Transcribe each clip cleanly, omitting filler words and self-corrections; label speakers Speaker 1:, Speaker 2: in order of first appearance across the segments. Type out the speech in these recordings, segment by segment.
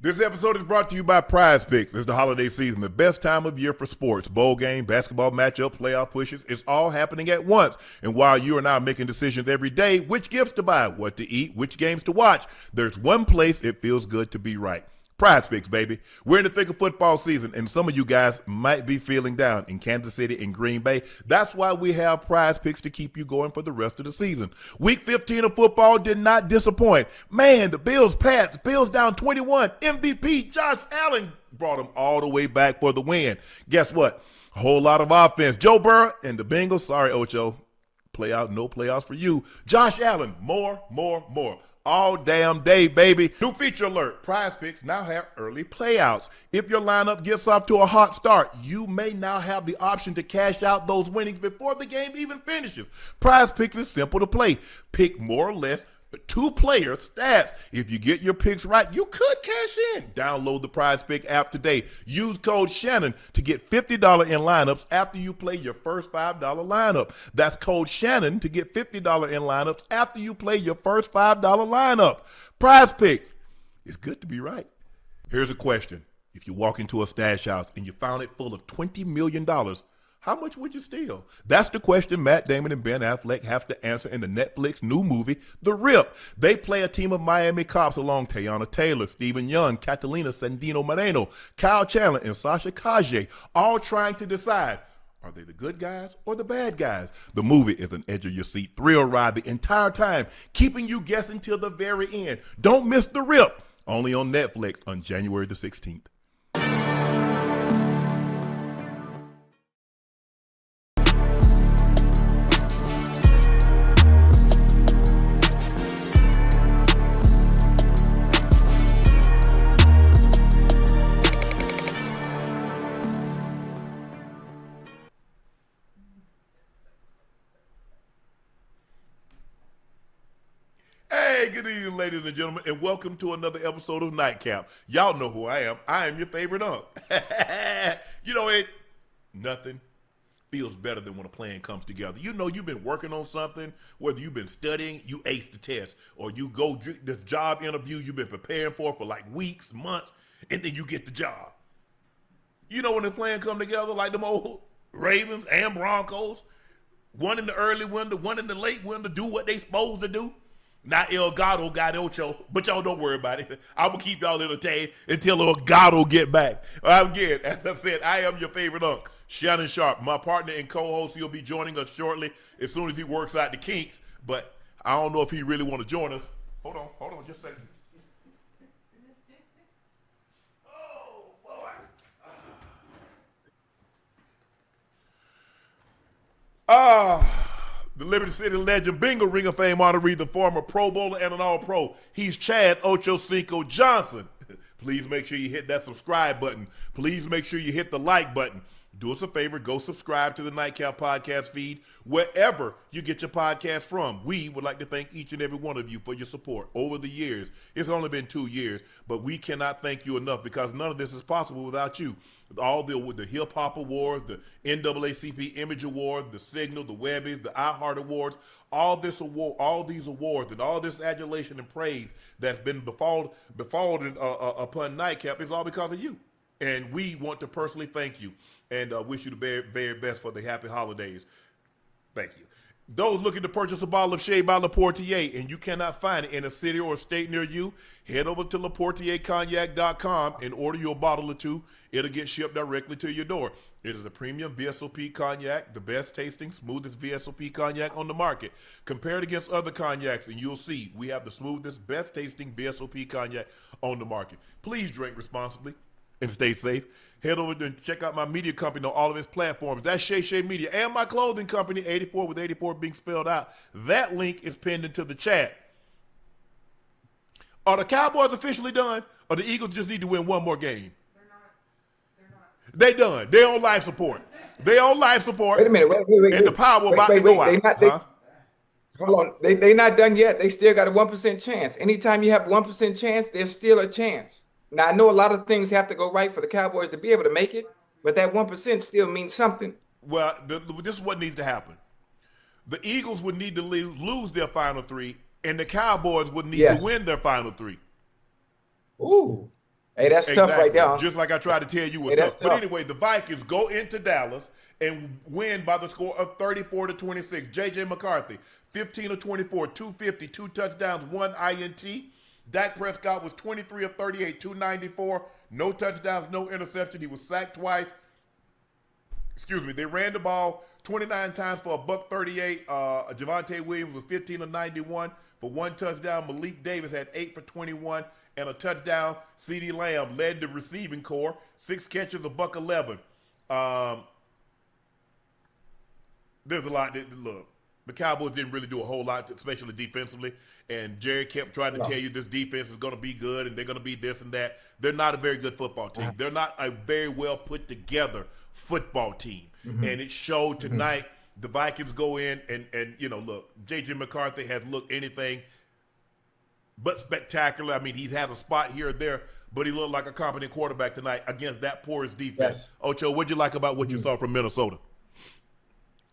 Speaker 1: This episode is brought to you by Prize Picks. It's the holiday season, the best time of year for sports. Bowl game, basketball matchup, playoff pushes. It's all happening at once. And while you and I are making decisions every day, which gifts to buy, what to eat, which games to watch, there's one place it feels good to be right. Prize Picks, baby. We're in the thick of football season, and some of you guys might be feeling down in Kansas City and Green Bay. That's why we have Prize Picks to keep you going for the rest of the season. Week 15 of football did not disappoint. Man, the Bills passed. The Bills down 21. MVP Josh Allen brought them all the way back for the win. Guess what? A whole lot of offense. Joe Burrow and the Bengals, sorry, Ocho, play out, no playoffs for you. Josh Allen, more. All damn day, baby. New feature alert. Prize Picks now have early playouts. If your lineup gets off to a hot start, you may now have the option to cash out those winnings before the game even finishes. Prize Picks is simple to play. Pick more or less two-player stats. If you get your picks right, you could cash in. Download the Prize Pick app today. Use code Shannon to get $50 in lineups after you play your first $5 lineup. That's code Shannon to get $50 in lineups after you play your first $5 lineup. Prize Picks. It's good to be right. Here's a question. If you walk into a stash house and you found it full of $20 million, how much would you steal? That's the question Matt Damon and Ben Affleck have to answer in the Netflix new movie, The Rip. They play a team of Miami cops along Teyana Taylor, Stephen Young, Catalina Sandino Moreno, Kyle Chandler, and Sasha Kaje, all trying to decide, are they the good guys or the bad guys? The movie is an edge-of-your-seat thrill ride the entire time, keeping you guessing till the very end. Don't miss The Rip, only on Netflix on January the 16th. Hey, good evening, ladies and gentlemen, and welcome to another episode of Nightcap. Y'all know who I am. I am your favorite Unc. You know it. Nothing feels better than when a plan comes together. You know you've been working on something, whether you've been studying, you ace the test, or you go this job interview you've been preparing for like weeks, months, and then you get the job. You know when the plan come together like them old Ravens and Broncos, one in the early window, one in the late window, do what they supposed to do. Not El Gato got Ocho, but y'all don't worry about it. I'm going to keep y'all entertained until El Gato get back. Again, as I said, I am your favorite Unc, Shannon Sharpe. My partner and co-host, he'll be joining us shortly as soon as he works out the kinks, but I don't know if he really want to join us. Hold on, just a second. Oh, boy. The Liberty City legend, bingo ring of fame honoree, the former Pro Bowler and an All-Pro. He's Chad Ochocinco Johnson. Please make sure you hit that subscribe button. Please make sure you hit the like button. Do us a favor, go subscribe to the Nightcap podcast feed wherever you get your podcast from. We would like to thank each and every one of you for your support over the years. It's only been 2 years, but we cannot thank you enough because none of this is possible without you. All the Hip Hop Awards, the NAACP Image Award, the Signal, the Webbies, the iHeart Awards, all these awards and all this adulation and praise that's been befallen upon Nightcap is all because of you. And we want to personally thank you and wish you the very, very best for the happy holidays. Thank you. Those looking to purchase a bottle of Shea by LaPortier and you cannot find it in a city or a state near you, head over to LaPortierCognac.com and order your bottle or two. It'll get shipped directly to your door. It is a premium VSOP cognac, the best tasting, smoothest VSOP cognac on the market. Compare it against other cognacs and you'll see we have the smoothest, best tasting VSOP cognac on the market. Please drink responsibly and stay safe. Head over and check out my media company on all of its platforms. That's Shay Media. And my clothing company, 84 with 84 being spelled out. That link is pinned into the chat. Are the Cowboys officially done? Or the Eagles just need to win one more game? They're not. They done. They on life support. They on life support.
Speaker 2: Wait a minute. Wait.
Speaker 1: And the power about to go out.
Speaker 2: Hold on. They not done yet. They still got a 1% chance. Anytime you have a 1% chance, there's still a chance. Now, I know a lot of things have to go right for the Cowboys to be able to make it, but that 1% still means something.
Speaker 1: Well, this is what needs to happen. The Eagles would need to lose their final three, and the Cowboys would need to win their final three.
Speaker 2: Ooh. Hey, that's tough right
Speaker 1: Exactly.
Speaker 2: now.
Speaker 1: Just like I tried to tell you was
Speaker 2: Hey,
Speaker 1: tough.
Speaker 2: that's
Speaker 1: But
Speaker 2: tough.
Speaker 1: anyway, the Vikings go into Dallas and win by the score of 34-26. JJ McCarthy, 15 of 24, 250, 2 touchdowns, 1 INT. Dak Prescott was 23 of 38, 294, no touchdowns, no interception. He was sacked twice. Excuse me. They ran the ball 29 times for a buck 38. Javonte Williams was 15 of 91 for 1 touchdown. Malik Davis had 8 for 21 and a touchdown. CeeDee Lamb led the receiving corps, 6 catches, a buck 11. There's a lot that look. The Cowboys didn't really do a whole lot, especially defensively. And Jerry kept trying to tell you this defense is going to be good and they're going to be this and that. They're not a very good football team. They're not a very well put together football team. And it showed tonight. The Vikings go in and look, JJ McCarthy has looked anything but spectacular. I mean, he has a spot here or there, but he looked like a competent quarterback tonight against that porous defense.
Speaker 2: Yes.
Speaker 1: Ocho, what'd you like about what you saw from Minnesota?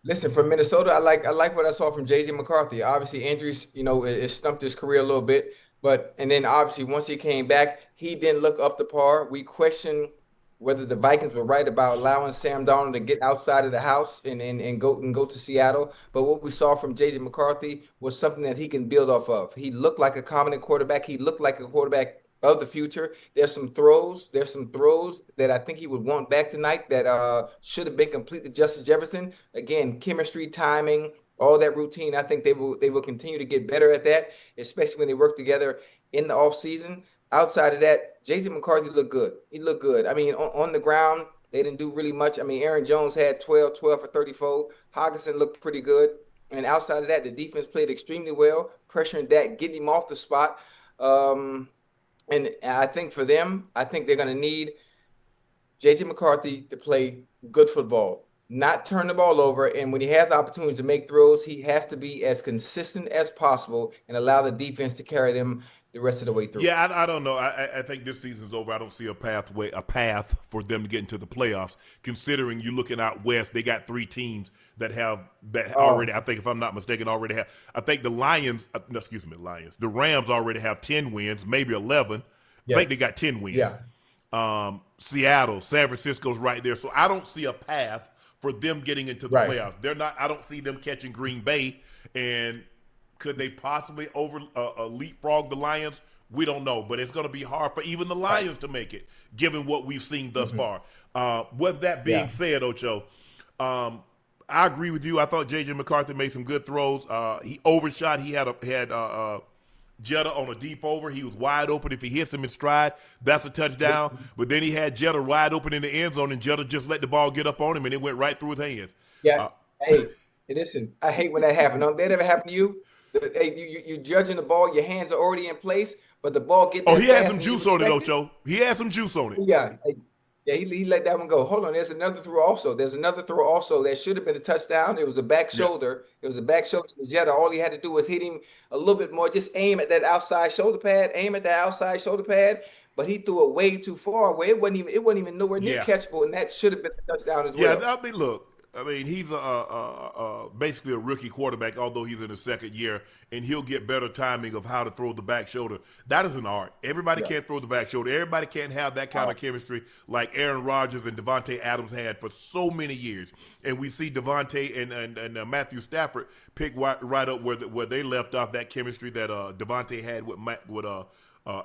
Speaker 2: Listen, from Minnesota, I like what I saw from JJ McCarthy. Obviously, injuries, it stumped his career a little bit. And then obviously once he came back, he didn't look up to par. We questioned whether the Vikings were right about allowing Sam Darnold to get outside of the house and go to Seattle. But what we saw from JJ McCarthy was something that he can build off of. He looked like a competent quarterback. He looked like a quarterback of the future. There's some throws that I think he would want back tonight that should have been completely Justin Jefferson. Again, chemistry, timing, all that routine. I think they will continue to get better at that, especially when they work together in the offseason. Outside of that, JJ McCarthy looked good. He looked good. I mean, on the ground, they didn't do really much. I mean, Aaron Jones had 12 for 34. Hockenson looked pretty good. And outside of that, the defense played extremely well, pressuring Dak, getting him off the spot. And I think for them, I think they're going to need JJ McCarthy to play good football, not turn the ball over. And when he has opportunities to make throws, he has to be as consistent as possible and allow the defense to carry them the rest of the way through.
Speaker 1: Yeah, I don't know. I think this season's over. I don't see a path for them to get into the playoffs. Considering you're looking out west, they got 3 teams that already. I think if I'm not mistaken, already have. I think the The Rams already have 10 wins, maybe 11.
Speaker 2: Yeah.
Speaker 1: I think they got 10 wins.
Speaker 2: Yeah.
Speaker 1: Seattle, San Francisco's right there. So I don't see a path for them getting into the playoffs. They're not. I don't see them catching Green Bay. And could they possibly leapfrog the Lions? We don't know, but it's going to be hard for even the Lions to make it, given what we've seen thus far. With that being said, Ocho, I agree with you. I thought J.J. McCarthy made some good throws. He overshot. He had Jetta on a deep over. He was wide open. If he hits him in stride, that's a touchdown. But then he had Jetta wide open in the end zone, and Jetta just let the ball get up on him, and it went right through his hands.
Speaker 2: Yeah. Hey, listen, I hate when that happened. Don't that ever happen to you? Hey, you're judging the ball. Your hands are already in place, but the ball gets.
Speaker 1: Oh, he had some juice on it, Ocho. He had some juice on it.
Speaker 2: Yeah. He let that one go. Hold on. There's another throw also. That should have been a touchdown. It was a back shoulder. It was a back shoulder to Jetta. All he had to do was hit him a little bit more. Just aim at that outside shoulder pad. But he threw it way too far. Where it wasn't even nowhere near catchable, and that should have been a touchdown as well.
Speaker 1: Yeah, I mean, look. I mean, he's basically a rookie quarterback, although he's in his second year, and he'll get better timing of how to throw the back shoulder. That is an art. Everybody can't throw the back shoulder. Everybody can't have that kind of chemistry like Aaron Rodgers and Devontae Adams had for so many years. And we see Devontae and Matthew Stafford pick right up where they left off, that chemistry that Devontae had with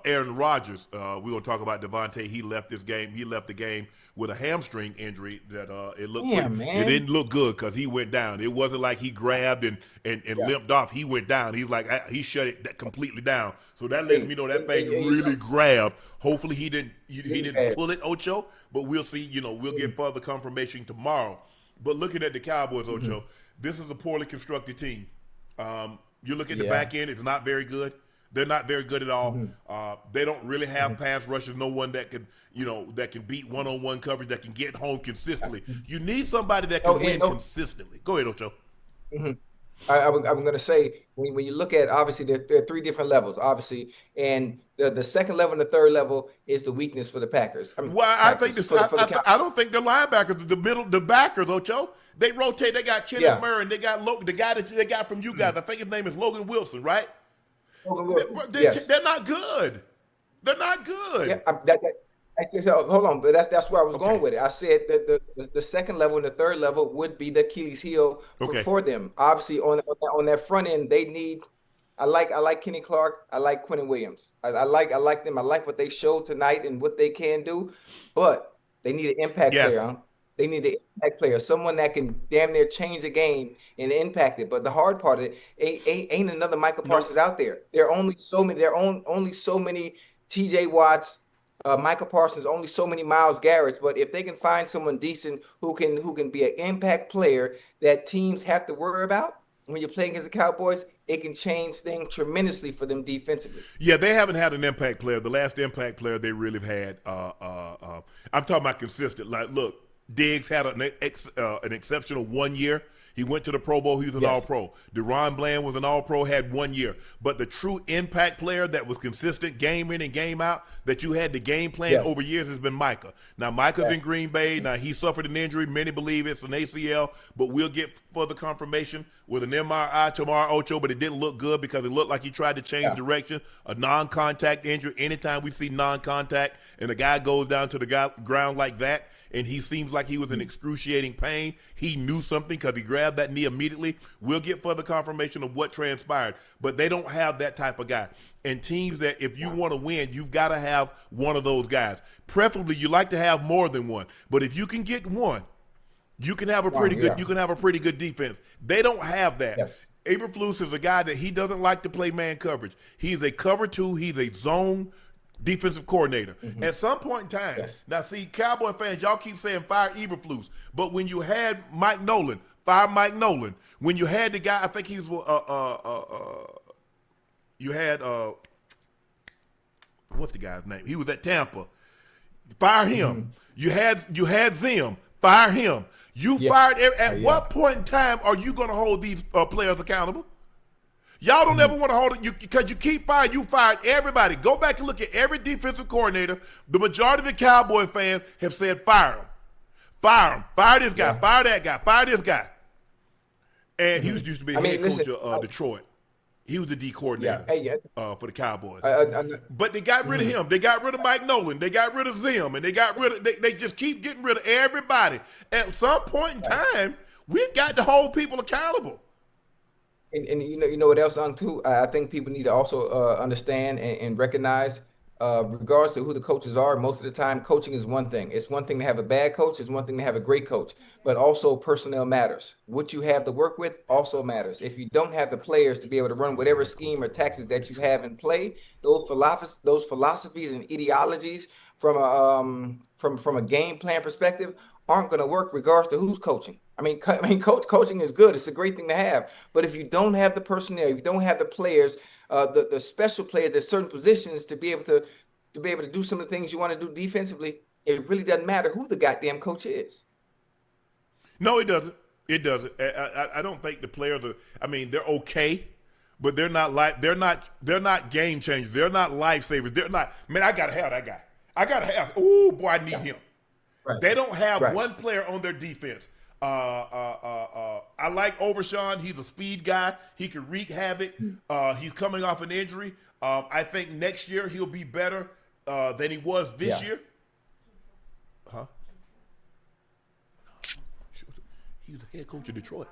Speaker 1: Aaron Rodgers. We're going to talk about Devontae. He left the game with a hamstring injury that it didn't look good because he went down. It wasn't like he grabbed and limped off. He went down. He's like, he shut it completely down. So that lets me know that thing really grabbed. Hopefully he didn't pull it, Ocho, but we'll see. We'll get further confirmation tomorrow. But looking at the Cowboys, Ocho, this is a poorly constructed team. You look at the back end, it's not very good. They're not very good at all. They don't really have pass rushers. No one that can, that can beat one-on-one coverage, that can get home consistently. You need somebody that can win consistently. Go ahead, Ocho.
Speaker 2: I'm going to say, when you look at, obviously, there are 3 different levels, obviously, and the second level and the third level is the weakness for the Packers. I
Speaker 1: think I don't think the linebackers, the backers, Ocho, they rotate. They got Kenneth Murray, and they got the guy that they got from you guys. I think his name is Logan Wilson, right? They're not good. They're not good.
Speaker 2: So hold on, but that's where I was
Speaker 1: Okay.
Speaker 2: going with it. I said that the second level and the third level would be the Achilles heel
Speaker 1: Okay.
Speaker 2: for them. Obviously, on that front end, they need. I like Kenny Clark. I like Quentin Williams. I like them. I like what they showed tonight and what they can do, but they need an impact player.
Speaker 1: Yes.
Speaker 2: Huh? They need an impact player, someone that can damn near change a game and impact it. But the hard part of it ain't another Michael
Speaker 1: Nope.
Speaker 2: Parsons out there. There are only so many. Only so many T.J. Watts. Michael Parsons, only so many Myles Garrett's, but if they can find someone decent who can be an impact player that teams have to worry about when you're playing against the Cowboys, it can change things tremendously for them defensively.
Speaker 1: Yeah, they haven't had an impact player. The last impact player they really have had, I'm talking about consistent. Like, look, Diggs had an exceptional 1 year. He went to the Pro Bowl. He was an
Speaker 2: Yes.
Speaker 1: All-Pro. Deron Bland was an All-Pro, had 1 year. But the true impact player that was consistent game in and game out, that you had the game plan
Speaker 2: Yes.
Speaker 1: over years, has been Micah. Now, Micah's in
Speaker 2: Yes.
Speaker 1: Green Bay. Now, he suffered an injury. Many believe it's an ACL, but we'll get further confirmation with an MRI tomorrow, Ocho, but it didn't look good because it looked like he tried to change
Speaker 2: Yeah.
Speaker 1: direction. A non-contact injury. Anytime we see non-contact and a guy goes down to the ground like that, and he seems like he was in excruciating pain, he knew something because he grabbed that knee immediately. We'll get further confirmation of what transpired, but they don't have that type of guy. And teams that, if you want to win, you've got to have one of those guys. Preferably, you like to have more than one, but if you can get one, you can have a pretty good.
Speaker 2: Yeah.
Speaker 1: You can have a pretty good defense. They don't have that.
Speaker 2: Yes.
Speaker 1: Eberflus is a guy that he doesn't like to play man coverage. He's a cover two. He's a zone defensive coordinator. At some point in time,
Speaker 2: Yes.
Speaker 1: now see, Cowboy fans, y'all keep saying fire Eberflus, but when you had Mike Nolan, fire Mike Nolan. When you had the guy, I think he was, you had what's the guy's name? He was at Tampa. Fire him. You had Zim. Fire him. You fired. At what point in time are you going to hold these players accountable? Y'all don't ever want to hold it because you keep firing. You fired everybody. Go back and look at every defensive coordinator. The majority of the Cowboy fans have said fire him. Fire him. Fire this guy. Fire that guy. Fire this guy. And he was used to be head coach of Detroit. He was the D coordinator for the Cowboys. But they got rid of him. They got rid of Mike Nolan. They got rid of Zim. And they got rid of they just keep getting rid of everybody. At some point in time, we've got to hold people accountable.
Speaker 2: And you know what else, Unc, too? I think people need to also understand and recognize, regardless of who the coaches are, most of the time, coaching is one thing. It's one thing to have a bad coach. It's one thing to have a great coach. But also personnel matters. What you have to work with also matters. If you don't have the players to be able to run whatever scheme or tactics that you have in play, those philosophies and ideologies from a game plan perspective aren't going to work regardless to who's coaching. Coaching is good. It's a great thing to have. But if you don't have the personnel, if you don't have the players, the special players at certain positions to be able to do some of the things you want to do defensively, it really doesn't matter who the goddamn coach is.
Speaker 1: No, it doesn't. It doesn't. I don't think the players are. I mean, they're okay, but they're not game changers. They're not lifesavers. They're not. Man, I gotta have that guy. I gotta have. Oh boy, I need him. Right. They don't have one player on their defense. I like Overshawn. He's a speed guy. He can wreak havoc. He's coming off an injury. I think next year he'll be better than he was this year. Huh? He was the head coach of Detroit.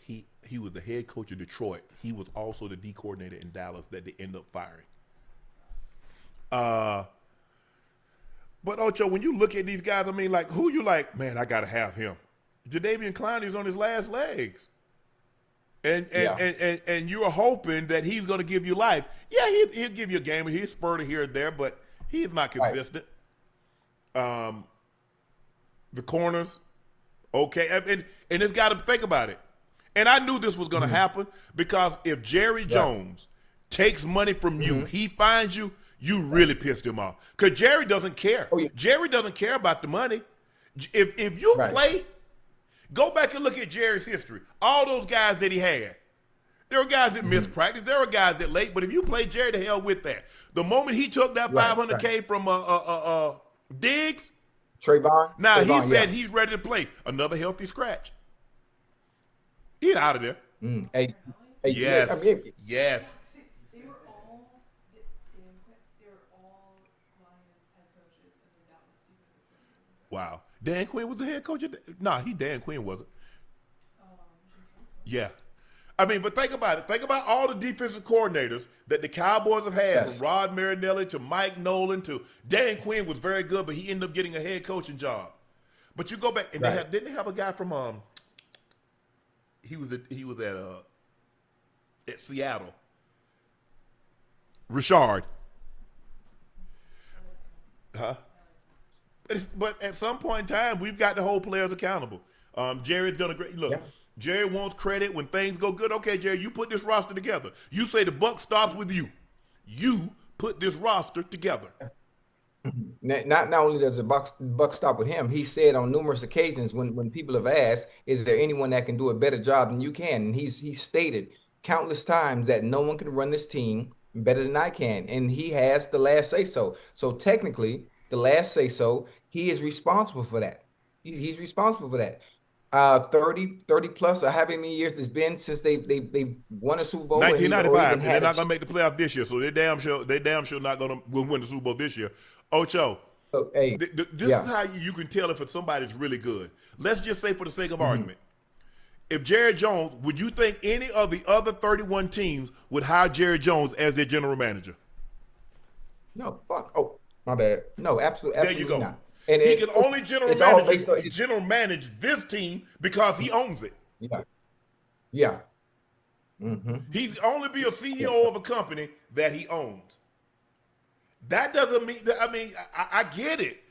Speaker 1: He was the head coach of Detroit. He was also the D coordinator in Dallas that they end up firing. But Ocho, when you look at these guys, I mean, like, who you like? Man, I gotta have him. Jadeveon Clowney's on his last legs, and you are hoping that he's going to give you life. Yeah, he'll give you a game, and he's spurted here and there, but he's not consistent. Right. The corners, okay, and it's got to think about it. And I knew this was going to happen because if Jerry Jones takes money from you, he finds you. You really pissed him off because Jerry doesn't care. Oh, yeah. Jerry doesn't care about the money. If you play, go back and look at Jerry's history. All those guys that he had, there were guys that missed practice. There were guys that late. But if you play Jerry, the hell with that. The moment he took that $500K from Diggs,
Speaker 2: Trayvon.
Speaker 1: Now he said he's ready to play another healthy scratch. He's out of there. Yes. Wow. Dan Quinn was the head coach? Nah, Dan Quinn wasn't. Yeah. I mean, but think about it. Think about all the defensive coordinators that the Cowboys have had,
Speaker 2: Yes.
Speaker 1: from Rod Marinelli to Mike Nolan to Dan Quinn was very good, but he ended up getting a head coaching job. But you go back and didn't they have a guy from he was at Seattle. Richard. Huh? But at some point in time, we've got to hold players accountable. Jerry's done a great look.
Speaker 2: Yeah.
Speaker 1: Jerry wants credit when things go good. Okay, Jerry, you put this roster together. You say the buck stops with you. You put this roster together.
Speaker 2: Not only does the buck stop with him, he said on numerous occasions when people have asked, is there anyone that can do a better job than you can? And he's stated countless times that no one can run this team better than I can. And he has the last say so. So technically, the last say so, he is responsible for that. He's responsible for that. 30 plus, or however many years it's been since they've won a Super Bowl.
Speaker 1: 1995, and they're not going to make the playoff this year, so they damn sure not going to win the Super Bowl this year. Ocho,
Speaker 2: hey,
Speaker 1: this is how you can tell if somebody's really good. Let's just say, for the sake of argument, if Jerry Jones, would you think any of the other 31 teams would hire Jerry Jones as their general manager?
Speaker 2: No, fuck. Oh, my bad. No, absolutely
Speaker 1: There you go.
Speaker 2: not. And
Speaker 1: he can only general manage this team because he owns it.
Speaker 2: Yeah.
Speaker 1: He's only be a CEO of a company that he owns. That doesn't mean that. I mean, I get it.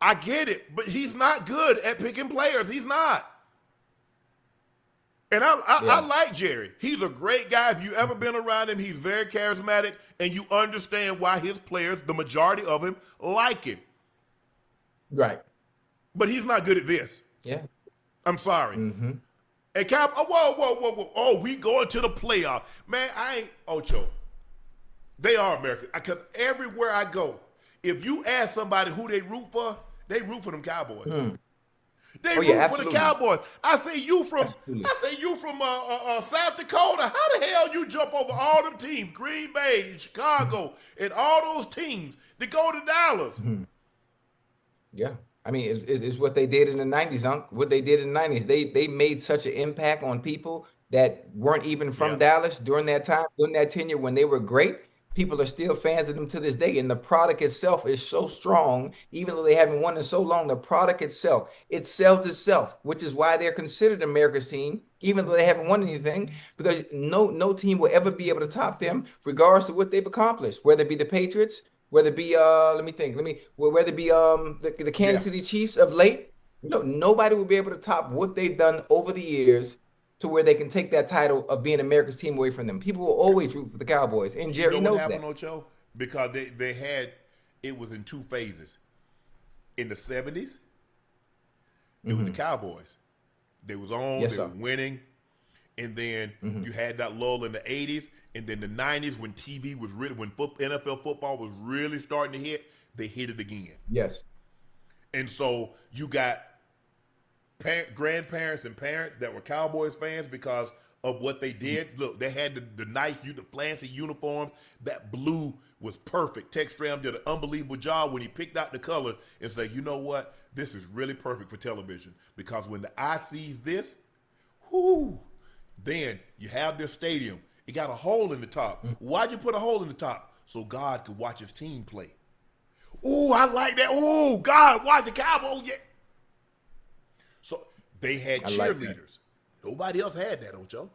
Speaker 1: I get it. But he's not good at picking players. He's not. And I like Jerry. He's a great guy. If you ever been around him, he's very charismatic, and you understand why his players, the majority of them, like him.
Speaker 2: Right.
Speaker 1: But he's not good at this.
Speaker 2: Yeah.
Speaker 1: I'm sorry. And Cap, whoa. Oh, we going to the playoff. Man, I ain't Ocho. They are American. Because everywhere I go, if you ask somebody who they root for them Cowboys. They root for the Cowboys. I say you from South Dakota. How the hell you jump over all them teams, Green Bay, Chicago, and all those teams to go to Dallas?
Speaker 2: Yeah. I mean, it's what they did in the 90s, Unc. What they did in the 90s. They made such an impact on people that weren't even from Dallas during that time, during that tenure when they were great. People are still fans of them to this day. And the product itself is so strong, even though they haven't won in so long, the product itself, it sells itself, which is why they're considered America's team, even though they haven't won anything, because no team will ever be able to top them, regardless of what they've accomplished, whether it be the Patriots, whether it be whether it be the Kansas City Chiefs of late. Nobody will be able to top what they've done over the years to where they can take that title of being America's team away from them. People will always root for the Cowboys, and Jerry knows that.
Speaker 1: What happened, Ocho? Because they had, it was in two phases. In the 70s, it was the Cowboys. They was on, they were winning, and then you had that lull in the 80s, and then the 90s when TV was really, when NFL football was really starting to hit, they hit it again.
Speaker 2: Yes.
Speaker 1: And so you got grandparents and parents that were Cowboys fans because of what they did. Look, they had the nice, the fancy uniforms. That blue was perfect. Tex Stram did an unbelievable job when he picked out the colors and said, you know what? This is really perfect for television, because when the eye sees this, then you have this stadium. It got a hole in the top. Why'd you put a hole in the top? So God could watch his team play. Ooh, I like that. Ooh, God, watch the Cowboys. Yeah. So they had cheerleaders. Nobody else had that, Ocho.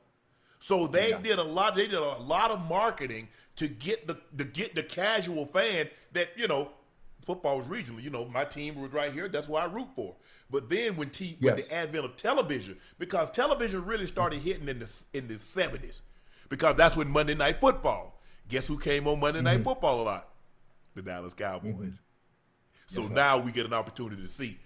Speaker 1: So they did a lot. They did a lot of marketing to get the casual fan that, football was regional. My team was right here. That's why I root for. But then when the advent of television, because television really started hitting in the 70s, because that's when Monday Night Football. Guess who came on Monday Night Football a lot? The Dallas Cowboys. So now we get an opportunity to see.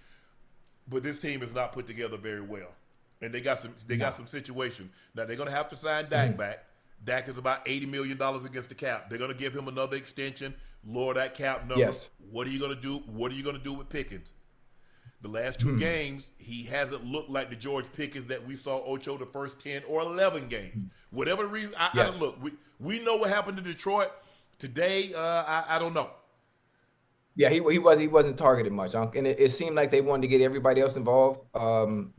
Speaker 1: But this team is not put together very well, and they got some situations. Now they're going to have to sign Dak back. Dak is about $80 million against the cap. They're going to give him another extension, lower that cap number.
Speaker 2: Yes.
Speaker 1: What are you going to do? What are you going to do with Pickens? The last two games, he hasn't looked like the George Pickens that we saw Ocho the first 10 or 11 games. Whatever reason, I don't look. We know what happened to Detroit today. I don't know.
Speaker 2: Yeah, he wasn't targeted much, Unc. And it seemed like they wanted to get everybody else involved,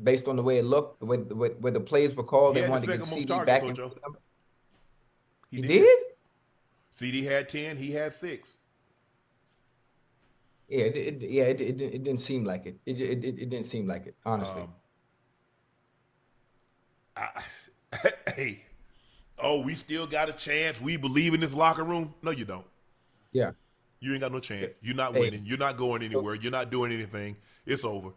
Speaker 2: based on the way it looked, the way the plays were called.
Speaker 1: He
Speaker 2: They
Speaker 1: had the
Speaker 2: wanted to get
Speaker 1: second most
Speaker 2: CD
Speaker 1: targets,
Speaker 2: back in.
Speaker 1: Ocho. He
Speaker 2: He
Speaker 1: did.
Speaker 2: did?
Speaker 1: CD had 10. He had 6.
Speaker 2: Yeah, it didn't seem like it. It didn't seem like it, honestly.
Speaker 1: Um, I, hey, oh, we still got a chance. We believe in this locker room. No, you don't.
Speaker 2: Yeah.
Speaker 1: You ain't got no chance. You're not
Speaker 2: Hey,
Speaker 1: winning. You're not going
Speaker 2: so,
Speaker 1: anywhere. You're not doing anything. It's over.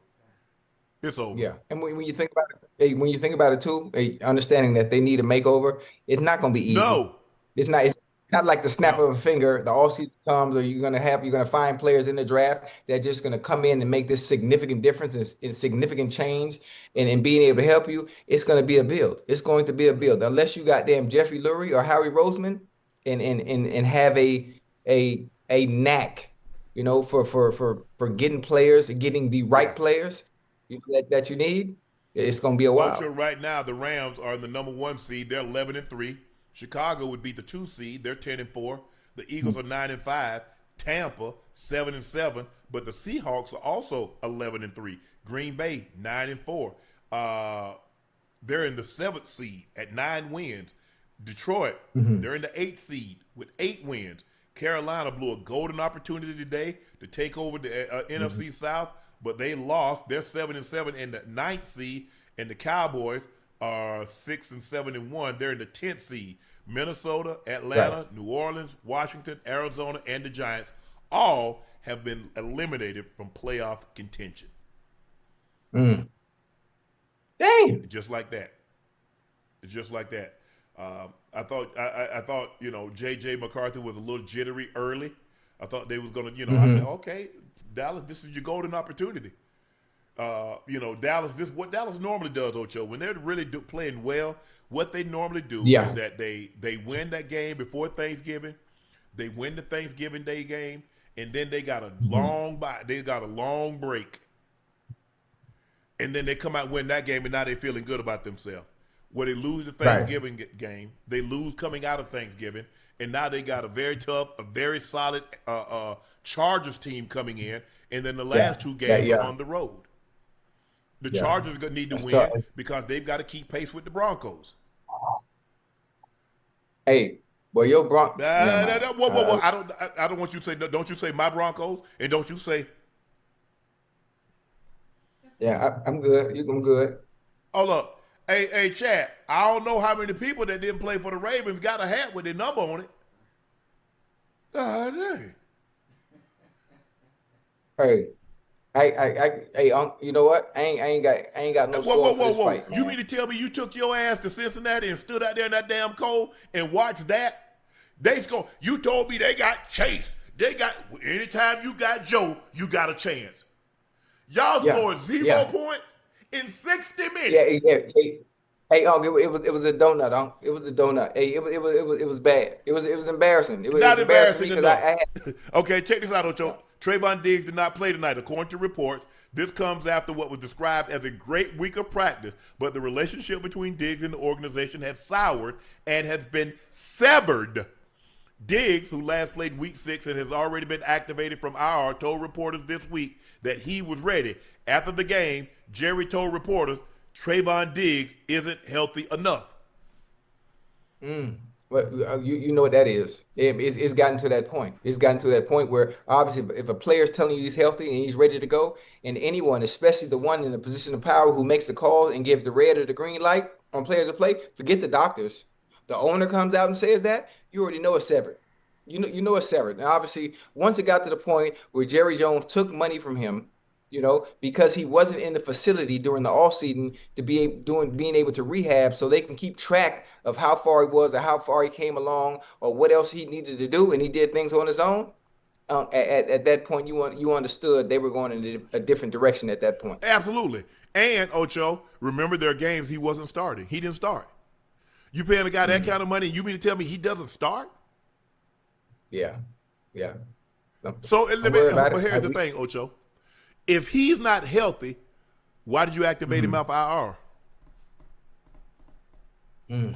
Speaker 1: It's over.
Speaker 2: yeah. And when you think about it, hey, when you think about it too, hey, understanding that they need a makeover, it's not going to be easy.
Speaker 1: No,
Speaker 2: It's not like the snap
Speaker 1: no.
Speaker 2: of a finger, the all season comes, or you're gonna find players in the draft that are just gonna come in and make this significant difference and significant change and being able to help you. It's gonna be a build. It's going to be a build. Unless you got damn Jeffrey Lurie or Howie Roseman and have a knack, for getting players and getting the
Speaker 1: Yeah.
Speaker 2: right players that you need, it's gonna be a
Speaker 1: Ocho,
Speaker 2: while.
Speaker 1: right now, the Rams are the number 1 seed. They're 11-3. Chicago would be the 2 seed. They're 10-4. The Eagles are 9-5. Tampa 7-7. But the Seahawks are also 11-3. Green Bay 9-4. They're in the 7th seed at 9 wins. Detroit,
Speaker 2: Mhm.
Speaker 1: they're in the 8th seed with 8 wins. Carolina blew a golden opportunity today to take over the
Speaker 2: Mhm.
Speaker 1: NFC South, but they lost. They're 7-7 in the 9th seed, and the Cowboys are 6-7-1. They're in the 10th seed. Minnesota,
Speaker 2: Right.
Speaker 1: Atlanta, New Orleans, Washington, Arizona, and the Giants all have been eliminated from playoff contention.
Speaker 2: Mm. Dang.
Speaker 1: Just like that. It's just like that. I thought JJ McCarthy was a little jittery early. I thought they was gonna I said,
Speaker 2: Hmm.
Speaker 1: okay, Dallas, this is your golden opportunity. Dallas, this what Dallas normally does, Ocho. When they're really playing well, what they normally do is
Speaker 2: Yeah.
Speaker 1: that they win that game before Thanksgiving. They win the Thanksgiving Day game, and then they got a
Speaker 2: Mhm.
Speaker 1: long break, and then they come out and win that game, and now they're feeling good about themselves. Where they lose the
Speaker 2: Right.
Speaker 1: Thanksgiving game, they lose coming out of Thanksgiving, and now they got a very tough, a very solid Chargers team coming in, and then the
Speaker 2: Yeah.
Speaker 1: last two
Speaker 2: That
Speaker 1: games are
Speaker 2: yeah.
Speaker 1: on the road. The
Speaker 2: Yeah.
Speaker 1: Chargers are going to need to
Speaker 2: That's tough.
Speaker 1: win because they've got to keep pace with the Broncos.
Speaker 2: Hey, well, your never mind.
Speaker 1: Whoa. I don't want you to say, don't you say my Broncos, and don't you say,
Speaker 2: Yeah, I'm good. I'm good.
Speaker 1: oh look, hey Chad, I don't know how many people that didn't play for the Ravens got a hat with their number on it. God dang.
Speaker 2: Hey, hey, you know what? I ain't got no sword for this
Speaker 1: Whoa.
Speaker 2: fight,
Speaker 1: You
Speaker 2: man.
Speaker 1: mean to tell me you took your ass to Cincinnati and stood out there in that damn cold and watched that? You told me they got Chase. Anytime you got Joe, you got a chance. Y'all
Speaker 2: Yeah,
Speaker 1: scored zero
Speaker 2: yeah,
Speaker 1: points in 60
Speaker 2: yeah,
Speaker 1: minutes.
Speaker 2: hey, Unc, it was a donut, Unc. It was a donut. Hey, it was bad. It was embarrassing. It was
Speaker 1: Not
Speaker 2: embarrassing for me
Speaker 1: embarrassing
Speaker 2: because
Speaker 1: enough.
Speaker 2: I had
Speaker 1: Okay, check this out,
Speaker 2: yeah.
Speaker 1: Ocho. Trayvon Diggs did not play tonight, according to reports. This comes after what was described as a great week of practice, but the relationship between Diggs and the organization has soured and has been severed. Diggs, who last played week 6 and has already been activated from IR, told reporters this week that he was ready. After the game, Jerry told reporters Trayvon Diggs isn't healthy enough.
Speaker 2: Mm. Well, you know what that is. It's gotten to that point. It's gotten to that point where obviously if a player is telling you he's healthy and he's ready to go, and anyone, especially the one in the position of power who makes the call and gives the red or the green light on players to play, forget the doctors. The owner comes out and says that, you already know it's severed. You know it's severed. And obviously, once it got to the point where Jerry Jones took money from him, because he wasn't in the facility during the off season to being able to rehab so they can keep track of how far he was or how far he came along or what else he needed to do, and he did things on his own. At that point, you understood they were going in a different direction at that point.
Speaker 1: Absolutely. And, Ocho, remember there are games he wasn't starting. He didn't start. You paying a guy that
Speaker 2: Mm.
Speaker 1: kind of money, you mean to tell me he doesn't start?
Speaker 2: Yeah, yeah. Don't,
Speaker 1: So,
Speaker 2: don't worry about
Speaker 1: but
Speaker 2: it.
Speaker 1: here's the thing, Ocho. If he's not healthy, why did you activate him
Speaker 2: Mhm.
Speaker 1: off IR?
Speaker 2: Mm.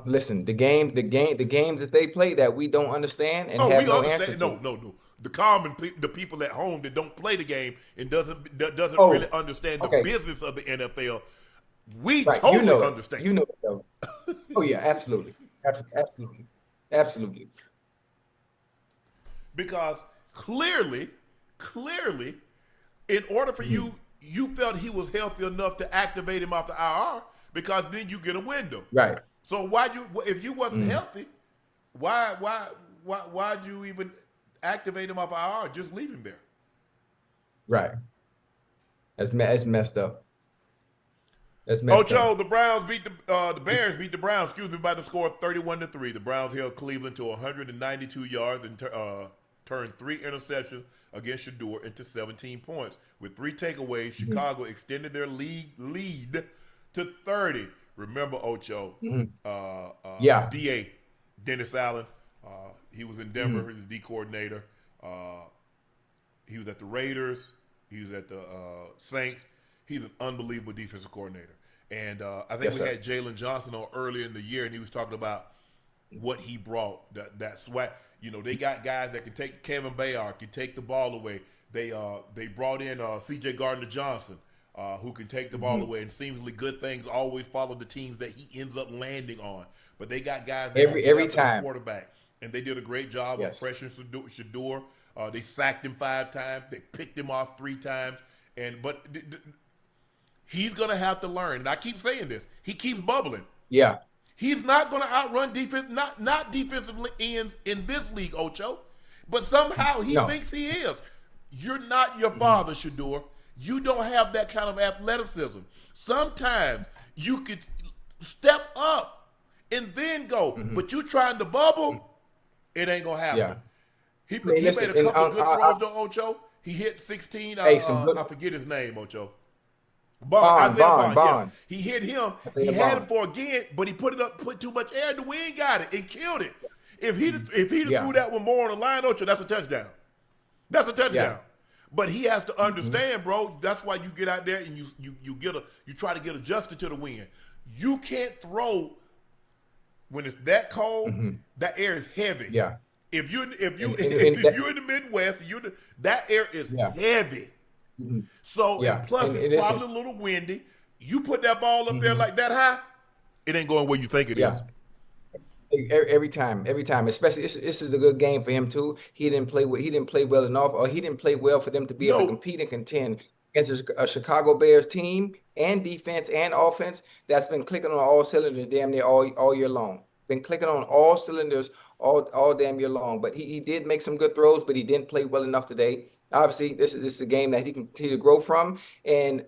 Speaker 2: Listen, the games that they play that we don't understand and
Speaker 1: Oh,
Speaker 2: have
Speaker 1: we
Speaker 2: no answer
Speaker 1: understand.
Speaker 2: to.
Speaker 1: No. the people at home that don't play the game and doesn't really understand the business of the NFL. We
Speaker 2: right.
Speaker 1: totally understand.
Speaker 2: You know it, though. Oh yeah, absolutely, absolutely.
Speaker 1: Because clearly, in order for you felt he was healthy enough to activate him off the IR, because then you get a window.
Speaker 2: Right.
Speaker 1: So if you wasn't healthy, why'd you even activate him off IR? Just leave him there.
Speaker 2: Right. That's messed up. That's messed
Speaker 1: Ocho,
Speaker 2: up.
Speaker 1: the Browns beat the Bears beat the Browns, by the score of 31-3. The Browns held Cleveland to 192 yards and turned 3 interceptions against Shedeur into 17 points. With 3 takeaways, Chicago extended their lead to 30. Remember, Ocho, DA, Dennis Allen, he was in Denver, he's the D coordinator. He was at the Raiders. He was at the Saints. He's an unbelievable defensive coordinator. And I think we had Jalen Johnson on earlier in the year, and he was talking about what he brought, that swag. You know, they got guys that can take, Kevin Bayard can take the ball away. They brought in C.J. Gardner-Johnson, who can take the ball away, and seemingly good things always follow the teams that he ends up landing on. But they got guys that
Speaker 2: every time
Speaker 1: quarterback, and they did a great job of pressuring Shedeur. They sacked him 5 times. They picked him off 3 times. But he's going to have to learn. And I keep saying this. He keeps bubbling.
Speaker 2: Yeah.
Speaker 1: He's not going to outrun not defensive ends in this league, Ocho. But somehow he thinks he is. You're not your father, Shedeur. You don't have that kind of athleticism. Sometimes you could step up and then go. But you trying to bubble, it ain't going to happen.
Speaker 2: Yeah.
Speaker 1: He made a couple of good throws, though, Ocho. He hit 16. I forget his name, Ocho. Bond. Yeah. He hit him. He had him for again, but he put too much air. The wind got it and killed it. If he threw that one more on the line, Ocho, that's a touchdown. That's a touchdown. Yeah. But he has to understand, bro. That's why you get out there and you try to get adjusted to the wind. You can't throw when it's that cold. That air is heavy.
Speaker 2: Yeah.
Speaker 1: If you're in the Midwest, that air is heavy. So plus it's probably a little windy. You put that ball up there like that high, it ain't going where you think it is.
Speaker 2: Every time. Especially this is a good game for him too. He didn't play well enough, or he didn't play well for them to be able to compete and contend against a Chicago Bears team and defense and offense that's been clicking on all cylinders damn near all year long. Been clicking on all cylinders all damn year long. But he did make some good throws, but he didn't play well enough today. Obviously, this is a game that he can continue to grow from. And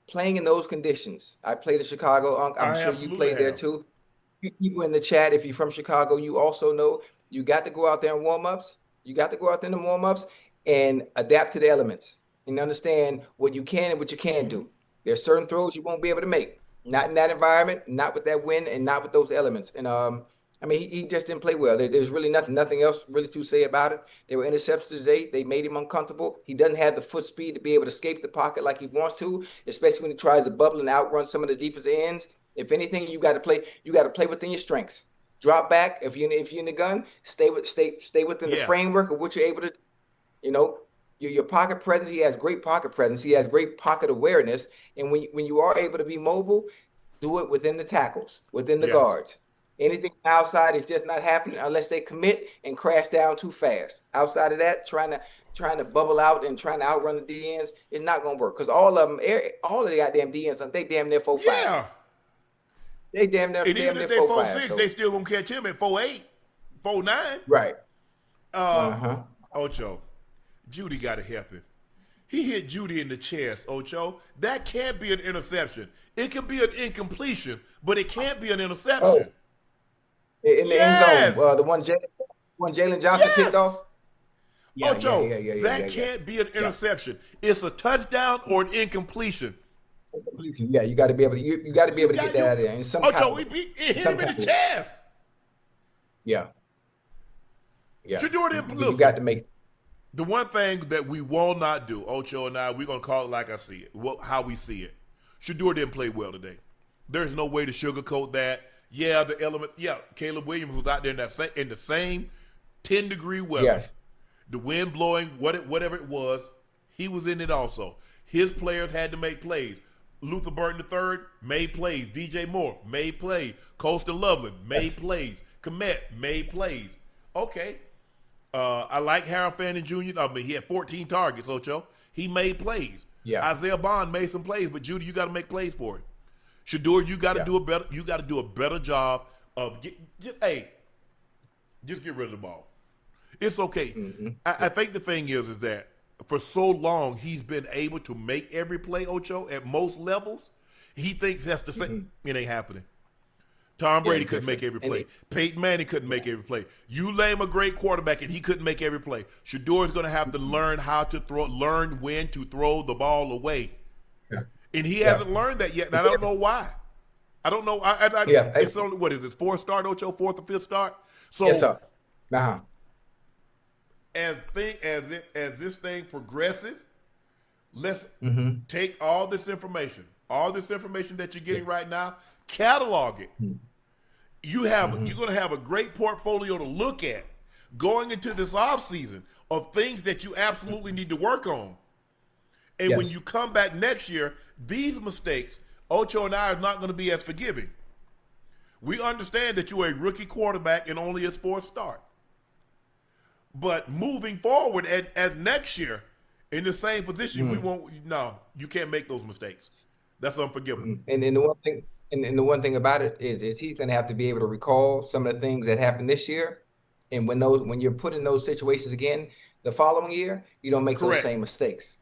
Speaker 2: playing in those conditions, I played in Chicago, Unc. I'm sure you played there too. People in the chat, if you're from Chicago, you also know you got to go out there in warm-ups. You got to go out there in the warm-ups and adapt to the elements and understand what you can and what you can't do. There's certain throws you won't be able to make. Not in that environment, not with that wind, and not with those elements. And I mean, he just didn't play well. There's really nothing else really to say about it. They were interceptions today. They made him uncomfortable. He doesn't have the foot speed to be able to escape the pocket like he wants to, especially when he tries to bubble and outrun some of the defensive ends. If anything, you got to play within your strengths. Drop back. If you're in the gun, stay within the framework of what you're able to. You know, your pocket presence. He has great pocket presence. He has great pocket awareness. And when you are able to be mobile, do it within the tackles, within the guards. Anything outside is just not happening unless they commit and crash down too fast. Outside of that, trying to bubble out and trying to outrun the DNs is not going to work, because all of the goddamn DNs, they damn near 4'5". Yeah. They damn near 4'5". Even if they 4'6",
Speaker 1: they still gonna catch him at 4'8", 4'9".
Speaker 2: Right.
Speaker 1: Ocho, Judy got to help him. He hit Judy in the chest, Ocho. That can't be an interception. It can be an incompletion, but it can't be an interception.
Speaker 2: In the end zone, the one Jalen Johnson kicked off.
Speaker 1: Ocho, that can't be an interception. It's a touchdown or an incompletion.
Speaker 2: Yeah, you got to be able to. You got to be able to get that out of there. And
Speaker 1: Ocho, he hit him in the chest.
Speaker 2: Yeah.
Speaker 1: Shedeur didn't.
Speaker 2: You got to make.
Speaker 1: The one thing that we will not do, Ocho and I, we're gonna call it like I see it, how we see it. Shedeur didn't play well today. There's no way to sugarcoat that. Yeah, the elements. Yeah, Caleb Williams was out there in the same 10-degree weather. the wind blowing, whatever it was, he was in it also. His players had to make plays. Luther Burton III made plays. DJ Moore made plays. Colston Loveland made plays. Komet made plays. Okay. I like Harold Fanning Jr. I mean, he had 14 targets, Ocho. He made plays.
Speaker 2: Yeah.
Speaker 1: Isaiah Bond made some plays, but Judy, you got to make plays for it. Shedeur, you got to do a better. You got to do a better job of just get rid of the ball. It's okay.
Speaker 2: Mm-hmm.
Speaker 1: I think the thing is that for so long he's been able to make every play, Ocho, at most levels. He thinks that's the same. It ain't happening. Tom Brady couldn't make every play. Peyton Manning couldn't make every play. You name a great quarterback and he couldn't make every play. Shedeur is going to have to learn how to learn when to throw the ball away. Yeah. And he hasn't learned that yet. And I don't know why. I don't know. It's only, what is it, fourth start, Ocho? Fourth or fifth start? So,
Speaker 2: yes, sir. Uh-huh.
Speaker 1: As this thing progresses, let's take all this information that you're getting right now, catalog it. You're going to have a great portfolio to look at going into this offseason of things that you absolutely need to work on. And when you come back next year, these mistakes, Ocho and I are not going to be as forgiving. We understand that you're a rookie quarterback and only his fourth start. But moving forward, as next year, in the same position, you can't make those mistakes. That's unforgivable.
Speaker 2: And the one thing about it is he's going to have to be able to recall some of the things that happened this year. And when you're put in those situations again the following year, you don't make those same mistakes.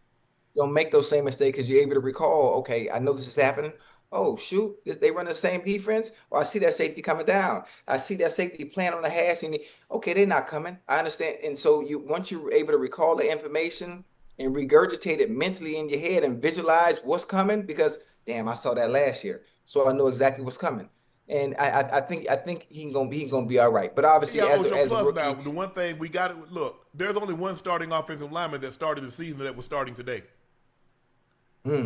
Speaker 2: You don't make those same mistakes because you're able to recall, okay, I know this is happening. Oh, shoot, they run the same defense. Or I see that safety coming down. I see that safety playing on the hash. And okay, they're not coming. I understand. And so once you're able to recall the information and regurgitate it mentally in your head and visualize what's coming, because, damn, I saw that last year. So I know exactly what's coming. And I think he's gonna be all right. But obviously, as a rookie,
Speaker 1: now, the one thing we got to look, there's only one starting offensive lineman that started the season that was starting today.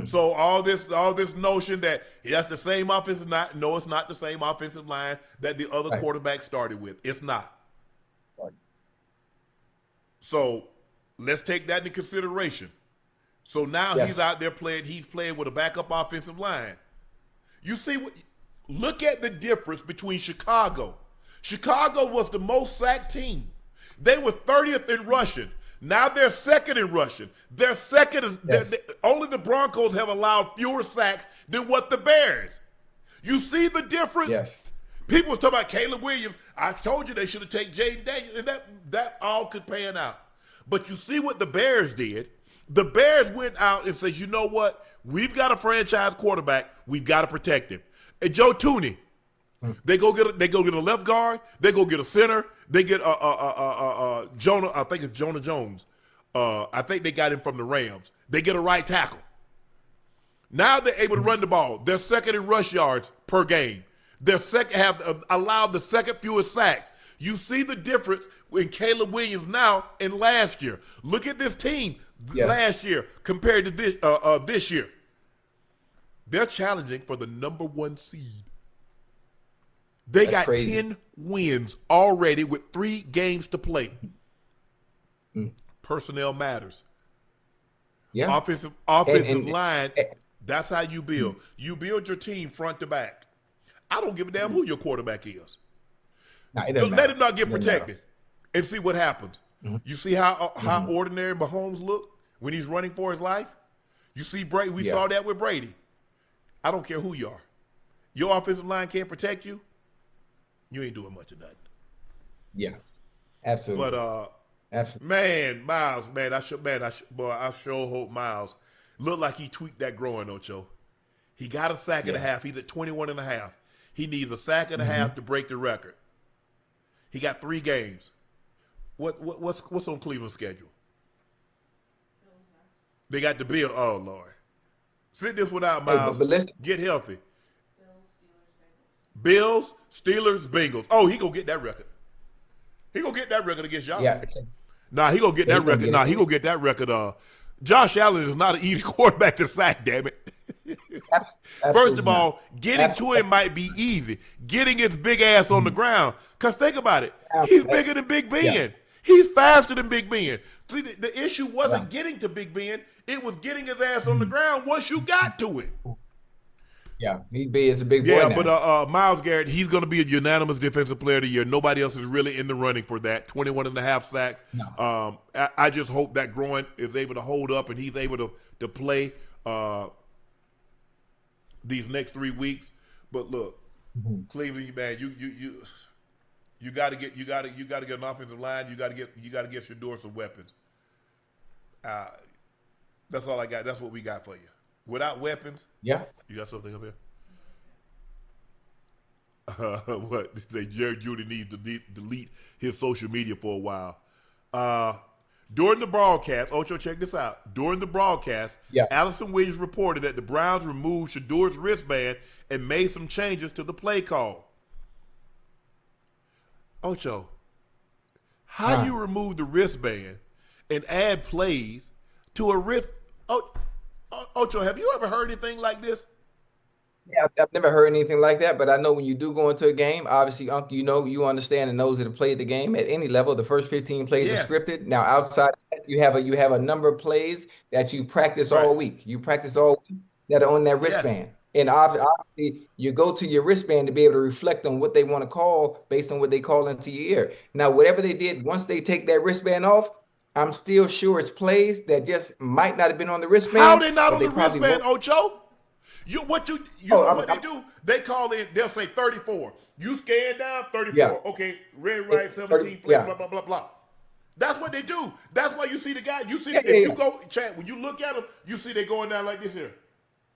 Speaker 1: So all this notion that that's the same offensive line, no, it's not the same offensive line that the other quarterback started with. It's not. Right. So let's take that into consideration. So now he's out there playing. He's playing with a backup offensive line. You see look at the difference between Chicago. Chicago was the most sacked team. They were 30th in rushing. Now they're second in rushing. They're second. Only the Broncos have allowed fewer sacks than what the Bears. You see the difference?
Speaker 2: Yes.
Speaker 1: People were talking about Caleb Williams. I told you they should have taken Jaden Daniels, and that all could pan out. But you see what the Bears did. The Bears went out and said, you know what? We've got a franchise quarterback. We've got to protect him. And Joe Tooney, they go get a left guard. They go get a center. They get Jonah. I think it's Jonah Jones. I think they got him from the Rams. They get a right tackle. Now they're able to run the ball. They're second in rush yards per game. They're have allowed the second fewest sacks. You see the difference in Caleb Williams now and last year. Look at this team last year compared to this year. They're challenging for the number 1 seed. They got 10 wins already with 3 games to play. Personnel matters.
Speaker 2: Yeah.
Speaker 1: Offensive line, that's how you build. You build your team front to back. I don't give a damn who your quarterback is. Let him not get protected and see what happens. You see how ordinary Mahomes look when he's running for his life? You see Brady. We saw that with Brady. I don't care who you are. Your offensive line can't protect you. You ain't doing much of nothing.
Speaker 2: Yeah, absolutely.
Speaker 1: But
Speaker 2: absolutely,
Speaker 1: man, Miles, I sure hope Miles looked like he tweaked that groin, Ocho. He got a sack and a half. He's at 21 and a half. He needs a sack and a half to break the record. He got 3 games. What's on Cleveland's schedule? They got the Bill. Oh Lord, sit this one out, Miles. Get healthy. Bills, Steelers, Bengals. Oh, he gonna get that record. He gonna get that record against y'all. Yeah. Nah, he gonna get that record. Nah, he gonna get that record. Josh Allen is not an easy quarterback to sack, damn it. First of all, getting to him might be easy. Getting his big ass on the ground. Because think about it. He's bigger than Big Ben. He's faster than Big Ben. See, the issue wasn't
Speaker 2: Yeah.
Speaker 1: getting to Big Ben. It was getting his ass on the ground once you got to it.
Speaker 2: Yeah, he is a big boy
Speaker 1: Yeah,
Speaker 2: now.
Speaker 1: but Myles Garrett, he's going to be a unanimous Defensive Player of the Year. Nobody else is really in the running for that. 21 and a half sacks.
Speaker 2: No.
Speaker 1: I just hope that groin is able to hold up and he's able to play these next 3 weeks. But look, Cleveland, man, you got to get an offensive line. You got to get Shedeur some weapons. That's all I got. That's what we got for you. Without weapons,
Speaker 2: Yeah.
Speaker 1: you got something up here? What? They say Jerry Judy needs to delete his social media for a while. During the broadcast, Ocho, check this out. During the broadcast,
Speaker 2: Yeah.
Speaker 1: Allison Williams reported that the Browns removed Shedeur's wristband and made some changes to the play call. Ocho, how you remove the wristband and add plays to a wrist? Ocho, have you ever heard anything like this?
Speaker 2: Yeah, I've never heard anything like that, but I know when you do go into a game, obviously, Unc, you understand and knows that have played the game at any level. The first 15 plays
Speaker 1: Yes.
Speaker 2: are scripted. Now, outside of that, you have a number of plays that you practice all week. You practice all week that are on that wristband. And obviously, you go to your wristband to be able to reflect on what they want to call based on what they call into your ear. Now, whatever they did, once they take that wristband off, I'm still sure it's plays that just might not have been on the wristband.
Speaker 1: How they not
Speaker 2: but
Speaker 1: on
Speaker 2: they
Speaker 1: the
Speaker 2: probably
Speaker 1: wristband,
Speaker 2: won't.
Speaker 1: Ocho? You know what they do? They call in, they'll say 34. You scan down 34.
Speaker 2: Yeah.
Speaker 1: Okay, red, right, 17,
Speaker 2: Yeah.
Speaker 1: blah, blah, blah, blah. That's what they do. That's why you see the guy. You see,
Speaker 2: Yeah,
Speaker 1: if
Speaker 2: yeah,
Speaker 1: you
Speaker 2: yeah.
Speaker 1: go, Chad, when you look at them, you see they going down like this here.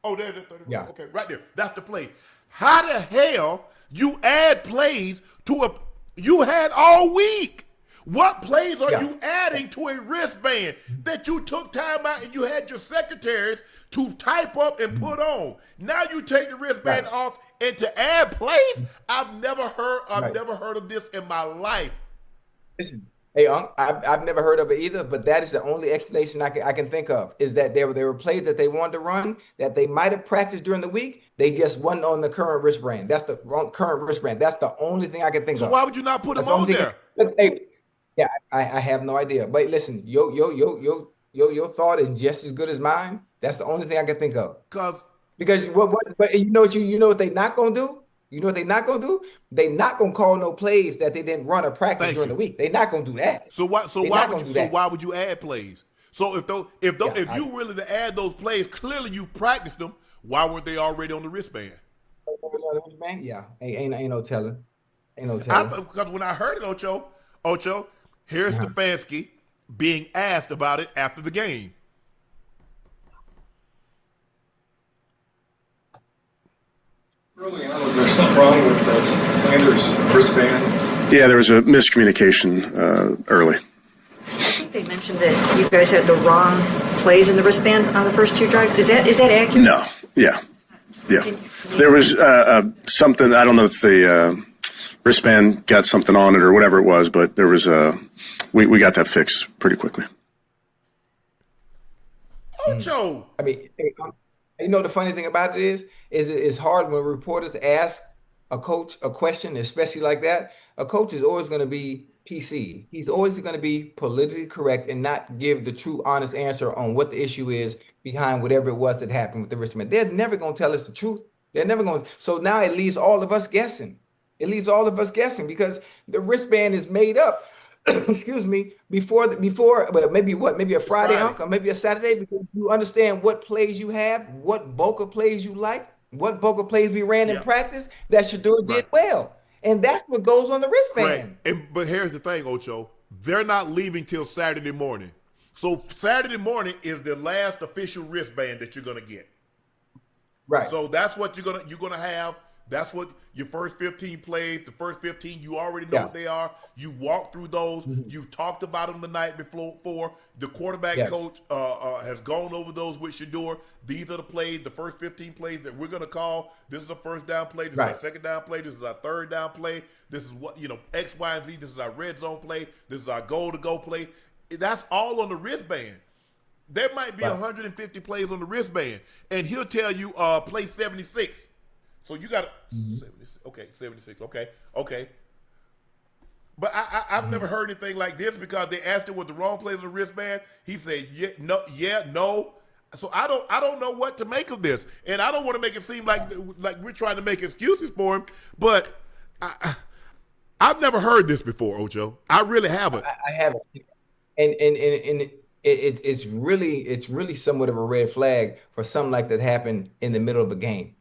Speaker 1: Oh, there's 34.
Speaker 2: Yeah.
Speaker 1: Okay, right there. That's the play. How the hell you add plays to you had all week? What plays are you adding to a wristband that you took time out and you had your secretaries to type up and put on? Now you take the wristband off and to add plays? I've never heard of this in my life.
Speaker 2: Listen, hey, Unc, I've never heard of it either, but that is the only explanation I can think of, is that there were plays that they wanted to run that they might have practiced during the week. They just wasn't on the current wristband. That's the current wristband. That's the only thing I can think of.
Speaker 1: So why would you not put them
Speaker 2: That's the
Speaker 1: on
Speaker 2: only thing
Speaker 1: there?
Speaker 2: Hey, yeah, I have no idea. But listen, your thought is just as good as mine. That's the only thing I can think of. Because but you know what they not gonna do? You know what they not gonna do? They not gonna call no plays that they didn't run or practice during the week. They not gonna do that.
Speaker 1: So why would you add plays? So if you really to add those plays, clearly you practiced them. Why weren't they already on the wristband?
Speaker 2: Yeah, ain't no telling. Ain't no telling.
Speaker 1: Because when I heard it, Ocho, here's Stefanski being asked about it after the game.
Speaker 3: Early on, was there something wrong with Sanders' wristband? Yeah, there was a miscommunication early.
Speaker 4: I think they mentioned that you guys had the wrong plays in the wristband on the first 2 drives. Is that accurate?
Speaker 3: No. Yeah. There was something. I don't know if the wristband got something on it or whatever it was, but there was we got that fixed pretty quickly.
Speaker 1: Ocho.
Speaker 2: I mean, you know the funny thing about it is it's hard when reporters ask a coach a question, especially like that. A coach is always going to be PC. He's always going to be politically correct and not give the true, honest answer on what the issue is behind whatever it was that happened with the wristband. They're never going to tell us the truth. They're never going to. So now it leaves all of us guessing. It leaves all of us guessing because the wristband is made up. Excuse me, before, but maybe a Friday, Unc, or maybe a Saturday, because you understand what plays you have, what bulk of plays you like, what bulk of plays we ran in practice that Shedeur did well. And that's what goes on the wristband.
Speaker 1: But here's the thing, Ocho. They're not leaving till Saturday morning. So Saturday morning is the last official wristband that you're gonna get.
Speaker 2: Right.
Speaker 1: So that's what you're gonna have. That's what your first 15 plays, the first 15, you already know what they are. You walk through those. You talked about them the night before. The quarterback coach has gone over those with Shedeur. These are the plays, the first 15 plays that we're going to call. This is a first down play. This is our second down play. This is our third down play. This is what, X, Y, and Z. This is our red zone play. This is our goal-to-go play. That's all on the wristband. There might be 150 plays on the wristband, and he'll tell you play 76. So you got 76. Okay, 76. Okay. But I've never heard anything like this because they asked him what the wrong plays on the wristband. He said, no. So I don't know what to make of this, and I don't want to make it seem like we're trying to make excuses for him. But I've never heard this before, Ocho. I really haven't.
Speaker 2: I haven't, and it's really somewhat of a red flag for something like that happen in the middle of a game.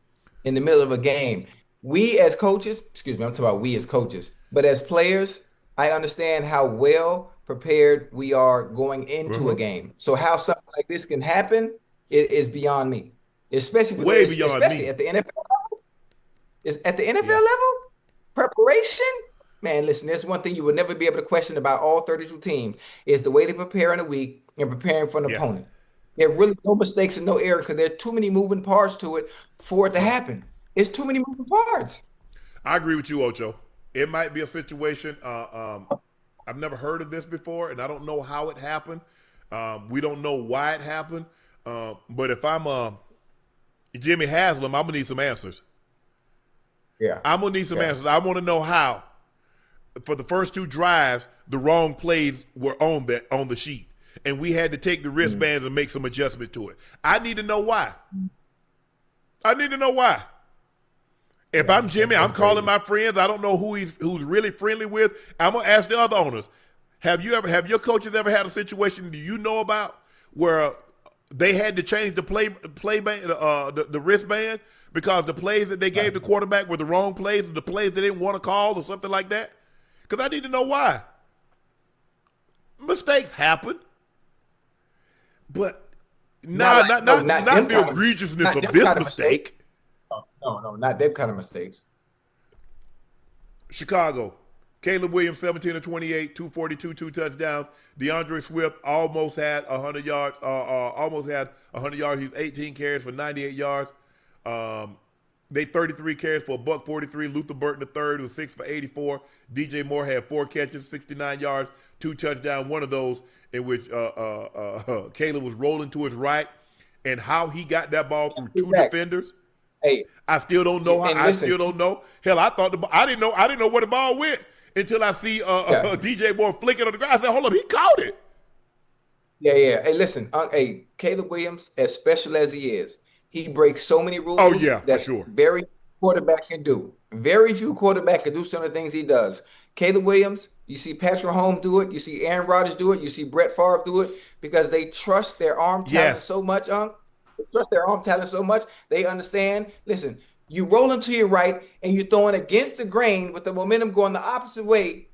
Speaker 2: In the middle of a game, we as coaches, excuse me, I'm talking about we as coaches, but as players, I understand how well prepared we are going into a game. So how something like this can happen is beyond me, especially at the NFL level. Is at the NFL level preparation. Man, listen, there's one thing you would never be able to question about all 32 teams is the way they prepare in a week and preparing for an opponent. There are really no mistakes and no error because there's too many moving parts to it for it to happen. It's too many moving parts.
Speaker 1: I agree with you, Ocho. It might be a situation. I've never heard of this before, and I don't know how it happened. We don't know why it happened. But if I'm Jimmy Haslam, I'm going to need some answers.
Speaker 2: Yeah.
Speaker 1: I'm going to need some answers. I want to know how, for the first two drives, the wrong plays were on the sheet, and we had to take the wristbands and make some adjustment to it. I need to know why. If I'm Jimmy, I'm calling my friends. I don't know who's really friendly with. I'm gonna ask the other owners. Have your coaches ever had a situation do you know about where they had to change the wristband because the plays that they gave the quarterback were the wrong plays, or the plays they didn't want to call, or something like that? Because I need to know why. Mistakes happen, but not the egregiousness of this mistake.
Speaker 2: No, not them kind of mistakes.
Speaker 1: Chicago, Caleb Williams, 17 of 28, 242, 2 touchdowns. DeAndre Swift almost had 100 yards. He's 18 carries for 98 yards. They 33 carries for $143. Luther Burton III was 6 for 84. DJ Moore had 4 catches, 69 yards, 2 touchdowns. One of those in which Caleb was rolling to his right, and how he got that ball through 2 defenders.
Speaker 2: Hey,
Speaker 1: I still don't know how. I still don't know. Hell, I didn't know where the ball went until I see DJ Moore flick it on the ground. I said, "Hold up, he caught it."
Speaker 2: Yeah. Hey, listen, Caleb Williams, as special as he is, he breaks so many rules. Very few quarterback can do. Very few quarterback can do some of the things he does. Caleb Williams, you see Patrick Mahomes do it. You see Aaron Rodgers do it. You see Brett Favre do it because they trust their arm talent so much, They trust their arm talent so much, they understand. Listen, you rolling to your right and you're throwing against the grain with the momentum going the opposite way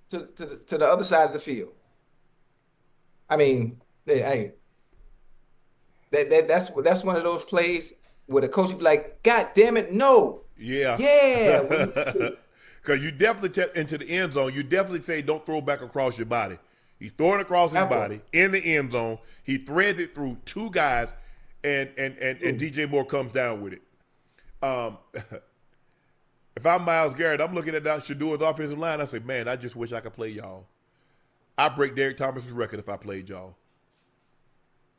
Speaker 2: to the other side of the field. I mean, that's one of those plays where the coach would be like, "God damn it, no!" Yeah.
Speaker 1: Because you definitely into the end zone. You definitely say, "Don't throw back across your body." He's throwing across his body in the end zone. He threads it through 2 guys, and DJ Moore comes down with it. If I'm Myles Garrett, I'm looking at that Shedeur's offensive line. I say, man, I just wish I could play y'all. I'd break Derrick Thomas's record if I played y'all.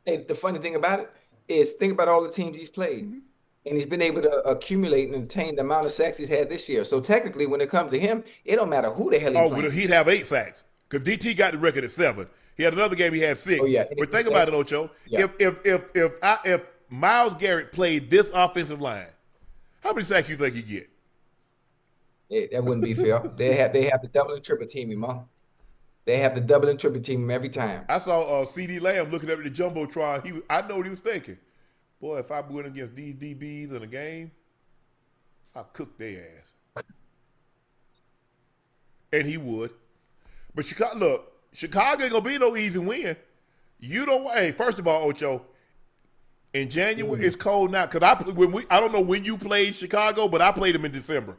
Speaker 2: Hey, the funny thing about it is, think about all the teams he's played. And he's been able to accumulate and attain the amount of sacks he's had this year. So technically, when it comes to him, it don't matter who the hell he's playing.
Speaker 1: He'd have 8 sacks. Because DT got the record at 7. He had another game he had 6. But think about it, Ocho. Yeah. If Myles Garrett played this offensive line, how many sacks you think he'd get?
Speaker 2: That wouldn't be fair. They have the double and triple team him, Mo. They have the double and triple team him every time.
Speaker 1: I saw CD Lamb looking at the Jumbotron. I know what he was thinking. Boy, if I went against these DBs in a game, I'll cook their ass. And he would. But Chicago ain't gonna be no easy win. You don't. Hey, first of all, Ocho, in January it's cold now. Cause I don't know when you played Chicago, but I played them in December.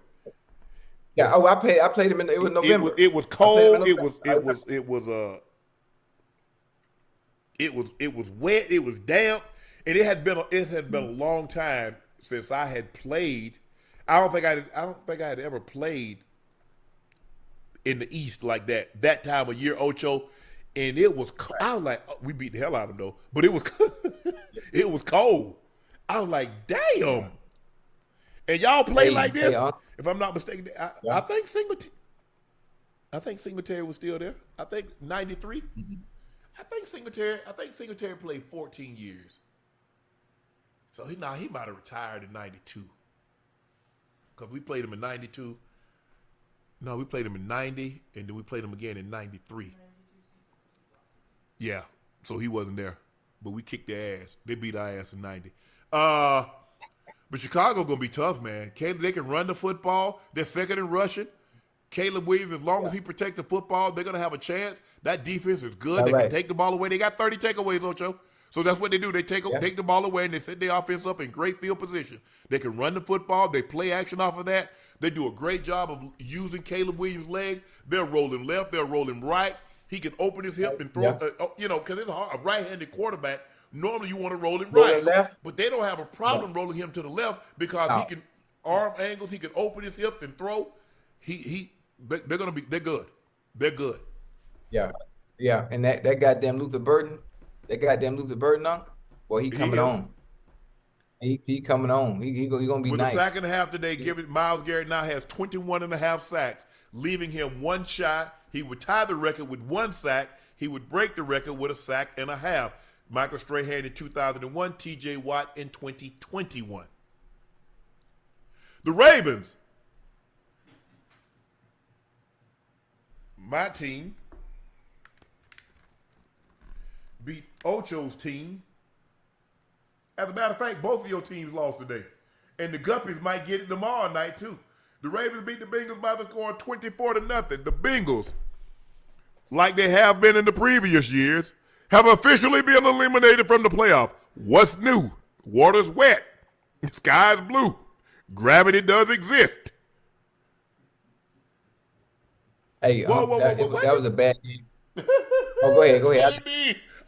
Speaker 2: Yeah. Oh, I played them it was November.
Speaker 1: It was cold. It was wet. It was damp, and it had been a long time since I had played. I don't think I had ever played in the East like that time of year, Ocho, and it was. I was like, we beat the hell out of them though, but it was it was cold. I was like, damn. And y'all play like this? If I'm not mistaken, I think Singletary. I think Singletary was still there. I think 93.
Speaker 2: Mm-hmm.
Speaker 1: I think Singletary played 14 years. So he might have retired in 92. Because we played him in 92. No, we played him in 90, and then we played him again in 93. Yeah, so he wasn't there. But we kicked their ass. They beat our ass in 90. But Chicago going to be tough, man. They can run the football. They're second in rushing. Caleb Williams, as long as he protects the football, they're going to have a chance. That defense is good. They can take the ball away. They got 30 takeaways, Ocho. So that's what they do. They take the ball away, and they set their offense up in great field position. They can run the football. They play action off of that. They do a great job of using Caleb Williams' legs. They're rolling left. They're rolling right. He can open his hip and throw, because it's a right-handed quarterback. Normally you want to roll him right. But they don't have a problem rolling him to the left because he can arm angles. He can open his hip and throw. They're good. They're good.
Speaker 2: Yeah. And that goddamn Luther Burden, boy, he coming on. He coming on. He gonna be
Speaker 1: With
Speaker 2: nice.
Speaker 1: the sack and a half today, Myles Garrett now has 21.5 sacks, leaving him one shy. He would tie the record with one sack. He would break the record with a sack and a half. Michael Strahan in 2001, T.J. Watt in 2021. The Ravens, my team, beat Ocho's team. As a matter of fact, both of your teams lost today. And the Guppies might get it tomorrow night, too. The Ravens beat the Bengals by the score of 24-0. The Bengals, like they have been in the previous years, have officially been eliminated from the playoff. What's new? Water's wet. Sky's blue. Gravity does exist.
Speaker 2: Hey, that was a bad game. Go ahead.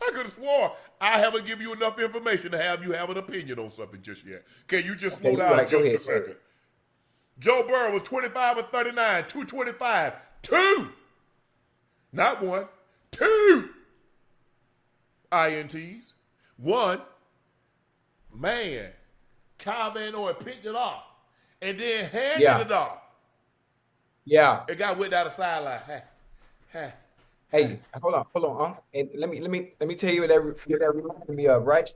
Speaker 1: I could have swore I haven't given you enough information to have you have an opinion on something just yet. Can you just slow down just a second? Joe Burrow was 25 of 39, 225, 2. Not 1, 2 INTs. 1, man, Kyle Van Noy picked it off and then handed it off.
Speaker 2: Yeah.
Speaker 1: It got whipped out of sideline.
Speaker 2: Hey, hold on, and let me tell you what that reminded me of, right?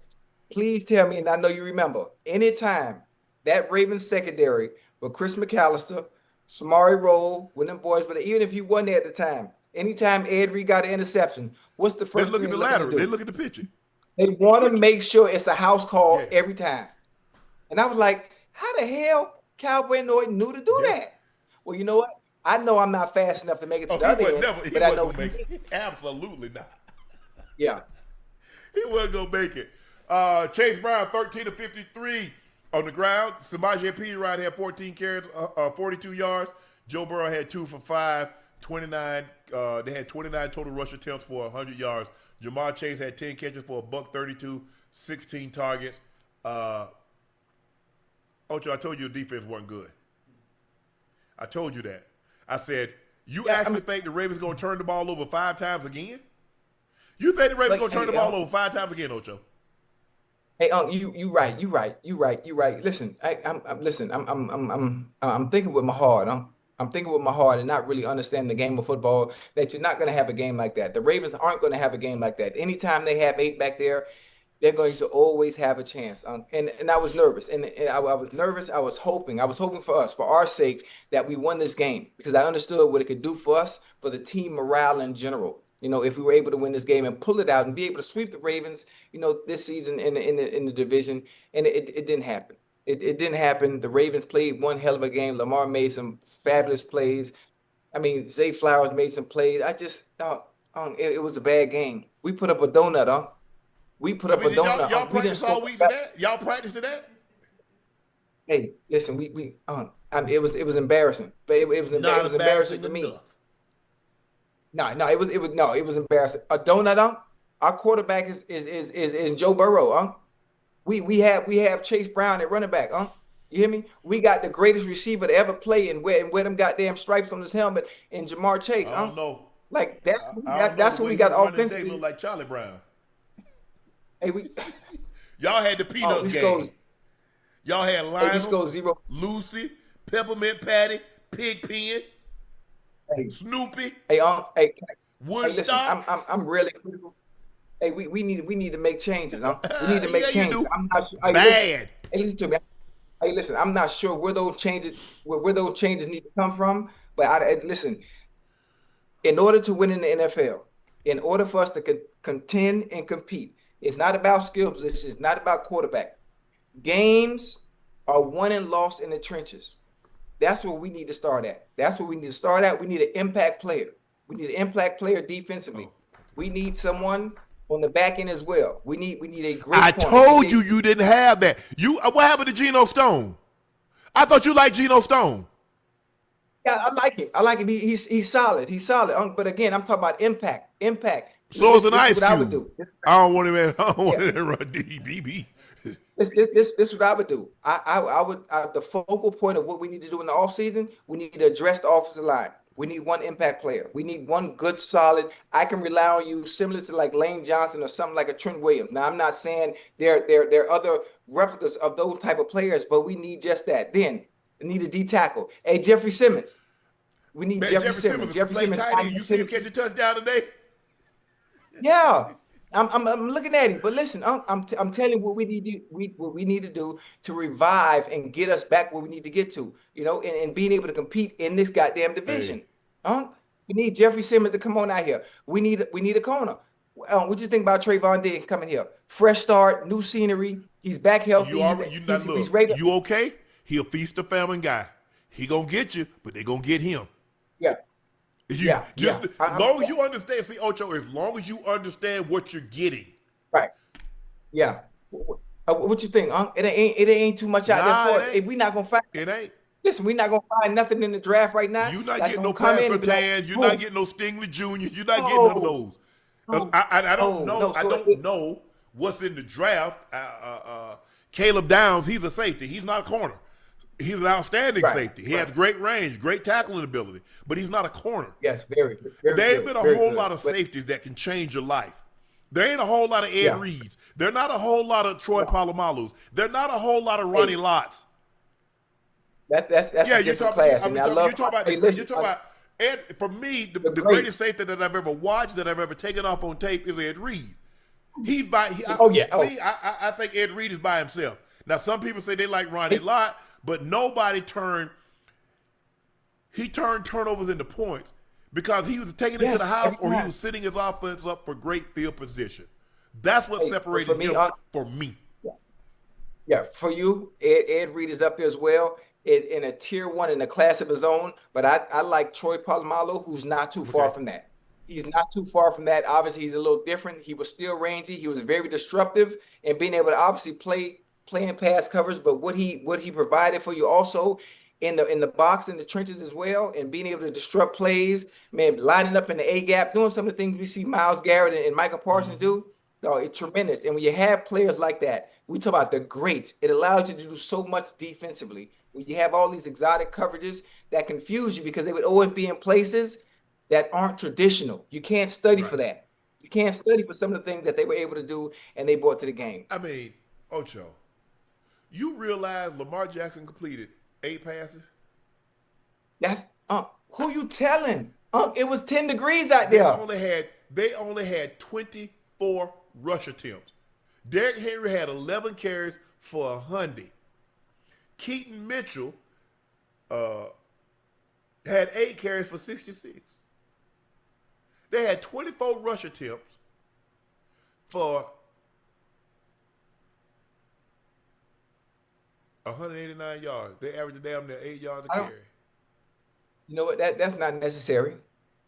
Speaker 2: Please tell me, and I know you remember, anytime that Ravens secondary with Chris McAllister, Samari Rolle, when them boys, but even if you wasn't there at the time, anytime Ed Reed got an interception, what's the first thing
Speaker 1: they look at the lateral? They look at the pitching.
Speaker 2: They want to make sure it's a house call every time. And I was like, how the hell Cowboy Noyd knew to do that? Well, you know what? I know I'm not fast enough to make it to the other end, but I know
Speaker 1: make it. Absolutely not.
Speaker 2: Yeah.
Speaker 1: He wasn't going to make it. Chase Brown, 13 of 53 on the ground. Samaje Perine had 14 carries, 42 yards. Joe Burrow had 2 for 5, 29. They had 29 total rush attempts for 100 yards. Jamar Chase had 10 catches for $132, 16 targets. Ocho, I told you the defense wasn't good. I told you that. I said, you actually think the Ravens going to turn the ball over 5 times again? You think the Ravens going to turn the ball over 5 times again, Ocho?
Speaker 2: Hey, you right. Listen, I'm thinking with my heart. I'm thinking with my heart and not really understanding the game of football that you're not going to have a game like that. The Ravens aren't going to have a game like that. Anytime they have 8 back there, they're going to always have a chance. And I was nervous. And I was nervous. I was hoping for us, for our sake, that we won this game because I understood what it could do for us, for the team morale in general. You know, if we were able to win this game and pull it out and be able to sweep the Ravens, you know, this season in the division, and it didn't happen. It didn't happen. The Ravens played one hell of a game. Lamar made some fabulous plays. I mean, Zay Flowers made some plays. I just thought it was a bad game. We put up a donut, We put up a donut.
Speaker 1: Y'all practice all week to that? Y'all practice to that?
Speaker 2: Hey, listen, it was embarrassing. But it was embarrassing to me. No, it was embarrassing. A donut, Our quarterback is Joe Burrow, We have Chase Brown at running back, You hear me? We got the greatest receiver to ever play and wear them goddamn stripes on his helmet in Jamar Chase,
Speaker 1: I don't know.
Speaker 2: Like that's who we got offensively.
Speaker 1: Look like Charlie Brown.
Speaker 2: Hey,
Speaker 1: y'all had the Peanuts game. Y'all had Lionel,
Speaker 2: Zero.
Speaker 1: Lucy, Peppermint Patty, Pigpen.
Speaker 2: Hey,
Speaker 1: Snoopy,
Speaker 2: hey, hey, listen,
Speaker 1: Woodstock.
Speaker 2: I'm really critical. Hey, we need to make changes, huh? We need to make
Speaker 1: Yeah, you
Speaker 2: changes.
Speaker 1: do.
Speaker 2: I'm not sure.
Speaker 1: Bad.
Speaker 2: Hey, listen to me. Hey, listen, I'm not sure where those changes need to come from. But listen, in order to win in the NFL, in order for us to contend and compete, it's not about skill position. It's not about quarterback. Games are won and lost in the trenches. That's where we need to start at. That's where we need to start at. We need an impact player. We need an impact player defensively. We need someone on the back end as well. We need a great
Speaker 1: I
Speaker 2: corner.
Speaker 1: told you didn't have that. What happened to Geno Stone? I thought you liked Geno Stone.
Speaker 2: Yeah, I like him. I like him. He's solid. He's solid. But again, I'm talking about impact. Impact.
Speaker 1: So is an
Speaker 2: This
Speaker 1: Ice
Speaker 2: is what I would
Speaker 1: Cube.
Speaker 2: do.
Speaker 1: I don't want him. I don't want him to run DBB.
Speaker 2: This is what I would do. I would the focal point of what we need to do in the offseason, we need to address the offensive line. We need one impact player. We need one good, solid. I can rely on you, similar to like Lane Johnson or something like a Trent Williams. Now, I'm not saying there are other replicas of those type of players, but we need just that. Then we need a D tackle. Hey, Jeffrey Simmons. We need Jeffrey Simmons. Jeffrey Simmons.
Speaker 1: You see him catch a touchdown today?
Speaker 2: Yeah. I'm looking at him, but listen, I'm telling you what we need to do to revive and get us back where we need to get to, and being able to compete in this goddamn division. We need Jeffrey Simmons to come on out here. We need a corner. What do you think about Trayvon Diggs coming here? Fresh start, new scenery. He's back healthy. He's ready.
Speaker 1: You okay? He a feast the famine guy. He gonna get you, but they gonna get him.
Speaker 2: Yeah.
Speaker 1: As long as you understand, see, Ocho, as long as you understand what you're getting.
Speaker 2: Right. Yeah. What you think, Unc? It ain't too much out there for it. We not gonna find
Speaker 1: it. Ain't.
Speaker 2: Listen, we're not gonna find nothing in the draft right now.
Speaker 1: You're not getting no Pat Surtain. You're not getting no Stingley Jr. You're not getting none of those. I don't know. I don't know what's in the draft. Caleb Downs, he's a safety. He's not a corner. He's an outstanding safety. He has great range, great tackling ability, but he's not a corner.
Speaker 2: Yes, very good.
Speaker 1: There ain't been a whole lot of safeties that can change your life. There ain't a whole lot of Ed Reeds. There not a whole lot of Troy Palomalus. There not a whole lot of Ronnie Lotts.
Speaker 2: That's a different class.
Speaker 1: You talk about Ed. For me, the greatest safety that I've ever watched, that I've ever taken off on tape, is Ed Reed. I think Ed Reed is by himself. Now, some people say they like Ronnie Lott, but nobody turned turnovers into points because he was taking it to the house or he was setting his offense up for great field position. That's what separated him for me.
Speaker 2: Yeah, for you, Ed Reed is up there as well in a tier one in a class of his own. But I like Troy Polamalu, who's not too far from that. He's not too far from that. Obviously, he's a little different. He was still rangy. He was very disruptive and being able to obviously playing pass covers, but what he provided for you also in the box, in the trenches as well, and being able to disrupt plays, man, lining up in the A gap, doing some of the things we see Myles Garrett and Michael Parsons do. Oh, it's tremendous. And when you have players like that, we talk about the greats. It allows you to do so much defensively. When you have all these exotic coverages that confuse you because they would always be in places that aren't traditional. You can't study for that. You can't study for some of the things that they were able to do and they brought to the game.
Speaker 1: I mean, Ocho, you realize Lamar Jackson completed 8 passes?
Speaker 2: That's who you telling? It was 10 degrees out there.
Speaker 1: They only had 24 rush attempts. Derrick Henry had 11 carries for 100. Keaton Mitchell had 8 carries for 66. They had 24 rush attempts for 189 yards. They averaged damn near 8 yards a carry.
Speaker 2: You know what? That's not necessary.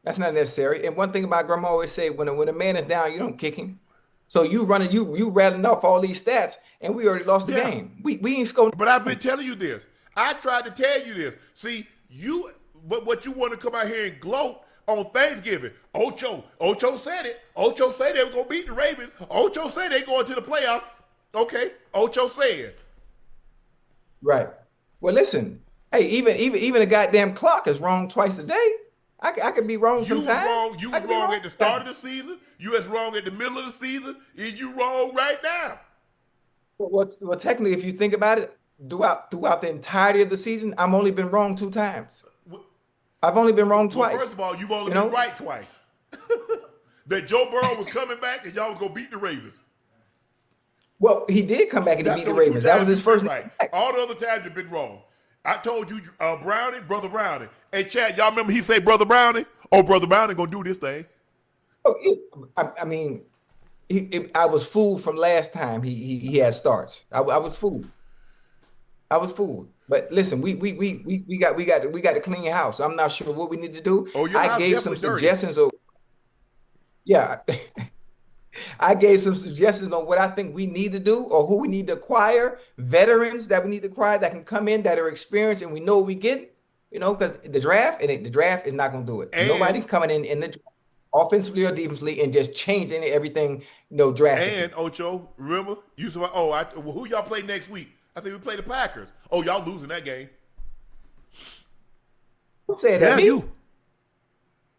Speaker 2: That's not necessary. And one thing my grandma always say, when a man is down, you don't kick him. So you rattling off all these stats, and we already lost the game. We ain't scored.
Speaker 1: But I've been telling you this. I tried to tell you this. See, what you want to come out here and gloat on Thanksgiving. Ocho said it. Ocho said they were going to beat the Ravens. Ocho said they going to the playoffs. Okay, Ocho said.
Speaker 2: Right. Well, listen. Hey, even a goddamn clock is wrong twice a day. I could be wrong sometimes.
Speaker 1: You was wrong at the start of the season. You was wrong at the middle of the season. And you wrong right now.
Speaker 2: Well, technically, if you think about it, throughout the entirety of the season, I've only been wrong 2 times. I've only been wrong
Speaker 1: Well,
Speaker 2: twice.
Speaker 1: first of all, you've only been right twice. That Joe Burrow was coming back and y'all was going to beat the Ravens.
Speaker 2: Well, he did come back and he beat the Ravens. That was his first
Speaker 1: right. All the other times you've been wrong. I told you, Brownie, Brother Brownie. Hey, Chad, y'all remember he said Brother Brownie? Oh, Brother Brownie going to do this thing.
Speaker 2: I mean, I was fooled from last time he had starts. I was fooled. But listen, we got to clean your house. I'm not sure what we need to do.
Speaker 1: Oh,
Speaker 2: I gave some suggestions. I gave some suggestions on what I think we need to do or who we need to acquire, veterans that we need to acquire that can come in that are experienced and we know what we get. Because the draft is not going to do it. And nobody coming in the draft, offensively or defensively, and just changing everything, drastically.
Speaker 1: And Ocho, remember, you said, who y'all play next week? I said we play the Packers. Oh, y'all losing that game.
Speaker 2: Who said that?
Speaker 1: Yeah, you.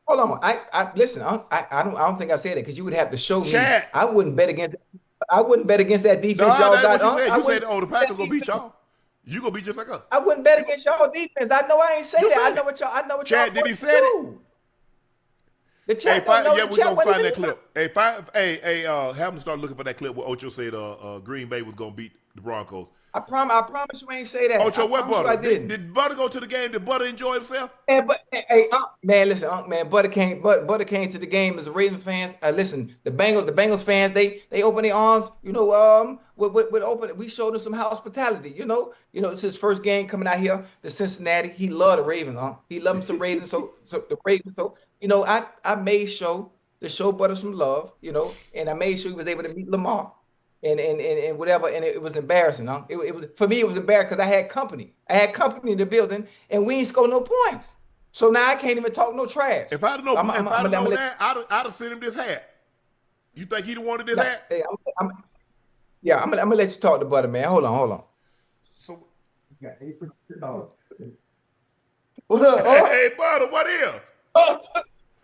Speaker 2: Hold on. I listen. I don't think I said it because you would have to show me.
Speaker 1: Chad.
Speaker 2: I wouldn't bet against that defense.
Speaker 1: No,
Speaker 2: y'all
Speaker 1: that's
Speaker 2: got.
Speaker 1: what you said. You said, the Packers gonna beat y'all. You gonna be just like us.
Speaker 2: I wouldn't bet against y'all defense. I know I ain't say that. I know what y'all.
Speaker 1: Chad, did he say it?
Speaker 2: The chat don't know.
Speaker 1: We're gonna find that clip. Have them start looking for that clip where Ocho said Green Bay was gonna beat the Broncos.
Speaker 2: I promise you ain't say that.
Speaker 1: Ocho, what Butter?
Speaker 2: Did
Speaker 1: Butter go to the game? Did Butter enjoy himself?
Speaker 2: Listen, Unc, man, Butter came to the game as a Ravens fans. Listen, the Bengals fans, they open their arms, with open. We showed them some hospitality, it's his first game coming out here to Cincinnati. He loved the Ravens, he loved him some Ravens, so the Ravens. So I made sure to show Butter some love, and I made sure he was able to meet Lamar. And whatever, and it was embarrassing. It was for me. It was embarrassing because I had company. In the building, and we ain't scored no points. So now I can't even talk no trash.
Speaker 1: If I'd known that, I'd have sent him this hat. You think he'd have wanted this hat?
Speaker 2: Hey, I'm gonna let you talk to Butter, man. Hold on.
Speaker 1: So,
Speaker 2: what up?
Speaker 1: Hey, Butter, what is?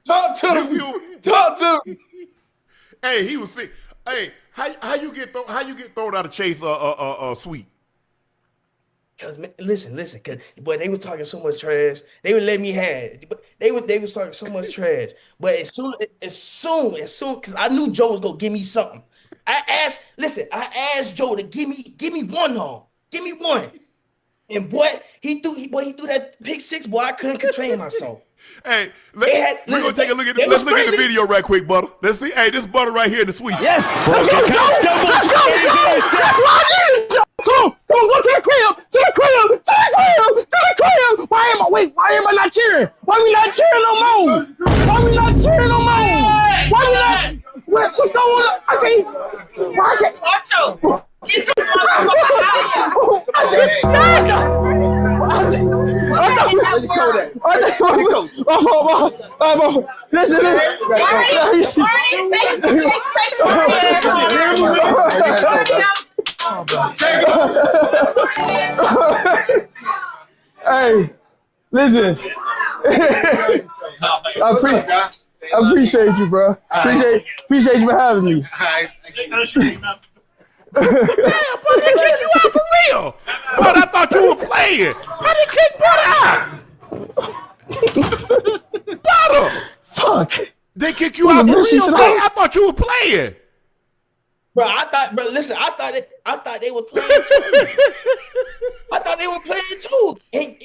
Speaker 2: Talk to me.
Speaker 1: Hey, he was sick. Hey, how you get thrown out of Chase suite?
Speaker 5: Cause listen, cause they was talking so much trash. They would let me have it. But they was talking so much trash. But as soon, cause I knew Joe was gonna give me something. I asked Joe to give me one home. Give me one. And he threw that pick six, boy. I couldn't contain myself.
Speaker 1: Hey, we're gonna take a look at this. Let's look at the video right quick, Butter. Let's see. Hey, this Butter right here in the suite.
Speaker 6: Yes. Let's go. That's what I needed. Come on, go to the crib. Why am I not cheering? Why we not cheering no more? What's going on? I can't.
Speaker 7: Ocho, get the
Speaker 6: Listen. Hey, listen. I appreciate you, bro. Appreciate you for having me.
Speaker 1: Damn, but they kick you out for real. But I thought you were playing. How they kick Butter out? Butter.
Speaker 6: Fuck.
Speaker 1: They kick you out for real, bro. I thought you were playing.
Speaker 5: Bro, listen, I thought they were playing too. And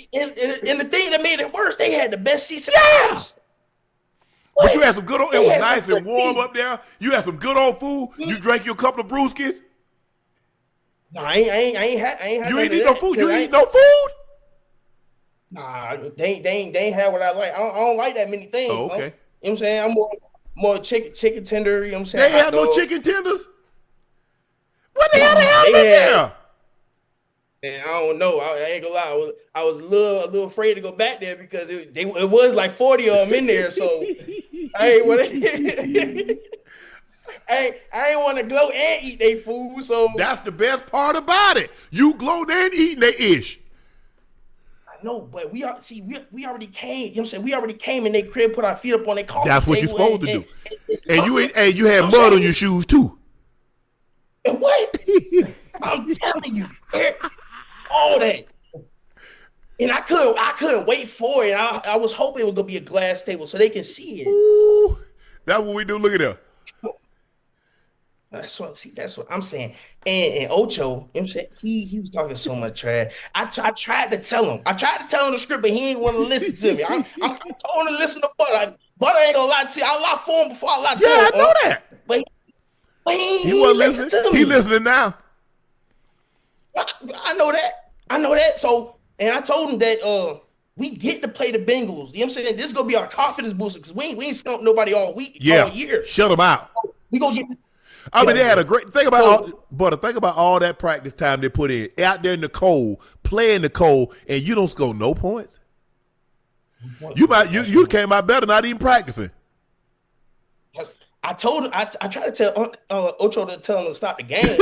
Speaker 5: the thing that made it worse, they had the best seats in the house.
Speaker 1: But you had some good old, it was nice and warm up there. You had some good old food. You drank your couple of brewskis.
Speaker 5: No, I ain't had.
Speaker 1: You ain't eat no food. You ain't eat no food.
Speaker 5: Nah, they ain't had what I like. I don't like that many things.
Speaker 1: Oh, okay.
Speaker 5: You know what I'm saying? I'm more chicken tender. You know what I'm saying?
Speaker 1: They had no chicken tenders. What the hell they had in there?
Speaker 5: And I don't know. I ain't gonna lie. I was a little afraid to go back there because it was like 40 of them in there. So I ain't want to gloat and eat their food. So
Speaker 1: that's the best part about it. You gloat and eating their ish.
Speaker 5: I know, but we already came. You know what I'm saying? We already came in their crib, put our feet up on their coffee.
Speaker 1: That's what you're supposed to do. And you had mud on your shoes too.
Speaker 5: And what? I'm telling you, all that. And I couldn't wait for it. I was hoping it was gonna be a glass table so they can see it.
Speaker 1: Ooh, that's what we do. Look at that.
Speaker 5: That's what I'm saying. And Ocho, you know what I'm saying? He was talking so much trash. I tried to tell him. I tried to tell him the script, but he ain't want to listen to me. I'm going to listen to Butter. Butter ain't gonna lie to you. I lie for him before I lie to him.
Speaker 1: Yeah, I know that.
Speaker 5: But he
Speaker 1: wasn't
Speaker 5: listening to me.
Speaker 1: He listening now.
Speaker 5: I know that. I know that. So, and I told him that we get to play the Bengals. You know what I'm saying? This is gonna be our confidence booster because we ain't stumped nobody all year.
Speaker 1: Shut them out.
Speaker 5: We gonna get.
Speaker 1: I mean, they had a great think about all that practice time they put in out there in the cold, playing the cold, and you don't score no points. You came out better not even practicing.
Speaker 5: I told him I tried to tell Ocho to tell him to stop the game.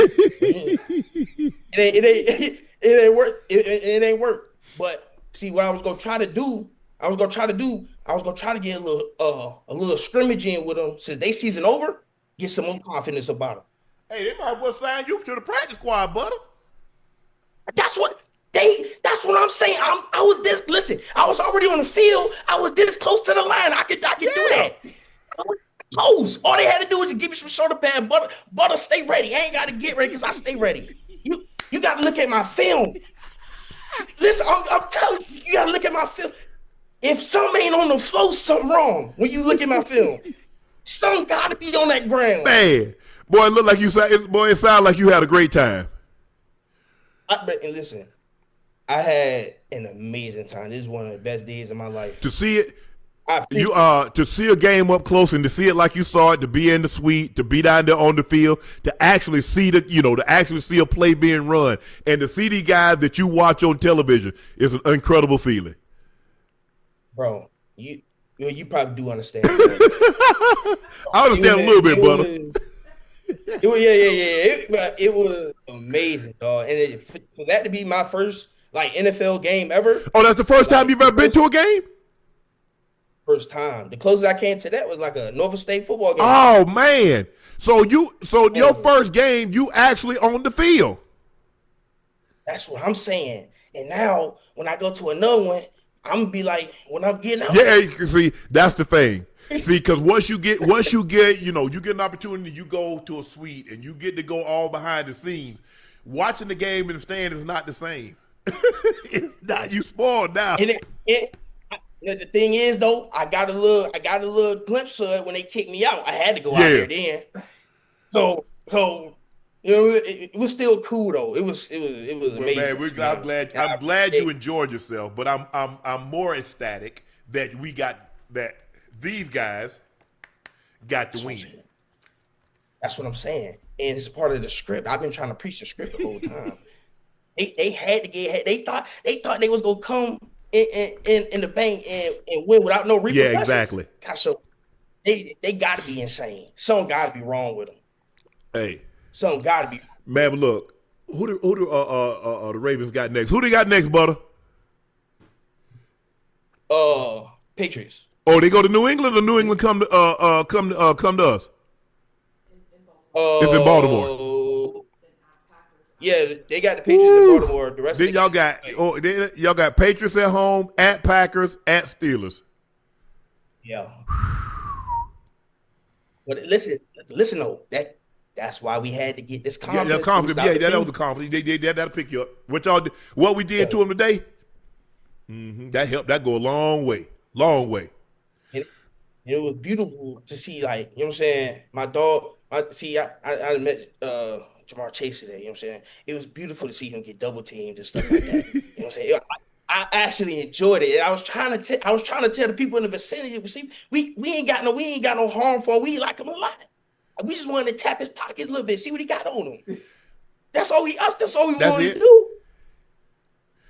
Speaker 5: it ain't work. It ain't work. But see, what I was gonna try to do, I was gonna try to get a little scrimmage in with them since they season over. Get some more confidence about him.
Speaker 1: Hey, they might well sign you to the practice squad, Butter.
Speaker 5: That's what I'm saying. I was already on the field. I was this close to the line. I could do that. Close. All they had to do was just give me some shoulder pad. Butter, stay ready. I ain't got to get ready because I stay ready. You got to look at my film. Listen, I'm telling you, you got to look at my film. If something ain't on the floor, something wrong when you look at my film. Something got to be on that ground.
Speaker 1: Man, boy, it looked like it sounded like you had a great time.
Speaker 5: And listen, I had an amazing time. This is one of the best days of my life.
Speaker 1: To see it, to see a game up close and to see it like you saw it, to be in the suite, to be down there on the field, to actually see a play being run, and to see the guys that you watch on television is an incredible feeling.
Speaker 5: Bro, you probably do understand.
Speaker 1: I understand a little bit, brother.
Speaker 5: It was amazing, dog. And for that to be my first NFL game ever.
Speaker 1: Oh, that's the first time you've ever been to a game?
Speaker 5: First time. The closest I came to that was like a Norfolk State football game.
Speaker 1: Oh man! So your first game, you actually on the field.
Speaker 5: That's what I'm saying. And now when I go to another one, I'm gonna be like, when I'm getting out.
Speaker 1: Yeah, you can see that's the thing. See, because once you get, you get an opportunity, you go to a suite and you get to go all behind the scenes. Watching the game in the stand is not the same. It's not. You spoiled now.
Speaker 5: The thing is, though, I got a little glimpse of it when they kicked me out. I had to go out there then. So it was still cool though. It was amazing.
Speaker 1: Man, I'm glad you enjoyed yourself, but I'm more ecstatic that these guys got the win.
Speaker 5: That's what I'm saying, and it's part of the script. I've been trying to preach the script the whole time. They had to get. They thought they was gonna come in the bank and win without no repercussions.
Speaker 1: Yeah, exactly.
Speaker 5: So they got to be insane. Something got to be wrong with them.
Speaker 1: Hey,
Speaker 5: something got to be.
Speaker 1: Man, but look, who do the Ravens got next? Who they got next, Butter?
Speaker 5: Patriots.
Speaker 1: Oh, they go to New England, or New England come to us? It's in Baltimore.
Speaker 5: Yeah, they got the Patriots in Baltimore. The rest
Speaker 1: then
Speaker 5: of
Speaker 1: y'all got Patriots at home, at Packers, at Steelers.
Speaker 5: Yeah. But listen though, that's why we had to get this confidence.
Speaker 1: Yeah, confidence. Yeah, that was the confidence. That'll pick you up. What we did to them today, that helped. That go a long way. Long way.
Speaker 5: And it was beautiful to see, like, you know what I'm saying? My dog, I met Jamar Chase today, you know what I'm saying? It was beautiful to see him get double teamed and stuff like that. You know what I'm saying? I actually enjoyed it. And I was trying to tell the people in the vicinity, see, we ain't got no harm for him. We like him a lot. We just wanted to tap his pockets a little bit, see what he got on him. That's all we wanted to do.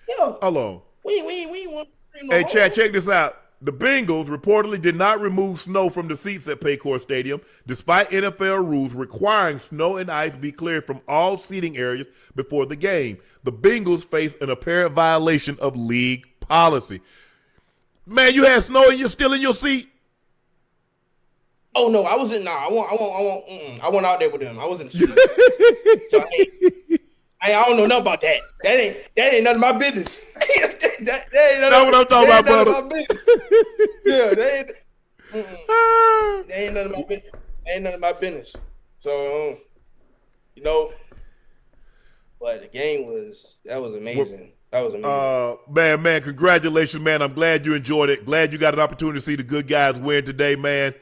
Speaker 5: Yeah.
Speaker 1: Hello.
Speaker 5: We want no
Speaker 1: Hey,
Speaker 5: harm.
Speaker 1: Chad, check this out. The Bengals reportedly did not remove snow from the seats at Paycor Stadium, despite NFL rules requiring snow and ice be cleared from all seating areas before the game. The Bengals face an apparent violation of league policy. Man, you had snow and you're still in your seat?
Speaker 5: Oh no, I went out there with them. I was in the suite. So I don't know nothing about that. That ain't none of my business. that ain't
Speaker 1: That's what I'm talking about, brother.
Speaker 5: Yeah, that ain't none of my business. Ain't none of my business. So, you know, but the game was amazing. That was amazing.
Speaker 1: Man, congratulations, man. I'm glad you enjoyed it. Glad you got an opportunity to see the good guys win today, man.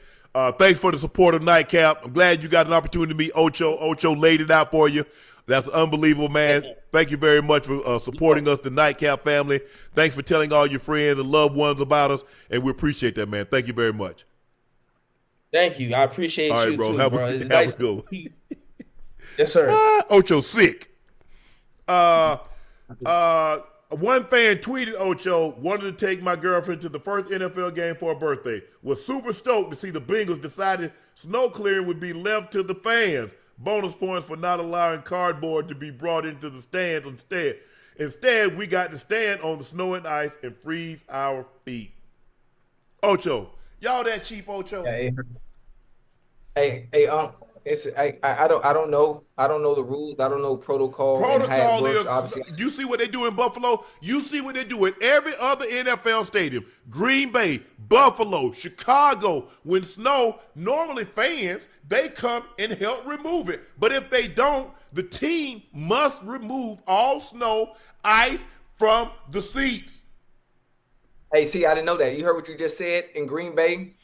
Speaker 1: Thanks for the support of Nightcap. I'm glad you got an opportunity to meet Ocho. Ocho laid it out for you. That's unbelievable, man. Thank you very much for supporting us, the Nightcap family. Thanks for telling all your friends and loved ones about us, and we appreciate that, man. Thank you very much.
Speaker 5: Thank you. I appreciate
Speaker 1: all right,
Speaker 5: you
Speaker 1: bro.
Speaker 5: too,
Speaker 1: Have
Speaker 5: bro.
Speaker 1: a nice go.
Speaker 5: Yes, sir.
Speaker 1: Ocho sick. One fan tweeted Ocho, wanted to take my girlfriend to the first NFL game for her birthday. Was super stoked to see the Bengals decided snow clearing would be left to the fans. Bonus points for not allowing cardboard to be brought into the stands instead. Instead, we got to stand on the snow and ice and freeze our feet. Ocho, y'all that cheap, Ocho?
Speaker 2: Hey, I don't know the rules. I don't know protocol and how it works. Obviously,
Speaker 1: you see what they do in Buffalo. You see what they do in every other NFL stadium. Green Bay, Buffalo, Chicago. When snow, normally fans they come and help remove it. But if they don't, the team must remove all snow, ice from the seats.
Speaker 2: Hey, see, I didn't know that. You heard what you just said in Green Bay.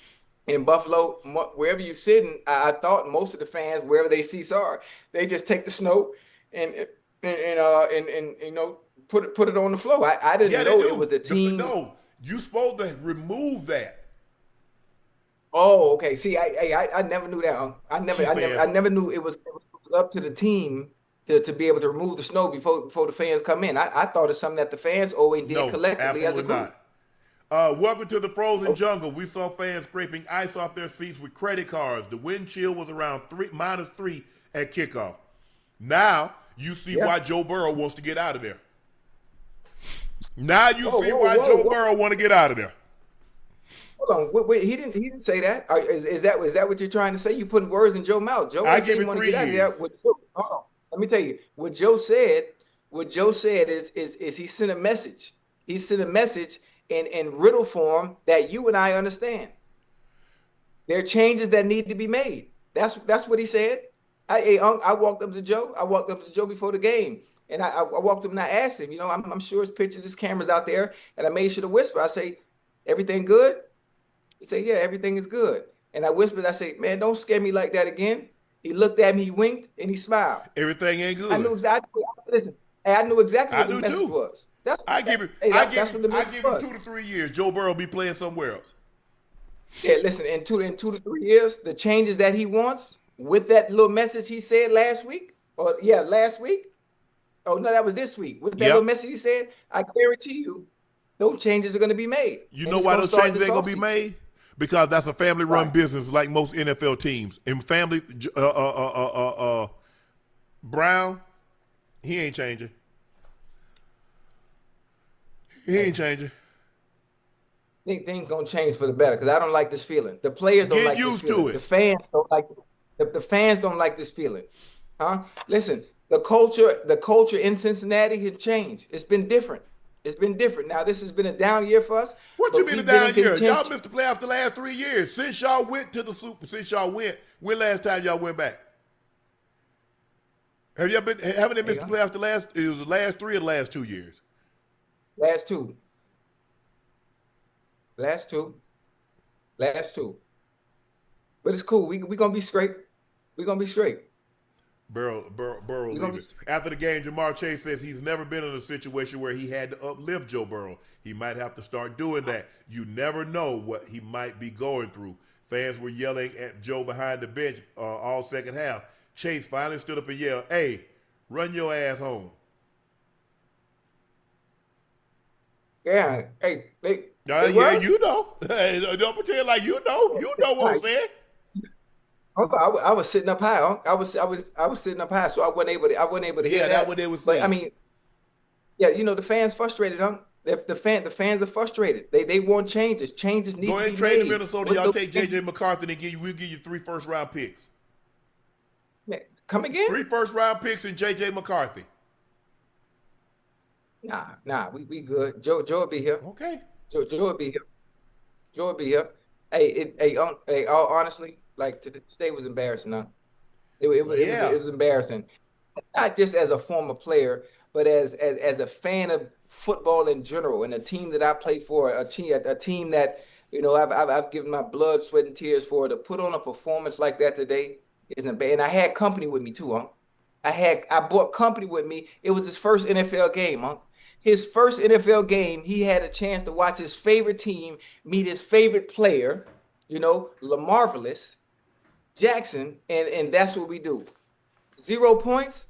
Speaker 2: In Buffalo, wherever you're sitting, I thought most of the fans, wherever they seats are, they just take the snow and you know put it on the floor. I didn't know it was the team.
Speaker 1: No, you supposed to remove that.
Speaker 2: Oh, okay. See, I never knew that. I never knew it was up to the team to be able to remove the snow before the fans come in. I thought it's something that the fans always did collectively as a group.
Speaker 1: Not. Welcome to the frozen jungle. We saw fans scraping ice off their seats with credit cards. The wind chill was around -3 at kickoff. Now you see why Joe Burrow wants to get out of there. Now you see why Joe Burrow want to get out of there.
Speaker 2: Hold on, wait, he didn't say that. Is that what you're trying to say? You putting words in Joe's mouth. Joe
Speaker 1: I
Speaker 2: said
Speaker 1: give
Speaker 2: he
Speaker 1: it
Speaker 2: want to
Speaker 1: 3
Speaker 2: get
Speaker 1: years.
Speaker 2: out of there. Hold on, let me tell you what Joe said. What Joe said is he sent a message. He sent a message in riddle form that you and I understand. There are changes that need to be made. That's what he said. I walked up to Joe. I walked up to Joe before the game, and I walked up and I asked him. You know, I'm sure his pictures, his cameras out there, and I made sure to whisper. I say, "Everything good?" He said, "Yeah, everything is good." And I whispered. I said, "Man, don't scare me like that again." He looked at me, he winked, and he smiled.
Speaker 1: Everything ain't good.
Speaker 2: I knew exactly. Listen, I knew exactly what the message was.
Speaker 1: I give him 2 to 3 years. Joe Burrow be playing somewhere else.
Speaker 2: Yeah, listen, in two to 3 years, the changes that he wants with that little message he said last week. Oh, no, that was this week. With that little message he said, I guarantee you, those changes are going to be made.
Speaker 1: You know why those changes ain't going to be made? Because that's a family-run business like most NFL teams. And family, Brown, he ain't changing. He ain't changing.
Speaker 2: Things gonna change for the better because I don't like this feeling. The players don't like this feeling. The fans don't like. The fans don't like this feeling, huh? Listen, the culture in Cincinnati has changed. It's been different. It's been different. Now this has been a down year for us.
Speaker 1: What you mean a down year? Y'all missed the playoffs the last 3 years. Since y'all went to the Super, when last time y'all went back? Haven't they missed the playoffs it was the last 3 or the last 2 years?
Speaker 2: Last two. But it's cool. We gonna be straight. We gonna be straight.
Speaker 1: Burrow After the game, Jamar Chase says he's never been in a situation where he had to uplift Joe Burrow. He might have to start doing that. You never know what he might be going through. Fans were yelling at Joe behind the bench all second half. Chase finally stood up and yelled, "Hey, run your ass home."
Speaker 2: Yeah, hey,
Speaker 1: you know. Don't pretend like you know. You know what I'm saying.
Speaker 2: I was sitting up high. Huh? I was sitting up high, so I wasn't able to hear that.
Speaker 1: That's what they were saying.
Speaker 2: But I mean, yeah, you know, the fans frustrated, huh? The fans are frustrated. They want changes. Changes need to be made.
Speaker 1: Go ahead and trade to Minnesota. Y'all take JJ McCarthy and we'll give you 3 first-round picks.
Speaker 2: Man, come again?
Speaker 1: 3 first-round picks and JJ McCarthy.
Speaker 2: Nah, we good. Joe will be here.
Speaker 1: Okay.
Speaker 2: Joe will be here. Joe will be here. Hey, all honestly, like today was embarrassing, huh? It was embarrassing. Not just as a former player, but as a fan of football in general, and a team that I play for, a team that I've given my blood, sweat, and tears for. To put on a performance like that today isn't bad. And I had company with me too, huh? I brought company with me. It was his first NFL game, huh? His first NFL game, he had a chance to watch his favorite team meet his favorite player, LaMarvelous Jackson, and that's what we do. 0 points.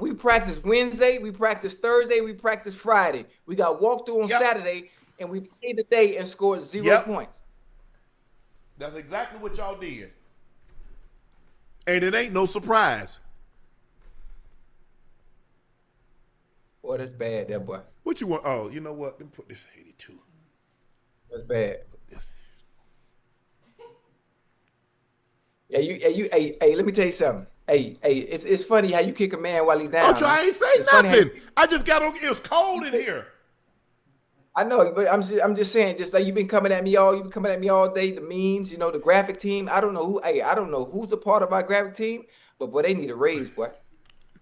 Speaker 2: We practice Wednesday, we practice Thursday, we practice Friday. We got walkthrough on Saturday, and we played the day and scored 0 points.
Speaker 1: That's exactly what y'all did. And it ain't no surprise.
Speaker 2: Boy, that's bad, that boy.
Speaker 1: What you want? Oh, you know what? Let me put this 82.
Speaker 2: That's bad.
Speaker 1: This.
Speaker 2: Hey, let me tell you something. Hey, it's funny how you kick a man while he's down.
Speaker 1: Ocho, I ain't say nothing. I just got on. It was cold in here.
Speaker 2: I know, but I'm just saying, just like you've been coming at me all day. The memes, the graphic team. I don't know who's a part of our graphic team, but boy, they need a raise, boy.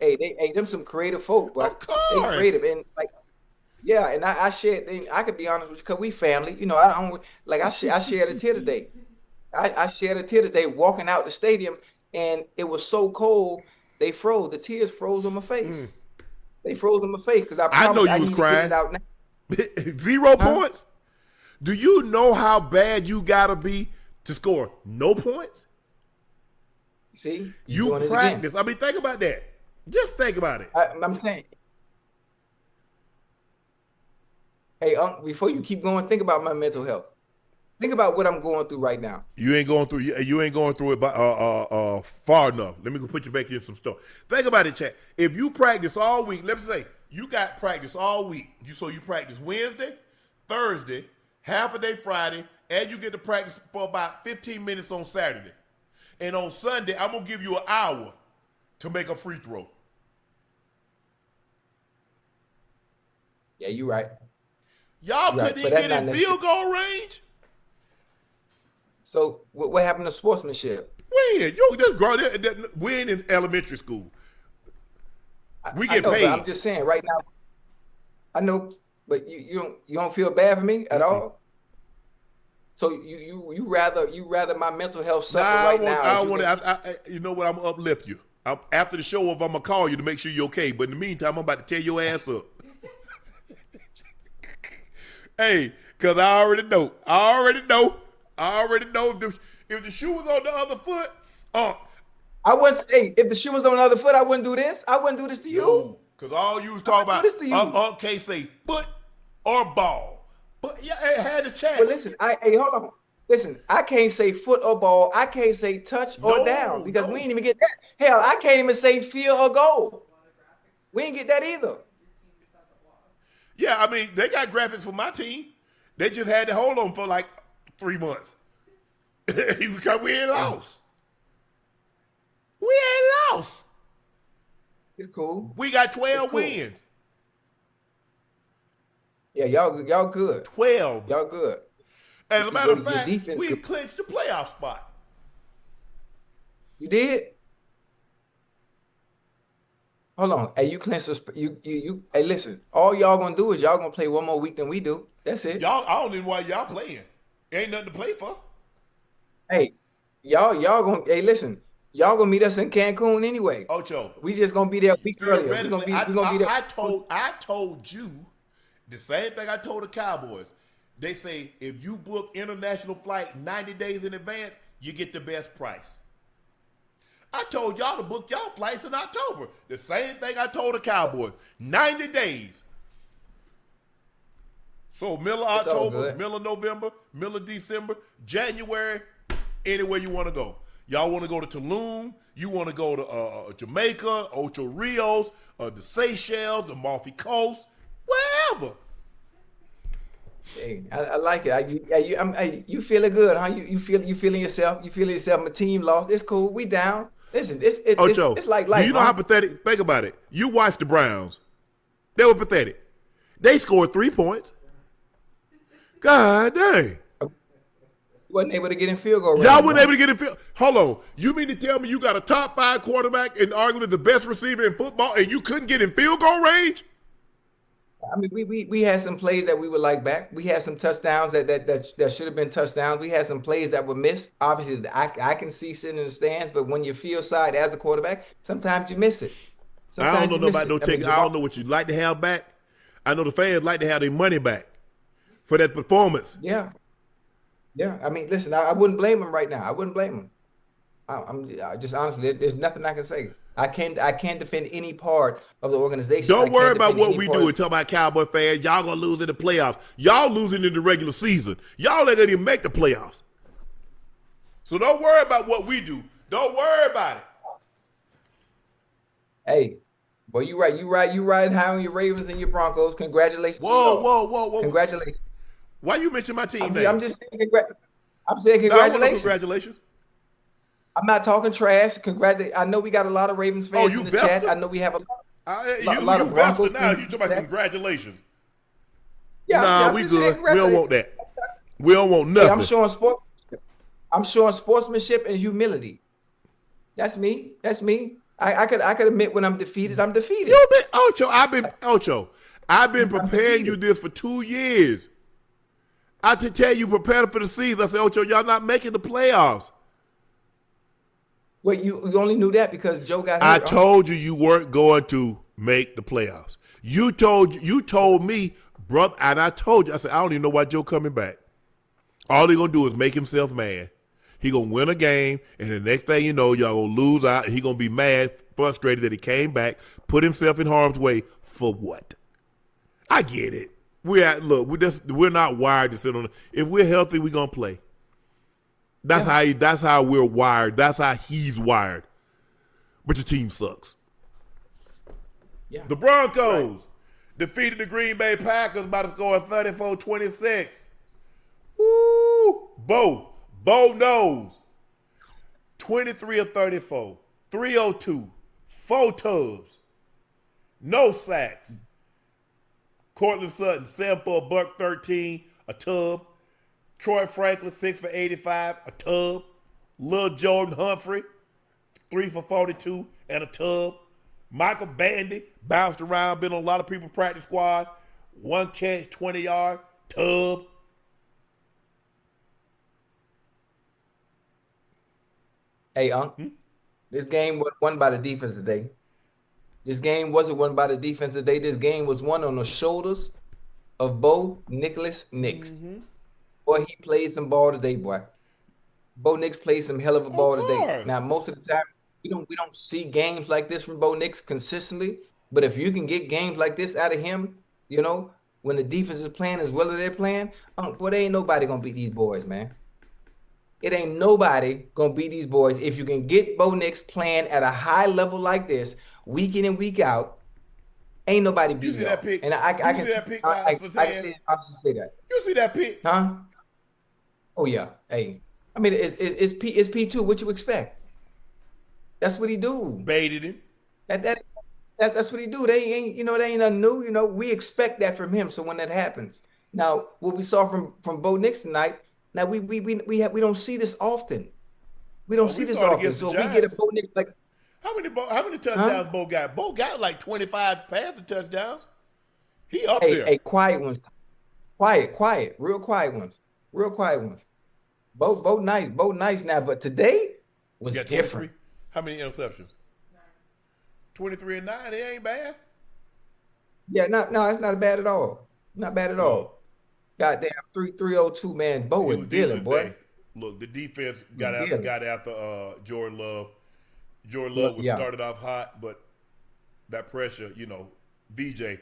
Speaker 2: Hey, them some creative folk, boy.
Speaker 1: Of course.
Speaker 2: They creative, and and I shared. I could be honest with you, cause we family. I shared a tear today. I shared a tear today walking out the stadium, and it was so cold. They froze. The tears froze on my face. They froze on my face because
Speaker 1: I know you was crying.
Speaker 2: Out now.
Speaker 1: 0 points. Do you know how bad you gotta be to score no points?
Speaker 2: See,
Speaker 1: you practice. I mean, think about that. Just think about it.
Speaker 2: I'm saying. Hey, before you keep going, think about my mental health. Think about what I'm going through right now.
Speaker 1: You ain't going through it by, far enough. Let me go put you back in some stuff. Think about it, Chad. If you practice all week, let's say you got practice all week. So you practice Wednesday, Thursday, half a day Friday, and you get to practice for about 15 minutes on Saturday. And on Sunday, I'm gonna give you an hour to make a free throw.
Speaker 2: Yeah, you're right.
Speaker 1: Y'all couldn't even get in field goal range.
Speaker 2: So what happened to sportsmanship?
Speaker 1: When? When in elementary school. We get paid.
Speaker 2: I'm just saying right now. I know, but you don't feel bad for me at all. So you rather my mental health suffer now?
Speaker 1: You know what? I'm gonna uplift you. After the show, I'm gonna call you to make sure you're okay. But in the meantime, I'm about to tear your ass up. Hey, because I already know. If the shoe was on the other foot,
Speaker 2: I wouldn't. Hey, if the shoe was on the other foot, I wouldn't do this. I wouldn't do this to you.
Speaker 1: Because all you was talking about, can't say foot or ball. But yeah, it had a chat.
Speaker 2: But listen, hold on. Listen, I can't say foot or ball. I can't say touch or down because we ain't even get that. Hell, I can't even say field or goal. We ain't get that either.
Speaker 1: Yeah, I mean, they got graphics for my team. They just had to hold on for like 3 months. Because we ain't lost. We ain't lost.
Speaker 2: It's cool.
Speaker 1: We got 12 wins.
Speaker 2: Yeah, y'all good.
Speaker 1: 12.
Speaker 2: Y'all good.
Speaker 1: As a matter of fact, we clinched the playoff spot.
Speaker 2: You did? Hold on. Hey, you clinched you hey, listen. All y'all gonna do is y'all gonna play one more week than we do. That's it.
Speaker 1: I don't even know why y'all playing. Ain't nothing to play for.
Speaker 2: Hey, y'all gonna listen. Y'all gonna meet us in Cancun anyway.
Speaker 1: Ocho,
Speaker 2: we just gonna be there a week earlier. We gonna be there.
Speaker 1: I told you the same thing I told the Cowboys. They say if you book international flight 90 days in advance, you get the best price. I told y'all to book y'all flights in October. The same thing I told the Cowboys. 90 days. So middle of October, middle of November, middle of December, January, anywhere you want to go. Y'all want to go to Tulum, you want to go to Jamaica, Ocho Rios, the Seychelles, Amalfi Coast, wherever.
Speaker 2: Hey, I like it. You feeling good, huh? You feeling yourself? You feeling yourself? My team lost. It's cool. We down. Listen, it's like life.
Speaker 1: Do you know how pathetic? Think about it. You watched the Browns. They were pathetic. They scored 3 points. God dang.
Speaker 2: Wasn't able to get in field goal range.
Speaker 1: Y'all wasn't able to get in field. Hold on. You mean to tell me you got a top 5 quarterback and arguably the best receiver in football and you couldn't get in field goal range?
Speaker 2: I mean, we had some plays that we would like back. We had some touchdowns that should have been touchdowns. We had some plays that were missed. Obviously, I can see sitting in the stands, but when you're field side as a quarterback, sometimes you miss it. Sometimes
Speaker 1: I don't know about no ticket. I don't know what you'd like to have back. I know the fans like to have their money back for that performance.
Speaker 2: Yeah. Yeah. I mean, listen, I wouldn't blame him right now. I wouldn't blame him. I'm just honestly, there's nothing I can say. I can't defend any part of the organization.
Speaker 1: Don't worry about what we do and talk about Cowboy fans. Y'all gonna lose in the playoffs. Y'all losing in the regular season. Y'all ain't gonna even make the playoffs. So don't worry about what we do. Don't worry about it.
Speaker 2: Hey, boy, you right. You riding high on your Ravens and your Broncos. Congratulations.
Speaker 1: Whoa.
Speaker 2: Congratulations.
Speaker 1: Why you mention my team?
Speaker 2: I'm just saying I'm saying
Speaker 1: No, I want no
Speaker 2: congratulations.
Speaker 1: congratulations.
Speaker 2: I'm not talking trash. Congratulations. I know we got a lot of Ravens fans in the chat. I know we have a lot of Broncos
Speaker 1: now. You
Speaker 2: fans
Speaker 1: talking about congratulations?
Speaker 2: Yeah,
Speaker 1: nah, we good. We don't want that. We don't want nothing.
Speaker 2: Hey, I'm showing sportsmanship and humility. That's me. I could admit when I'm defeated. I'm defeated.
Speaker 1: You been Ocho. I've been preparing you this for 2 years. I to tell you, prepare for the season. I said, Ocho, y'all not making the playoffs.
Speaker 2: Well, you only knew that because Joe got hurt.
Speaker 1: I told you weren't going to make the playoffs. You told me, brother, and I told you. I said, I don't even know why Joe coming back. All he gonna do is make himself mad. He gonna win a game, and the next thing you know, y'all gonna lose out. And he gonna be mad, frustrated that he came back, put himself in harm's way for what? I get it. We're not wired to sit on. If we're healthy, we're gonna play. That's how we're wired. That's how he's wired. But your team sucks.
Speaker 2: Yeah.
Speaker 1: The Broncos defeated the Green Bay Packers by the score of 34-26. Woo! Bo knows. 23 of 34. 302. 4 tubs. No sacks. Cortland Sutton, 7 for $113, a tub. Troy Franklin, 6 for 85, a tub. Lil Jordan Humphrey, 3 for 42 and a tub. Michael Bandy bounced around, been on a lot of people's practice squad. 1 catch, 20-yard, tub.
Speaker 2: Hey, Unc, this game was won by the defense today. This game wasn't won by the defense today. This game was won on the shoulders of Bo Nicholas Nix. Boy, he played some ball today, boy. Bo Nix played some hell of a ball today. Now, most of the time, we don't see games like this from Bo Nix consistently. But if you can get games like this out of him, when the defense is playing as well as they're playing, boy, there ain't nobody gonna beat these boys, man. It ain't nobody gonna beat these boys if you can get Bo Nix playing at a high level like this, week in and week out. Ain't nobody beating
Speaker 1: you see that pick?
Speaker 2: And I can
Speaker 1: see that pick
Speaker 2: I can honestly say that.
Speaker 1: You see that pick?
Speaker 2: Huh? Oh yeah. Hey, I mean it's P2. What you expect? That's what he do.
Speaker 1: Baited him.
Speaker 2: That's what he do. They ain't nothing new. We expect that from him. So when that happens, now what we saw from Bo Nix tonight. Now we don't see this often. We don't see this often. So if we get a Bo Nix like.
Speaker 1: How many touchdowns Bo got? Bo got like 25 passing touchdowns. He up there.
Speaker 2: Hey, quiet ones. Quiet. Real quiet ones. Bo nice now, but today was different.
Speaker 1: How many interceptions? 23 and 9. It ain't bad.
Speaker 2: Yeah, no, it's not bad at all. Not bad at all. Goddamn 302, man. Bo was dealing, boy.
Speaker 1: Look, the defense got after Jordan Love. Jordan Love started off hot, but that pressure, VJ,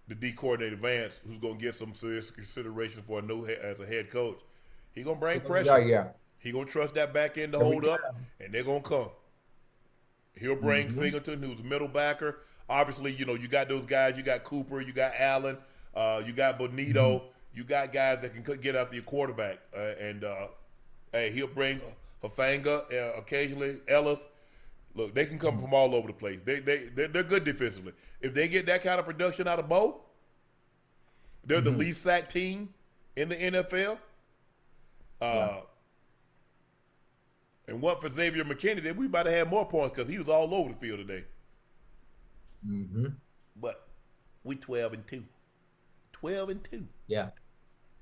Speaker 1: the D coordinator Vance, who's gonna get some serious consideration for as a head coach, he gonna bring pressure.
Speaker 2: Yeah.
Speaker 1: He gonna trust that back end to hold up, and they're gonna come. He'll bring Singleton, who's a middle backer. Obviously, you got those guys. You got Cooper, you got Allen, you got Bonito. You got guys that can get after your quarterback, and he'll bring Hufanga occasionally. Ellis. Look, they can come from all over the place. They're good defensively. If they get that kind of production out of Bo, They're the least sacked team in the NFL. And what for Xavier McKinney, then we might have had more points because he was all over the field today. But we 12-2. 12-2.
Speaker 2: Yeah.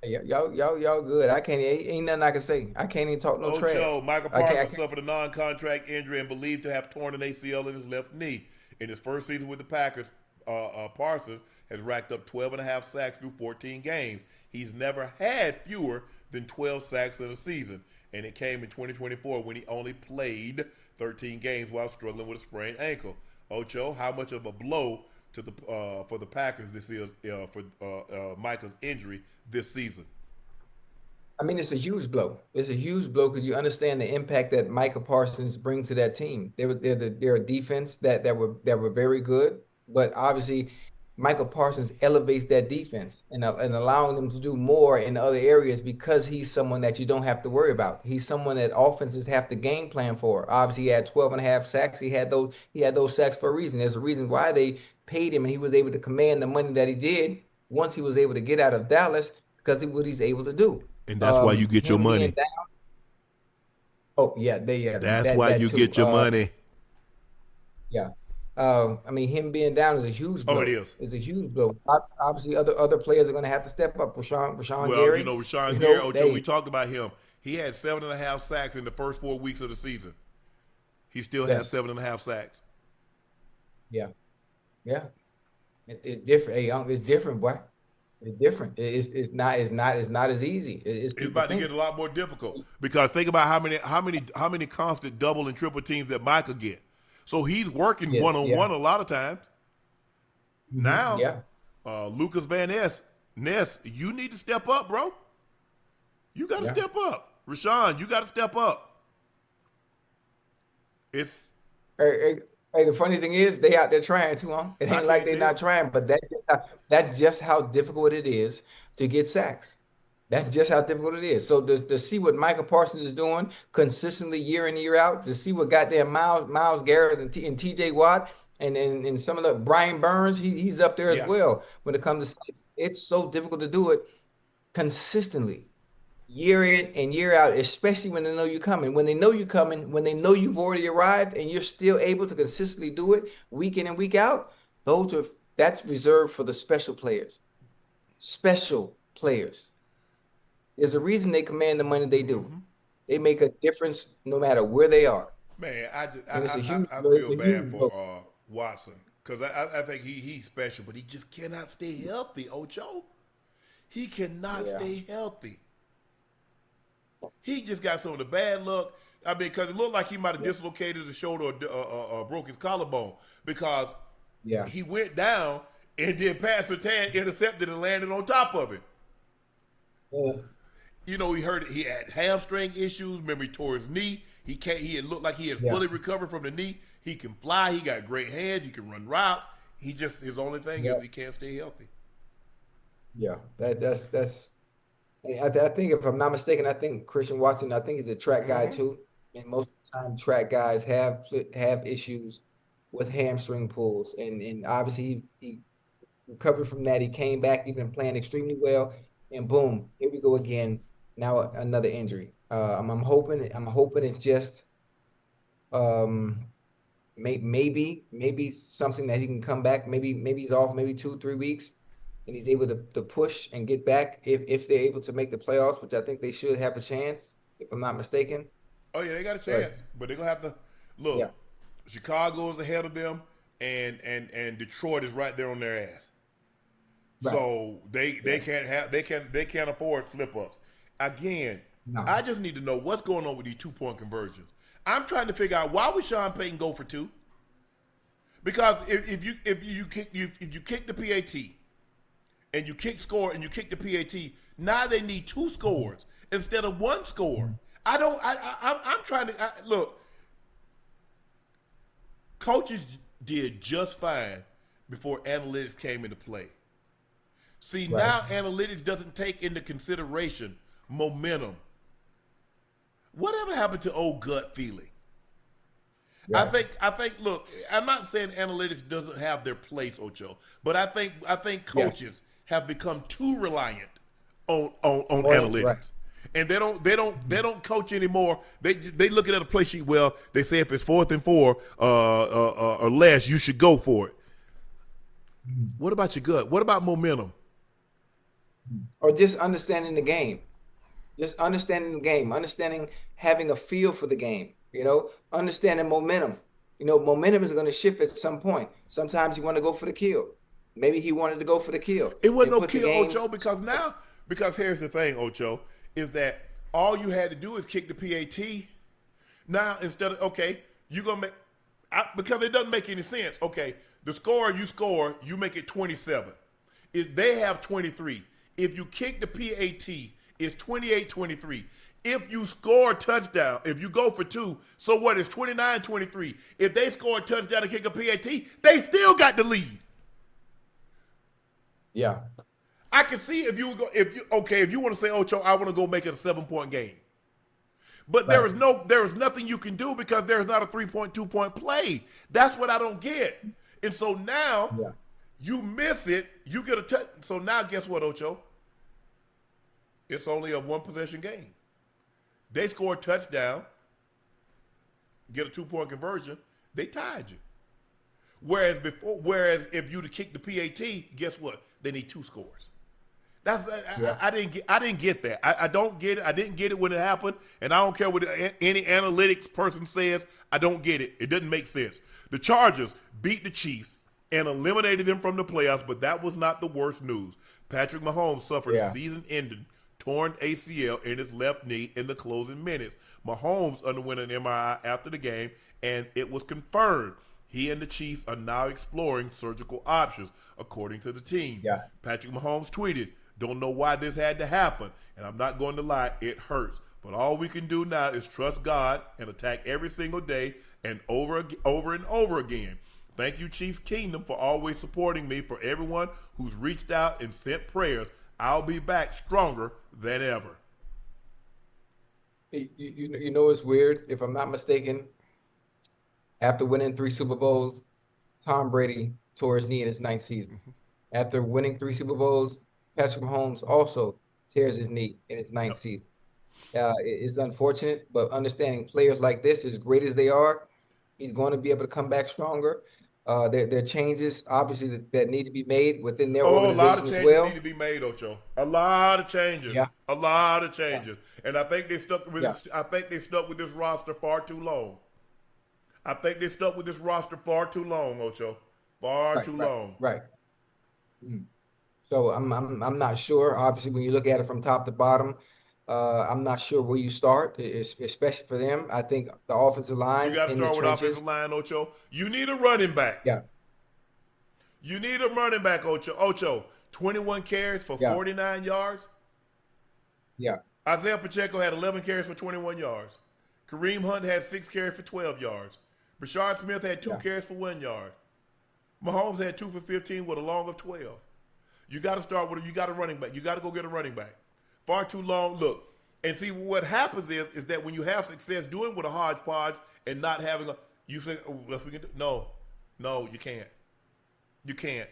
Speaker 2: Y'all good. I can't. Ain't nothing I can say. I can't even talk no trash.
Speaker 1: Ocho, Michael Parsons suffered a non-contract injury and believed to have torn an ACL in his left knee. In his first season with the Packers, Parsons has racked up 12.5 sacks through 14 games. He's never had fewer than 12 sacks in a season, and it came in 2024 when he only played 13 games while struggling with a sprained ankle. Ocho, how much of a blow to the for the Packers this is for Michael's injury this season?
Speaker 2: I mean, it's a huge blow. It's a huge blow because you understand the impact that Micah Parsons brings to that team. They're a defense that were very good, but obviously Michael Parsons elevates that defense and allowing them to do more in other areas because he's someone that you don't have to worry about. He's someone that offenses have to game plan for. Obviously, he had 12.5 sacks. He had those sacks for a reason. There's a reason why they paid him, and he was able to command the money that he did once he was able to get out of Dallas because of what he's able to do.
Speaker 1: And that's why you get your money.
Speaker 2: That's
Speaker 1: why you get your money.
Speaker 2: Yeah. I mean, him being down is a huge blow.
Speaker 1: Oh, it is.
Speaker 2: It's a huge blow. Obviously, other players are going to have to step up. Rashawn
Speaker 1: Gary. Rashawn Gary, Ocho, we talked about him. He had 7.5 sacks in the first 4 weeks of the season. He still has 7.5 sacks.
Speaker 2: Yeah. Yeah. It's different. Hey, it's different, boy. It's different. It's not as easy. It's
Speaker 1: about to get a lot more difficult because think about how many constant double and triple teams that Micah get. So he's working one-on-one a lot of times. Now, Lucas Van Ness, you need to step up, bro. You got to step up. Rashawn, you got to step up. It's
Speaker 2: hey, the funny thing is they out there trying to, huh? It ain't like they're not trying, but that's just how difficult it is to get sacks. That's just how difficult it is. So to see what Michael Parsons is doing consistently year in, year out, to see what goddamn Myles Garrett and TJ Watt and some of the Brian Burns, he's up there as well when it comes to sacks. It's so difficult to do it consistently, year in and year out, especially when they know you're coming. When they know you're coming, when they know you've already arrived and you're still able to consistently do it week in and week out, that's reserved for the special players. Special players. There's a reason they command the money they do. They make a difference no matter where they are.
Speaker 1: Man, I feel bad for Watson because I think he's special, but he just cannot stay healthy, Ocho. He cannot stay healthy. He just got some of the bad luck. I mean, because it looked like he might have dislocated his shoulder or broke his collarbone because he went down and then Pat Surtain intercepted and landed on top of it.
Speaker 2: Yeah.
Speaker 1: You know, he had hamstring issues. Remember, he tore his knee. It looked like he had fully recovered from the knee. He can fly. He got great hands. He can run routes. His only thing is he can't stay healthy.
Speaker 2: Yeah, that's. I think if I'm not mistaken, I think Christian Watson. I think he's a track guy too. And most of the time, track guys have issues with hamstring pulls. And obviously he recovered from that. He came back. He's been playing extremely well. And boom, here we go again. Now another injury. I'm hoping it's just maybe something that he can come back. Maybe he's off maybe 2-3 weeks, and he's able to push and get back if they're able to make the playoffs, which I think they should have a chance, if I'm not mistaken.
Speaker 1: Oh yeah, they got a chance, but they're gonna have to look. Yeah. Chicago is ahead of them, and Detroit is right there on their ass. Right. So they can't afford slip ups. Again, I just need to know what's going on with these 2-point conversions. I'm trying to figure out why would Sean Payton go for 2? Because if you kick the PAT and you kick the PAT, now they need 2 scores instead of 1 score. I'm trying to look. Coaches did just fine before analytics came into play. See, now analytics doesn't take into consideration momentum. Whatever happened to old gut feeling? Yeah. I think. Look, I'm not saying analytics doesn't have their place, Ocho, but I think coaches have become too reliant on analytics.
Speaker 2: Right.
Speaker 1: And they don't coach anymore. They looking at a play sheet. Well, they say if it's 4th and 4 or less, you should go for it. What about your gut? What about momentum?
Speaker 2: Or just understanding the game. Just understanding the game, having a feel for the game, understanding momentum. Momentum is going to shift at some point. Sometimes you want to go for the kill. Maybe he wanted to go for the kill.
Speaker 1: It wasn't no kill, Ocho, because here's the thing, Ocho, is that all you had to do is kick the PAT. Now, instead of, okay, you're going to make, because it doesn't make any sense. Okay, the score you score, you make it 27. If they have 23, if you kick the PAT, it's 28-23. If you score a touchdown, if you go for 2, so what? It's 29-23. If they score a touchdown and kick a PAT, they still got the lead.
Speaker 2: Yeah.
Speaker 1: I can see if you would go, if you want to say, Ocho, I want to go make it a 7-point game. But
Speaker 2: Right.
Speaker 1: there is nothing you can do because there's not a 3-point, 2-point play. That's what I don't get. And so now you miss it, you get a touch. So now guess what, Ocho? It's only a 1-possession game. They score a touchdown, get a 2-point conversion, they tied you. Whereas if you'd have kicked the PAT, guess what? They need 2 scores. I didn't get that. I don't get it. I didn't get it when it happened, and I don't care what any analytics person says. I don't get it. It doesn't make sense. The Chargers beat the Chiefs and eliminated them from the playoffs, but that was not the worst news. Patrick Mahomes suffered season-ending torn ACL in his left knee in the closing minutes. Mahomes underwent an MRI after the game, and it was confirmed. He and the Chiefs are now exploring surgical options, according to the team.
Speaker 2: Yeah.
Speaker 1: Patrick Mahomes tweeted, "Don't know why this had to happen, and I'm not going to lie, it hurts. But all we can do now is trust God and attack every single day and over and over again. Thank you, Chiefs Kingdom, for always supporting me. For everyone who's reached out and sent prayers, I'll be back stronger than ever."
Speaker 2: You know it's weird. If I'm not mistaken, after winning 3 Super Bowls, Tom Brady tore his knee in his 9th season. After winning 3 Super Bowls, Patrick Mahomes also tears his knee in his 9th season. It's unfortunate, but understanding players like this, as great as they are, he's going to be able to come back stronger. There are changes, obviously, that need to be made within their
Speaker 1: a lot
Speaker 2: organization
Speaker 1: of changes
Speaker 2: as well.
Speaker 1: need to be made, Ocho. A lot of changes.
Speaker 2: Yeah.
Speaker 1: A lot of changes. And I think they stuck with this roster far too long. Ocho. Far too long.
Speaker 2: Right. So I'm not sure. Obviously, when you look at it from top to bottom, I'm not sure where you start, especially for them. I think the offensive line.
Speaker 1: You got to start with offensive line, Ocho. You need a running back.
Speaker 2: Yeah.
Speaker 1: You need a running back, Ocho. Ocho, 21 carries for 49 yards.
Speaker 2: Yeah.
Speaker 1: Isaiah Pacheco had 11 carries for 21 yards. Kareem Hunt had 6 carries for 12 yards. Brashard Smith had 2 carries for 1 yard. Mahomes had 2 for 15 with a long of 12. You got to start with you got a running back. You got to go get a running back. Far too long. Look, and see what happens is that when you have success doing with a hodgepodge and not having you say, oh, we can do. No, you can't. You can't.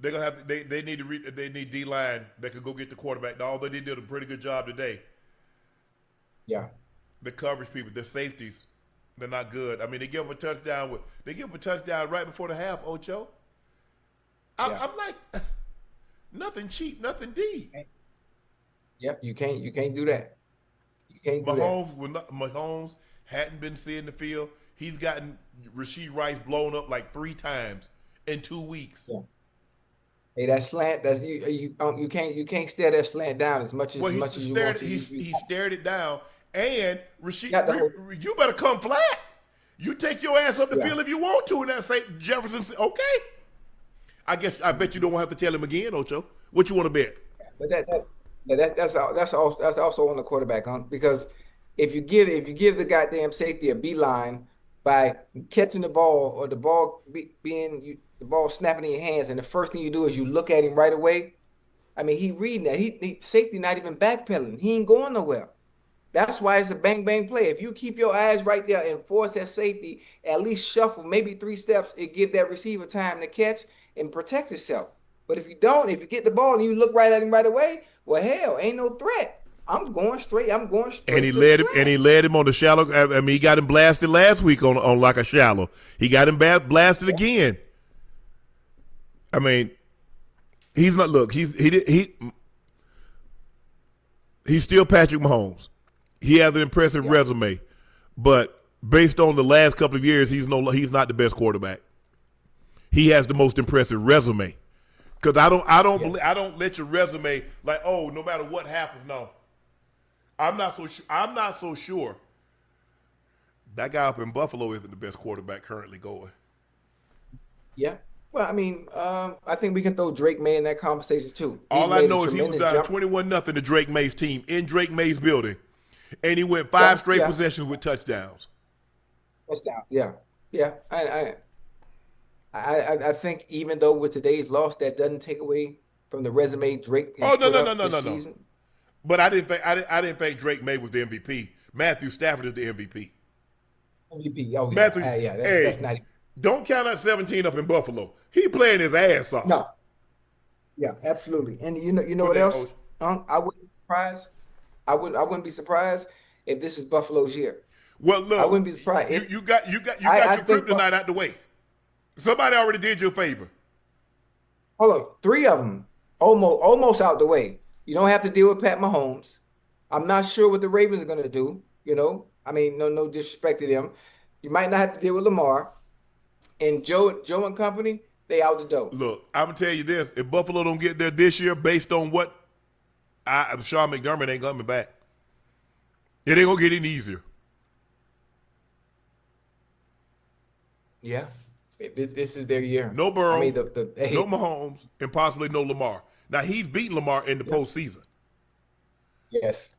Speaker 1: They're gonna have to, they need D-line that could go get the quarterback. Although they did a pretty good job today.
Speaker 2: Yeah.
Speaker 1: The coverage people, the safeties, they're not good. I mean, they give them a touchdown right before the half, Ocho. I'm like, nothing cheap, nothing deep.
Speaker 2: Yep, you can't do that. You can't do that.
Speaker 1: Mahomes hadn't been seeing the field. He's gotten Rashee Rice blown up like 3 times in 2 weeks.
Speaker 2: Yeah. Hey, that slant, that's you can't stare that slant down as much as you want to.
Speaker 1: He stared it down, and Rashee, you better come flat. You take your ass up the field if you want to, and that say Jefferson said, okay. I bet you don't have to tell him again, Ocho. What you want to bet?
Speaker 2: But that's also on the quarterback, because if you give the goddamn safety a beeline by catching the ball or the ball the ball snapping in your hands, and the first thing you do is you look at him right away. I mean, he reading that. He safety not even backpedaling. He ain't going nowhere. That's why it's a bang bang play. If you keep your eyes right there and force that safety, at least shuffle maybe 3 steps, it give that receiver time to catch, and protect himself. But if you don't, if you get the ball and you look right at him right away, well, hell, ain't no threat. I'm going straight. I'm going straight.
Speaker 1: And he led him on the shallow. I mean, he got him blasted last week on like a shallow. He got him blasted again. I mean, he's not. Look, he's still Patrick Mahomes. He has an impressive resume, but based on the last couple of years, he's not the best quarterback. He has the most impressive resume. Because I don't let your resume like, oh, no matter what happens. No, I'm not so sure. That guy up in Buffalo isn't the best quarterback currently going.
Speaker 2: Yeah. Well, I mean, I think we can throw Drake May in that conversation too.
Speaker 1: All I know is he was down 21-0 to Drake May's team in Drake May's building, and he went five straight possessions with touchdowns.
Speaker 2: Yeah. I think even though with today's loss, that doesn't take away from the resume Drake.
Speaker 1: Oh no. But I didn't think Drake May was the MVP. Matthew Stafford is the MVP.
Speaker 2: MVP. Oh
Speaker 1: Matthew,
Speaker 2: yeah. That's not.
Speaker 1: Don't count that 17 up in Buffalo. He playing his ass off.
Speaker 2: No. Yeah, absolutely. And you know what else? I wouldn't be surprised. I wouldn't be surprised if this is Buffalo's year.
Speaker 1: Well, look,
Speaker 2: I wouldn't be surprised.
Speaker 1: You got your kryptonite out the way. Somebody already did you a favor.
Speaker 2: Hold on, 3 of them almost out the way. You don't have to deal with Pat Mahomes. I'm not sure what the Ravens are going to do. You know, I mean, no disrespect to them. You might not have to deal with Lamar. And Joe and company, they out the door.
Speaker 1: Look, I'm gonna tell you this: if Buffalo don't get there this year, based on what Sean McDermott ain't coming back, it ain't gonna get any easier.
Speaker 2: Yeah, this is their year.
Speaker 1: No Burrow,
Speaker 2: I mean,
Speaker 1: no Mahomes, and possibly no Lamar. Now he's beaten Lamar in the postseason.
Speaker 2: Yes.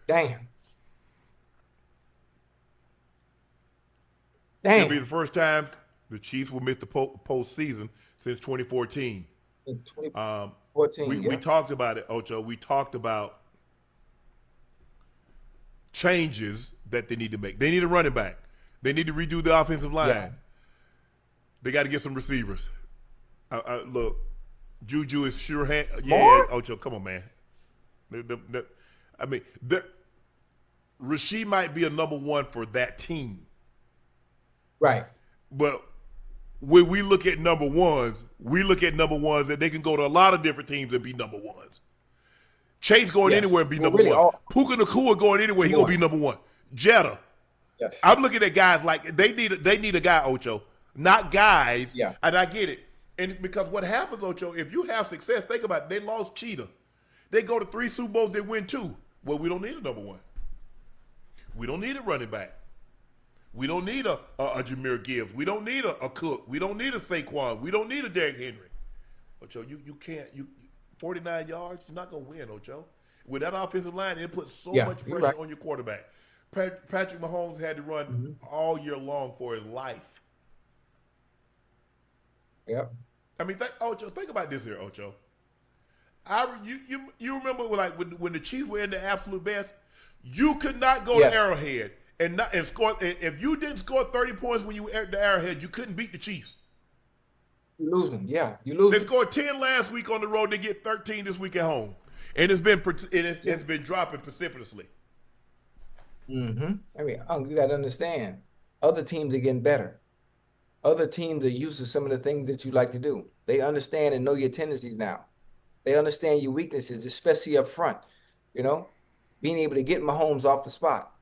Speaker 2: Damn.
Speaker 1: It'll be the first time the Chiefs will miss the postseason since 2014.
Speaker 2: 2014.
Speaker 1: We talked about it, Ocho. We talked about changes that they need to make. They need a running back. They need to redo the offensive line.
Speaker 2: Yeah.
Speaker 1: They got to get some receivers. Look, Juju is sure. Ocho, come on, man. I mean, Rasheed might be a number one for that team.
Speaker 2: Right.
Speaker 1: But when we look at number ones, that they can go to a lot of different teams and be number ones. Chase going anywhere and be number one. Puka Nacua going anywhere, he gonna be number one. Jetta.
Speaker 2: Yes.
Speaker 1: I'm looking at guys like they need a guy, Ocho, not guys.
Speaker 2: Yeah.
Speaker 1: And I get it. And because what happens, Ocho, if you have success, think about it. They lost Cheetah. They go to 3 Super Bowls, they win 2. Well, we don't need a number one. We don't need a running back. We don't need a Jahmyr Gibbs. We don't need a Cook. We don't need a Saquon. We don't need a Derrick Henry. Ocho, you can't. 49 yards, you're not going to win, Ocho. With that offensive line, it puts so much pressure on your quarterback. Patrick Mahomes had to run all year long for his life.
Speaker 2: Yep.
Speaker 1: I mean, Ocho, think about this here, Ocho. You remember when the Chiefs were in the absolute best, you could not go to Arrowhead and score. If you didn't score 30 points when you were at the Arrowhead, you couldn't beat the Chiefs.
Speaker 2: You're losing, you lose.
Speaker 1: They scored 10 last week on the road. They get 13 this week at home, and it's been dropping precipitously.
Speaker 2: Mm-hmm. I mean, you got to understand, other teams are getting better. Other teams are used to some of the things that you like to do. They understand and know your tendencies now. They understand your weaknesses, especially up front. You know, being able to get Mahomes off the spot.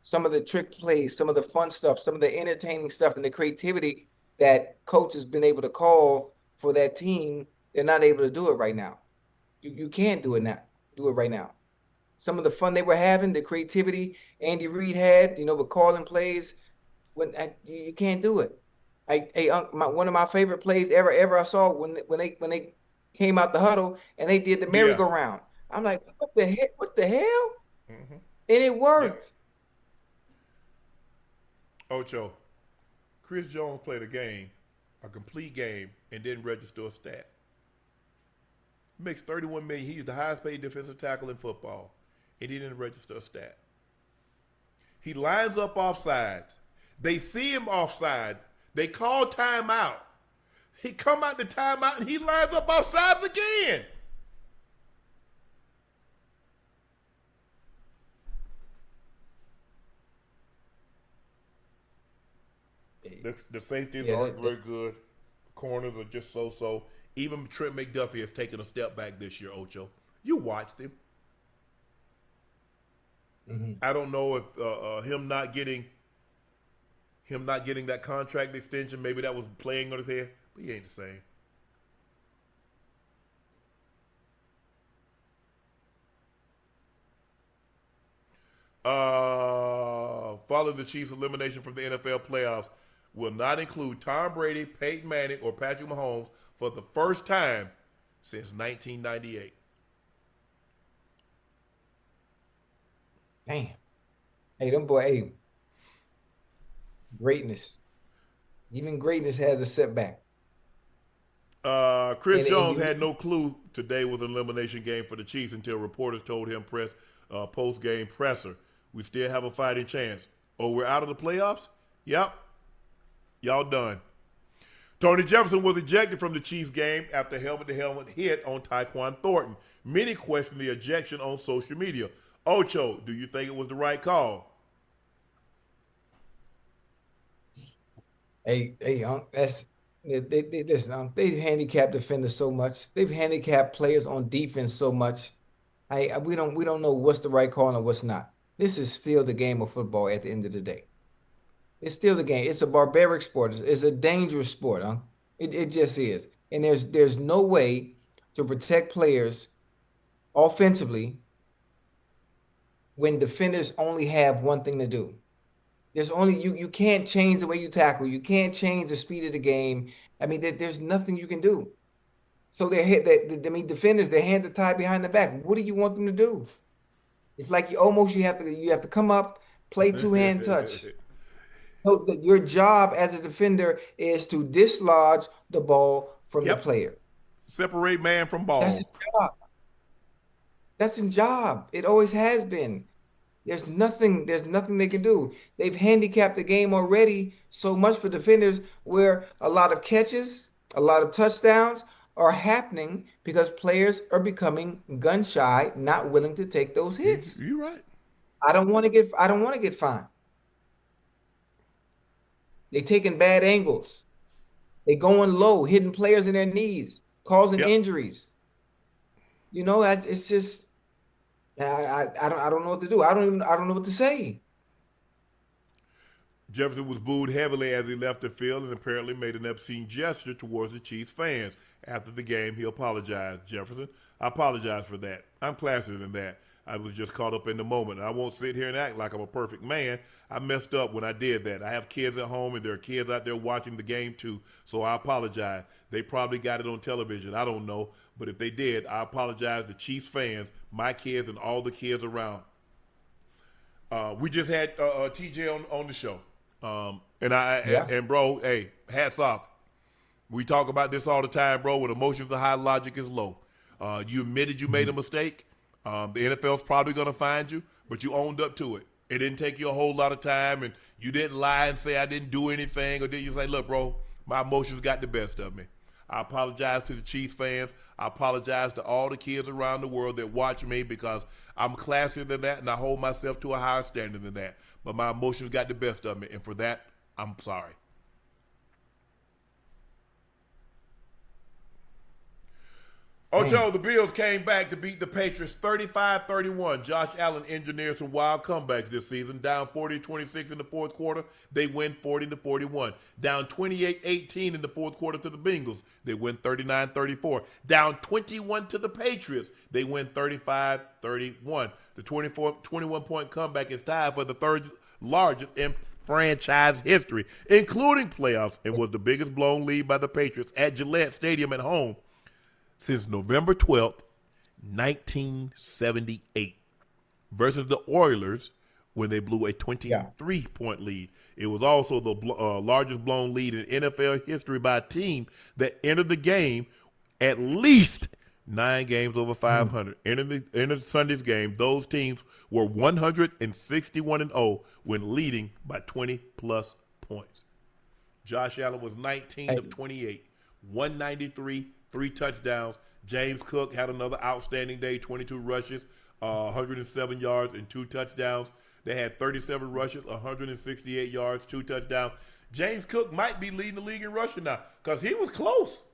Speaker 2: Some of the trick plays, some of the fun stuff, some of the entertaining stuff, and the creativity that coach has been able to call for that team, they're not able to do it right now. You can't do it now. Do it right now. Some of the fun they were having, the creativity Andy Reid had, with calling plays, you can't do it. One of my favorite plays ever I saw when they came out the huddle and they did the merry-go-round. I'm like, what the heck? What the hell? Mm-hmm. And it worked.
Speaker 1: Yeah. Ocho, Chris Jones played a complete game, and didn't register a stat. He makes $31 million. He's the highest paid defensive tackle in football, and he didn't register a stat. He lines up offside. They see him offside. They call timeout. He come out the timeout and he lines up offsides again. The safeties aren't very good. Corners are just so-so. Even Trent McDuffie has taken a step back this year, Ocho. You watched him. Mm-hmm. I don't know if him not getting that contract extension, maybe that was playing on his head, but he ain't the same. Following the Chiefs' elimination from the NFL playoffs will not include Tom Brady, Peyton Manning, or Patrick Mahomes for the first time since 1998.
Speaker 2: Damn. Hey, them boy, hey. Greatness. Even greatness has a setback.
Speaker 1: Chris Jones had no clue today was an elimination game for the Chiefs until reporters told him post-game presser, we still have a fighting chance. Oh, we're out of the playoffs? Yep. Y'all done. Tony Jefferson was ejected from the Chiefs game after helmet-to-helmet hit on Tyquan Thornton. Many question the ejection on social media. Ocho, do you think it was the right call?
Speaker 2: Hey, that's listen. They handicap defenders so much. They've handicapped players on defense so much. We don't know what's the right call and what's not. This is still the game of football at the end of the day. It's still the game. It's a barbaric sport. It's a dangerous sport, huh? It just is. And there's no way to protect players offensively when defenders only have one thing to do. There's only you can't change the way you tackle. You can't change the speed of the game. I mean, there's nothing you can do. So defenders, their hands are tied behind the back. What do you want them to do? It's like you have to come up, play two-hand touch. So your job as a defender is to dislodge the ball from the player.
Speaker 1: Separate man from ball.
Speaker 2: That's his job. That's his job. It always has been. There's nothing they can do. They've handicapped the game already so much for defenders where a lot of catches, a lot of touchdowns are happening because players are becoming gun shy, not willing to take those hits.
Speaker 1: You're right.
Speaker 2: I don't want to get fined. They taking bad angles. They going low, hitting players in their knees, causing injuries. You know, it's just I don't know what to do. I don't know what to say.
Speaker 1: Jefferson was booed heavily as he left the field and apparently made an obscene gesture towards the Chiefs fans. After the game, he apologized. Jefferson, I apologize for that. I'm classier than that. I was just caught up in the moment. I won't sit here and act like I'm a perfect man. I messed up when I did that. I have kids at home, and there are kids out there watching the game too, so I apologize. They probably got it on television. I don't know. But if they did, I apologize to Chiefs fans, my kids, and all the kids around. We just had TJ on the show. And bro, hey, hats off. We talk about this all the time, bro. When emotions are high, logic is low. You admitted you made a mistake. The NFL's probably going to find you, but you owned up to it. It didn't take you a whole lot of time, and you didn't lie and say I didn't do anything, or did you say, look, bro, my emotions got the best of me. I apologize to the Chiefs fans. I apologize to all the kids around the world that watch me because I'm classier than that, and I hold myself to a higher standard than that. But my emotions got the best of me, and for that, I'm sorry. Ocho, the Bills came back to beat the Patriots 35-31. Josh Allen engineered some wild comebacks this season. Down 40-26 in the fourth quarter, they win 40-41. Down 28-18 in the fourth quarter to the Bengals, they win 39-34. Down 21 to the Patriots, they win 35-31. The 21-point comeback is tied for the third largest in franchise history, including playoffs, and was the biggest blown lead by the Patriots at Gillette Stadium at home since November 12th, 1978, versus the Oilers when they blew a 23-point lead. It was also the largest blown lead in NFL history by a team that entered the game at least 9 games over 500. In Sunday's game, those teams were 161-0 when leading by 20-plus points. Josh Allen was 19 of 28, 193, 3 touchdowns. James Cook had another outstanding day, 22 rushes, 107 yards, and 2 touchdowns. They had 37 rushes, 168 yards, 2 touchdowns. James Cook might be leading the league in rushing now because he was close.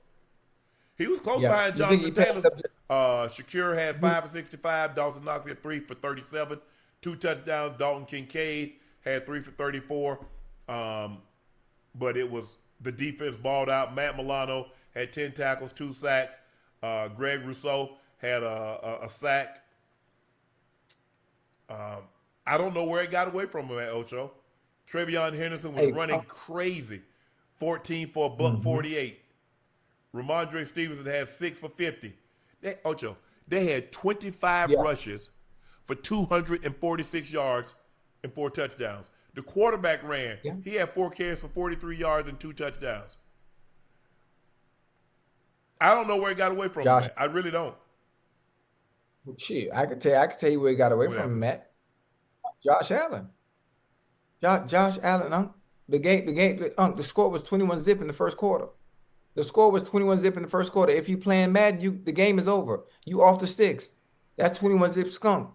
Speaker 1: He was close behind Jonathan Taylor. Shedeur had 5 for 65. Dawson Knox had 3 for 37, 2 touchdowns. Dalton Kincaid had 3 for 34. But it was the defense balled out. Matt Milano had 10 tackles, 2 sacks. Greg Rousseau had a sack. I don't know where it got away from him at Ocho. Travion Henderson was running crazy. 14 for a buck 48. Ramondre Stevenson had 6 for 50. They had 25 rushes for 246 yards and 4 touchdowns. The quarterback ran. Yeah. He had 4 carries for 43 yards and 2 touchdowns. I don't know where it got away from him. I really don't.
Speaker 2: Shit, I could tell you where it got away from him, Matt. Josh Allen. Josh Allen, the score was 21-0 in the first quarter. The score was 21-0 in the first quarter. If you playing Madden, the game is over. You off the sticks. That's 21-0 skunk.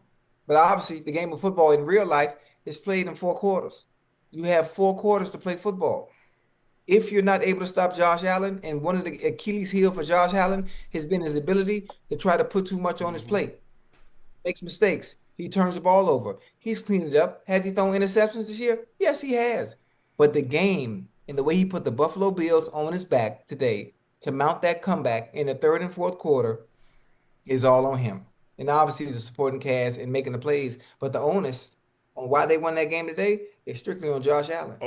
Speaker 2: But obviously, the game of football in real life is played in 4 quarters. You have 4 quarters to play football. If you're not able to stop Josh Allen, and one of the Achilles heel for Josh Allen has been his ability to try to put too much on his plate. Makes mistakes. He turns the ball over. He's cleaned it up. Has he thrown interceptions this year? Yes, he has. But the game and the way he put the Buffalo Bills on his back today to mount that comeback in the 3rd and 4th quarter is all on him. And obviously the supporting cast and making the plays. But the onus on why they won that game today is strictly on Josh Allen.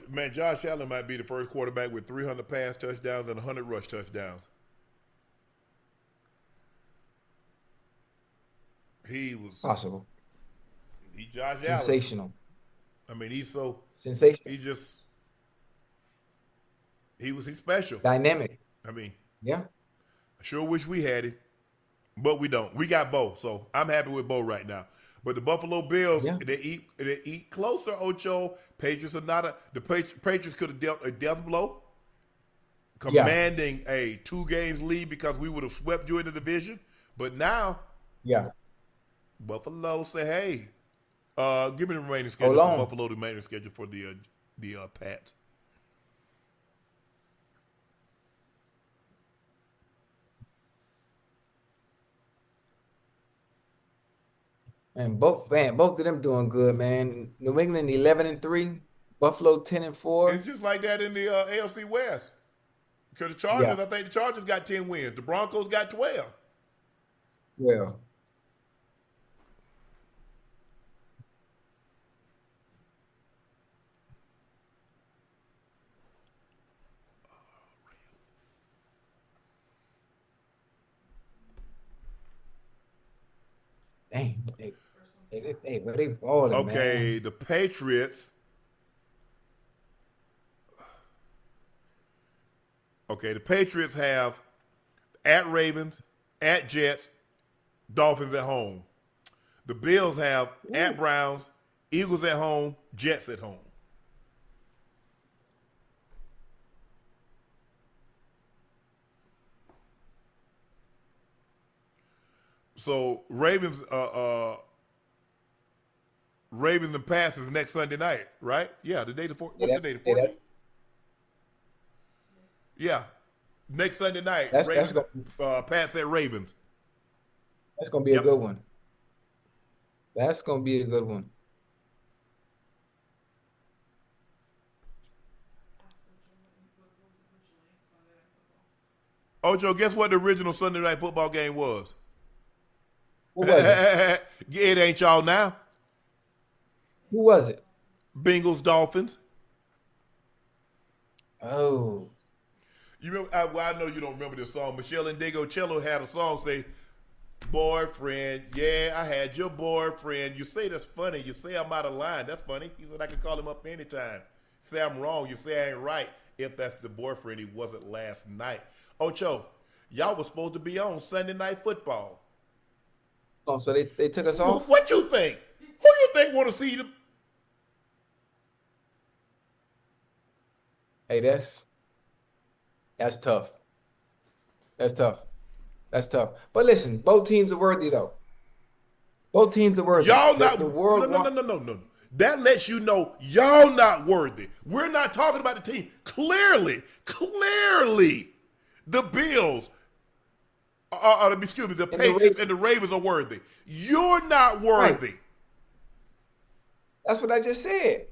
Speaker 1: Man, Josh Allen might be the first quarterback with 300 pass touchdowns and 100 rush touchdowns. He was
Speaker 2: possible.
Speaker 1: He Josh
Speaker 2: sensational.
Speaker 1: Allen. I mean, he's so
Speaker 2: sensational.
Speaker 1: He's special.
Speaker 2: Dynamic.
Speaker 1: I mean,
Speaker 2: yeah.
Speaker 1: I sure wish we had him, but we don't. We got Bo, so I'm happy with Bo right now. But the Buffalo Bills, they eat closer, Ocho. Patriots are not the Patriots could have dealt a death blow, commanding a 2-game lead because we would have swept you in the division. But now, Buffalo say, hey, give me the remaining schedule for Buffalo, the remaining schedule for the Pats.
Speaker 2: And both of them doing good, man. New England 11-3, Buffalo 10-4.
Speaker 1: It's just like that in the AFC West. Because the Chargers, I think the Chargers got 10 wins. The Broncos got 12.
Speaker 2: Yeah. Dang, they balling,
Speaker 1: okay,
Speaker 2: man.
Speaker 1: The Patriots. Okay, the Patriots have at Ravens, at Jets, Dolphins at home. The Bills have at Browns, Eagles at home, Jets at home. So Ravens and Pats is next Sunday night, right? Yeah, the day before. What's the day before? Yeah, next Sunday night. Ravens, Pats at Ravens.
Speaker 2: That's gonna be a good one. That's gonna be a good one.
Speaker 1: Ocho, guess what the original Sunday Night Football game was?
Speaker 2: What was it?
Speaker 1: It ain't y'all now.
Speaker 2: Who was it?
Speaker 1: Bengals, Dolphins.
Speaker 2: Oh.
Speaker 1: You remember? I know you don't remember this song. Michelle Indigo-Cello had a song say, "Boyfriend, yeah, I had your boyfriend. You say that's funny. You say I'm out of line. That's funny." He said I can call him up anytime. Say I'm wrong. You say I ain't right. If that's the boyfriend, he wasn't last night. Ocho, Y'all was supposed to be on Sunday Night Football.
Speaker 2: Oh, so they took us off?
Speaker 1: What you think? Who you think want to see them?
Speaker 2: Hey, that's tough. That's tough. That's tough. But listen, both teams are worthy, though. Both teams are worthy.
Speaker 1: Y'all not.
Speaker 2: The world
Speaker 1: No. That lets you know y'all not worthy. We're not talking about the team. Clearly, the Bills, the Patriots and the Ravens are worthy. You're not worthy.
Speaker 2: Right. That's what I just said.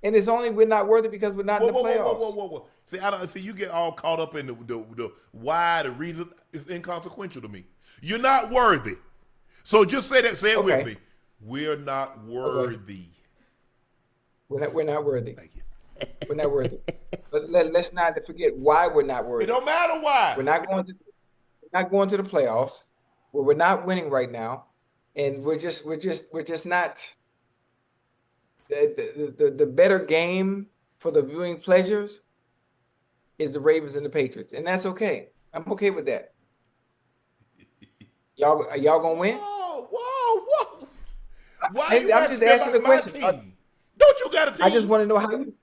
Speaker 2: And it's only we're not worthy because we're not in the playoffs.
Speaker 1: Whoa. See, I don't see you get all caught up in the why, the reason. It's inconsequential to me. You're not worthy. So just say that. Say it with me. We're not worthy.
Speaker 2: Okay. We're not worthy.
Speaker 1: Thank you.
Speaker 2: We're not worthy. But let's not forget why we're not worthy.
Speaker 1: It don't matter why.
Speaker 2: We're not going to the playoffs. We're not winning right now, and we're just not. The better game for the viewing pleasures is the Ravens and the Patriots, and that's okay. I'm okay with that. Y'all gonna win?
Speaker 1: Whoa! Why
Speaker 2: I'm just asking the question.
Speaker 1: Don't you got a team?
Speaker 2: I just want to know how you.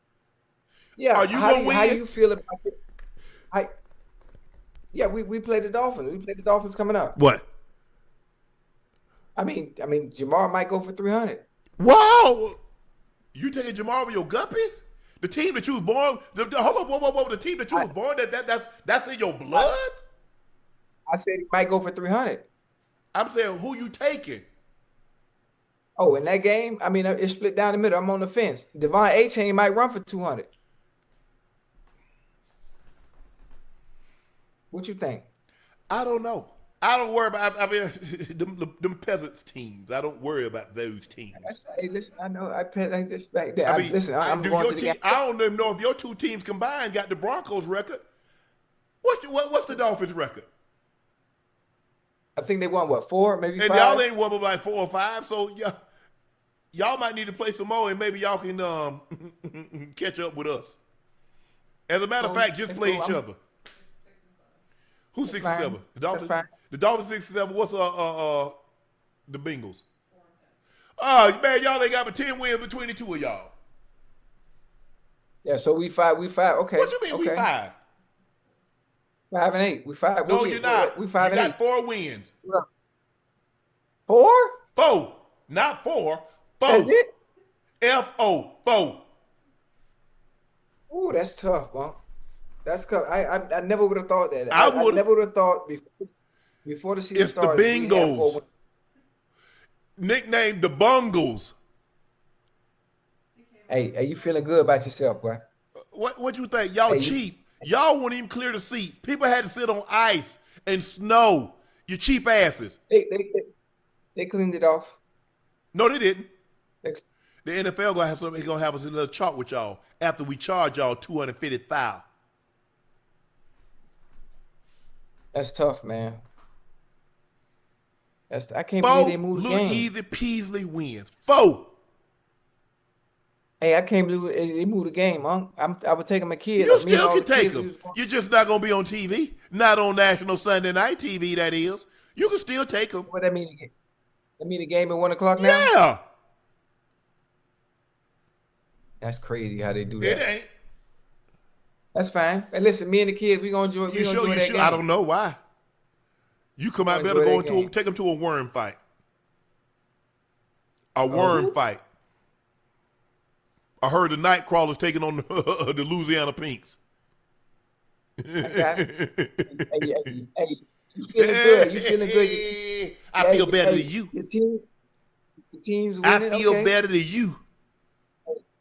Speaker 2: Yeah.
Speaker 1: Are you gonna win?
Speaker 2: How do you feel about it? Yeah, we play the Dolphins. We play the Dolphins coming up.
Speaker 1: What?
Speaker 2: I mean, Jamar might go for 300.
Speaker 1: Wow! You taking Jamar with your guppies? The team that you was born. Hold on, whoa. The team that you was born. That's in your blood.
Speaker 2: I said he might go for 300.
Speaker 1: I'm saying who you taking?
Speaker 2: Oh, in that game, I mean, it's split down the middle. I'm on the fence. Devon A-Chain might run for 200. What you think?
Speaker 1: I don't know. I don't worry about. I mean, them peasants teams. I don't worry about those teams.
Speaker 2: Hey, listen, I know. I'm going to the game.
Speaker 1: I don't even know if your two teams combined got the Broncos record. What's the Dolphins record?
Speaker 2: I think they won what, 4, maybe 5.
Speaker 1: And y'all ain't won but like 4 or 5. So y'all might need to play some more, and maybe y'all can catch up with us. As a matter of fact, just play each other. Who's 6-7? The Dolphins. The Dolphins 6-7. What's the Bengals? Oh man, y'all ain't got but 10 wins between the two of y'all.
Speaker 2: Yeah, so we 5. Okay.
Speaker 1: What you mean we 5?
Speaker 2: 5 and 8. We 5.
Speaker 1: No, you're not.
Speaker 2: We 5 and 8.
Speaker 1: You got 4 wins.
Speaker 2: 4?
Speaker 1: 4, not 4. 4.
Speaker 2: That's it?
Speaker 1: F-O. 4.
Speaker 2: Ooh, that's tough, man. That's tough. I never would have thought that.
Speaker 1: I
Speaker 2: never would have thought before the season started.
Speaker 1: It's the Bengals. Nicknamed the Bungles.
Speaker 2: Hey, are you feeling good about yourself, boy?
Speaker 1: What you think? Y'all cheap. Y'all wouldn't even clear the seat. People had to sit on ice and snow. You cheap asses.
Speaker 2: They cleaned it off.
Speaker 1: No, they didn't. The NFL gonna have us in a little chart with y'all after we charge y'all $250,000.
Speaker 2: That's tough, man. I can't believe they moved the game.
Speaker 1: Easy Peasley wins. 4.
Speaker 2: Hey, I can't believe they moved the game, huh? I was taking my kids.
Speaker 1: You still can take them. You're just not gonna be on TV. Not on national Sunday night TV. That is. You can still take them.
Speaker 2: What that mean? That mean the game at 1 o'clock now?
Speaker 1: Yeah.
Speaker 2: That's crazy how they do that.
Speaker 1: It ain't.
Speaker 2: That's fine. And listen, me and the kids, we gonna enjoy. We gonna enjoy that game.
Speaker 1: I don't know why. You come out better take them to a worm fight. A worm fight. I heard the night crawlers taking on the Louisiana Pinks.
Speaker 2: Hey, you feeling good? You feeling good?
Speaker 1: I feel better than you.
Speaker 2: The team's winning.
Speaker 1: I feel better than you.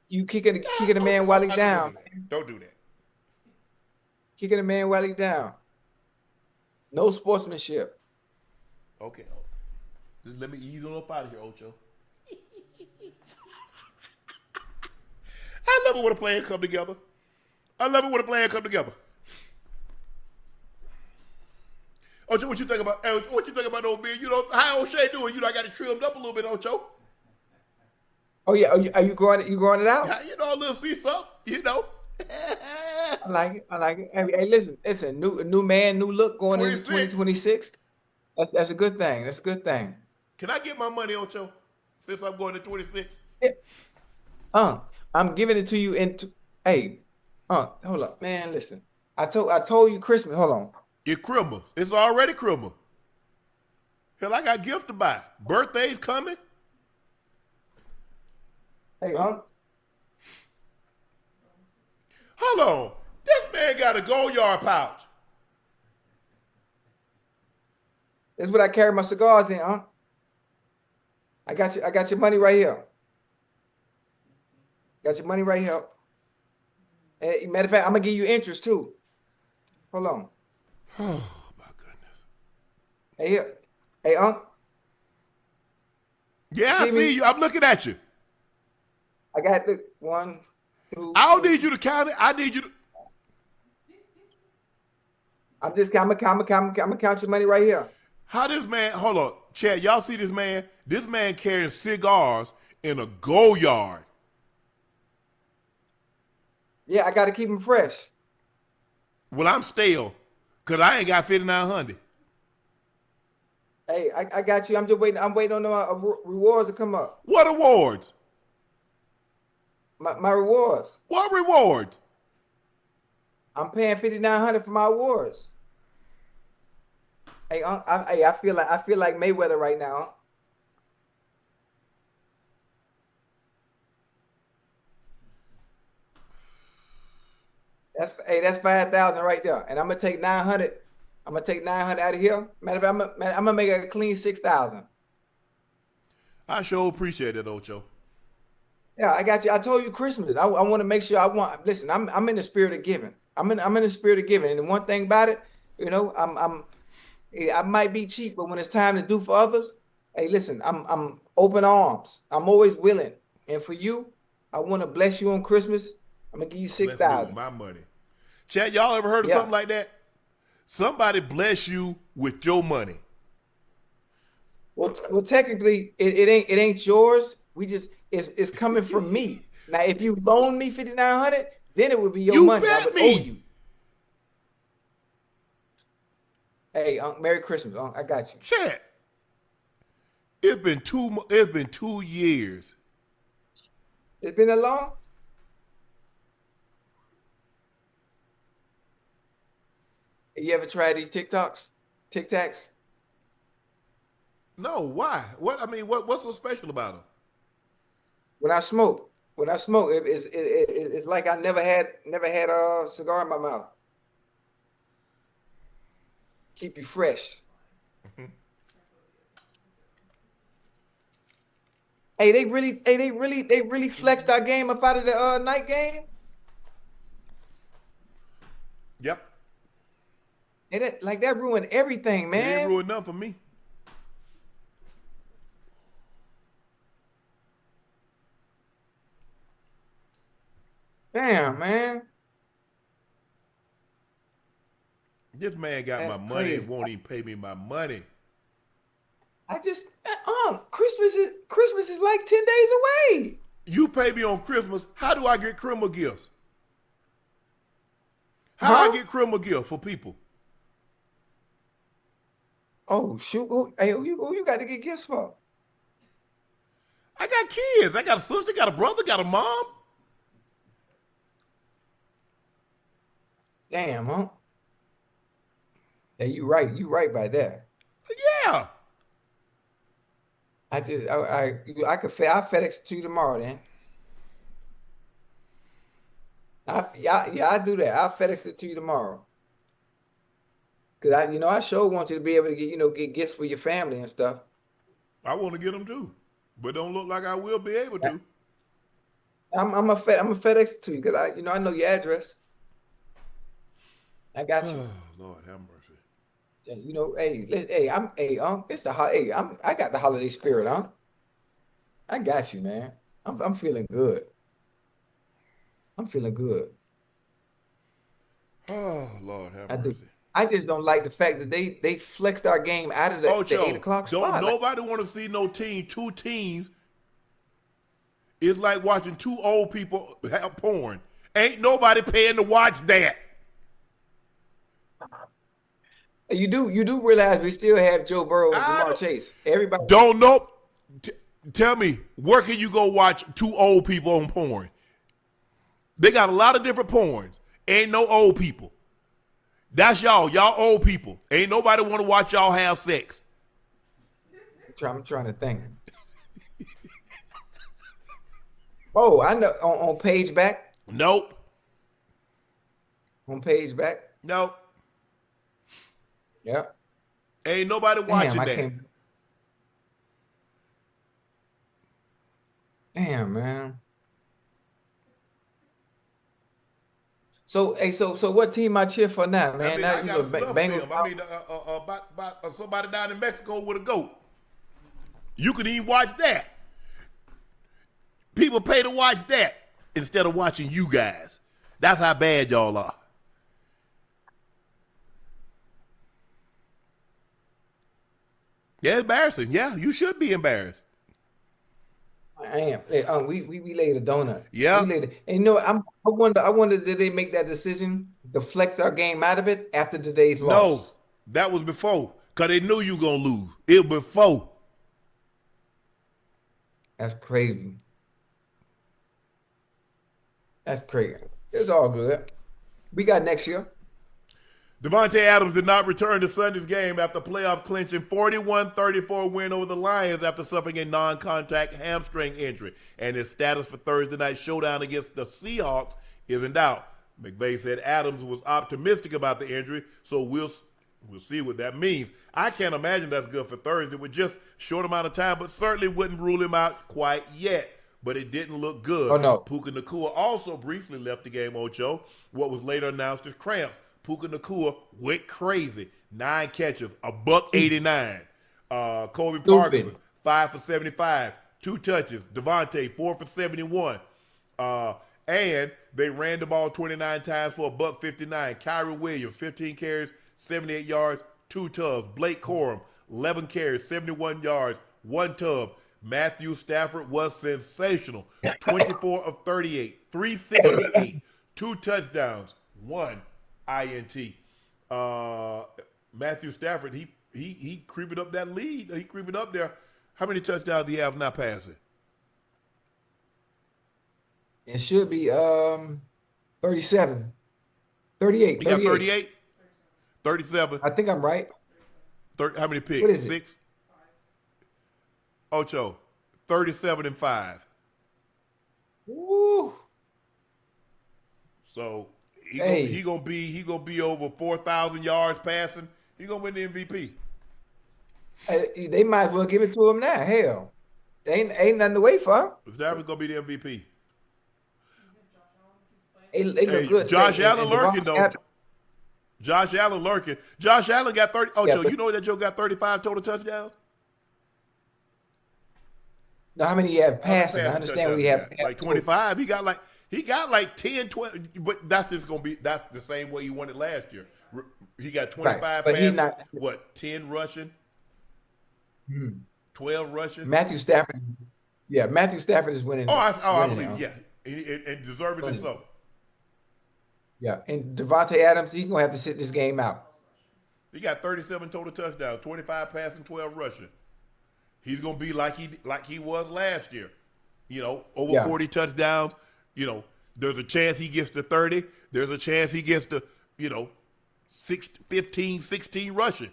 Speaker 2: You kicking a man while he's down.
Speaker 1: Don't do that.
Speaker 2: Kicking a man while he's down. No sportsmanship.
Speaker 1: Okay. Just let me ease on up out of here, Ocho. I love it when a plan come together. Ocho, what you think about old man? You know how O'Shea doing? You know I got it trimmed up a little bit, Ocho.
Speaker 2: Oh yeah, are you growing it out?
Speaker 1: Yeah, you know, a little see something, you know.
Speaker 2: I like it. I like it. Hey, listen, it's a new man, new look going into
Speaker 1: 26.
Speaker 2: 2026. That's a good thing. That's a good thing.
Speaker 1: Can I get my money, Ocho? Since I'm going to 26.
Speaker 2: Yeah. I'm giving it to you hey, hold up, man. Listen. I told you Christmas. Hold on.
Speaker 1: It's Christmas. It's already Christmas. Hell, I got gifts to buy. Birthday's coming.
Speaker 2: Hey,
Speaker 1: Hold on. This man got a gold yard pouch.
Speaker 2: this is what I carry my cigars in, I got your money right here. Got your money right here. And matter of fact, I'm gonna give you interest too. Hold on.
Speaker 1: Oh my goodness.
Speaker 2: Hey, here. Hey,
Speaker 1: Yeah, I see you. I'm looking at you.
Speaker 2: I got the 1, 2.
Speaker 1: I don't need you to count it. I need you to.
Speaker 2: I'm gonna count your money right here.
Speaker 1: How this man, hold on. Chad, y'all see this man? This man carrying cigars in a go yard.
Speaker 2: Yeah, I gotta keep them fresh.
Speaker 1: Well, I'm stale, because I ain't got 5,900.
Speaker 2: Hey, I got you. I'm just waiting. I'm waiting on the rewards to come up.
Speaker 1: What awards?
Speaker 2: My rewards.
Speaker 1: What rewards?
Speaker 2: I'm paying 5,900 for my awards. Hey, I feel like Mayweather right now. That's 5,000 right there, and I'm gonna take 900. I'm gonna take 900 out of here. Matter of fact, I'm gonna make a clean 6,000.
Speaker 1: I sure appreciate it, Ocho.
Speaker 2: Yeah, I got you. I told you Christmas. I want to make sure. Listen. I'm in the spirit of giving. I'm in the spirit of giving. And the one thing about it, I might be cheap, but when it's time to do for others, hey, listen, I'm open arms. I'm always willing. And for you, I want to bless you on Christmas. I'm gonna give you 6,000.
Speaker 1: My money. Chad, y'all ever heard of something like that? Somebody bless you with your money.
Speaker 2: Well, technically, it ain't yours. It's coming from me. Now, if you loan me 5,900, then it would be your money. I would owe you. Hey, Merry Christmas, I got you.
Speaker 1: Chad, it's been 2 years.
Speaker 2: It's been a long. You ever tried these Tic Tacs?
Speaker 1: No, why? What's so special about them?
Speaker 2: When I smoke, it's like I never had a cigar in my mouth. Keep you fresh. Hey, they really flexed our game up out of the night game.
Speaker 1: Yep.
Speaker 2: And that ruined everything, man.
Speaker 1: It didn't ruin nothing for me.
Speaker 2: Damn, man.
Speaker 1: This man got
Speaker 2: That's
Speaker 1: my money and
Speaker 2: crazy.
Speaker 1: won't even pay me my money.
Speaker 2: Christmas is like 10 days away.
Speaker 1: You pay me on Christmas. How do I get Christmas gifts? How do I get Christmas gifts for people?
Speaker 2: Oh shoot! Who you got to get gifts for?
Speaker 1: I got kids. I got a sister, got a brother, got a mom.
Speaker 2: Damn, huh? Yeah, you right. You right by that.
Speaker 1: Yeah.
Speaker 2: I FedEx to you tomorrow then. I do that. I'll FedEx it to you tomorrow. Cause I sure want you to be able to get gifts for your family and stuff.
Speaker 1: I want to get them too, but don't look like I will be able to.
Speaker 2: I'm a FedEx it to you because I know your address. I got you.
Speaker 1: Oh, Lord have mercy.
Speaker 2: I got the holiday spirit, I got you, man. I'm feeling good. I'm feeling good.
Speaker 1: Oh, Lord have
Speaker 2: I do.
Speaker 1: mercy.
Speaker 2: I just don't like the fact that they flexed our game out of the 8 o'clock spot.
Speaker 1: Don't nobody want to see two teams. It's like watching two old people have porn. Ain't nobody paying to watch that.
Speaker 2: You do realize we still have Joe Burrow and Jamar Chase. Everybody
Speaker 1: don't know. Tell me, where can you go watch two old people on porn? They got a lot of different porns. Ain't no old people. That's y'all. Y'all old people. Ain't nobody want to watch y'all have sex.
Speaker 2: I'm trying to think. Oh, I know. On Page Back?
Speaker 1: Nope.
Speaker 2: On Page Back?
Speaker 1: Nope.
Speaker 2: Yep.
Speaker 1: Ain't nobody watching that.
Speaker 2: Damn, man. So, hey, so what team I cheer for now, man?
Speaker 1: I mean,
Speaker 2: now
Speaker 1: I got
Speaker 2: Bengals.
Speaker 1: About somebody down in Mexico with a goat. You could even watch that. People pay to watch that instead of watching you guys. That's how bad y'all are. Yeah, embarrassing. Yeah, you should be embarrassed.
Speaker 2: I am. Hey, we laid a donut.
Speaker 1: Yeah.
Speaker 2: And you know, I wonder did they make that decision to flex our game out of it after today's loss?
Speaker 1: No, that was before. Because they knew you were going to lose. It was before.
Speaker 2: That's crazy. That's crazy. It's all good. We got next year.
Speaker 1: Devontae Adams did not return to Sunday's game after playoff clinching 41-34 win over the Lions after suffering a non-contact hamstring injury. And his status for Thursday night showdown against the Seahawks is in doubt. McVay said Adams was optimistic about the injury, so we'll see what that means. I can't imagine that's good for Thursday with just short amount of time, but certainly wouldn't rule him out quite yet. But it didn't look good.
Speaker 2: Oh, no.
Speaker 1: Puka Nacua also briefly left the game, Ocho, what was later announced as cramps. Puka Nacua went crazy. 9 catches, $189. Kobe Parkinson, 5 for 75, 2 touches. Devontae, 4 for 71. And they ran the ball 29 times for $159. Kyrie Williams, 15 carries, 78 yards, 2 tubs. Blake Corum, 11 carries, 71 yards, 1 tub. Matthew Stafford was sensational. 24 of 38, 368, 2 touchdowns, 1 INT. Matthew Stafford, he creeping up that lead. He creeping up there. How many touchdowns do you have now passing?
Speaker 2: It should be 37. 38.
Speaker 1: You got 38? 37.
Speaker 2: I think I'm right.
Speaker 1: How many picks?
Speaker 2: What is it?
Speaker 1: 6? Ocho, 37 and 5.
Speaker 2: Woo.
Speaker 1: So he gonna be over 4,000 yards passing. He gonna win the MVP.
Speaker 2: They might as well give it to him now. Hell, ain't nothing to wait for.
Speaker 1: Stafford's gonna be the MVP.
Speaker 2: They look good.
Speaker 1: Josh Allen lurking though. Josh Allen lurking. Josh Allen got 30. Ocho, you know that Joe got 35 total touchdowns.
Speaker 2: Now, how many you have passing? I understand we have
Speaker 1: like 25. He got like 10, 12, but that's the same way he won it last year. He got 25
Speaker 2: right, but
Speaker 1: passing,
Speaker 2: he's not,
Speaker 1: 10 rushing, 12 rushing.
Speaker 2: Matthew Stafford is winning.
Speaker 1: I believe, yeah. And deservedly so.
Speaker 2: Yeah, and Devontae Adams, he's going to have to sit this game out.
Speaker 1: He got 37 total touchdowns, 25 passing, 12 rushing. He's going to be like he was last year. Over 40 touchdowns. There's a chance he gets to 30. There's a chance he gets to, 15, 16 rushing.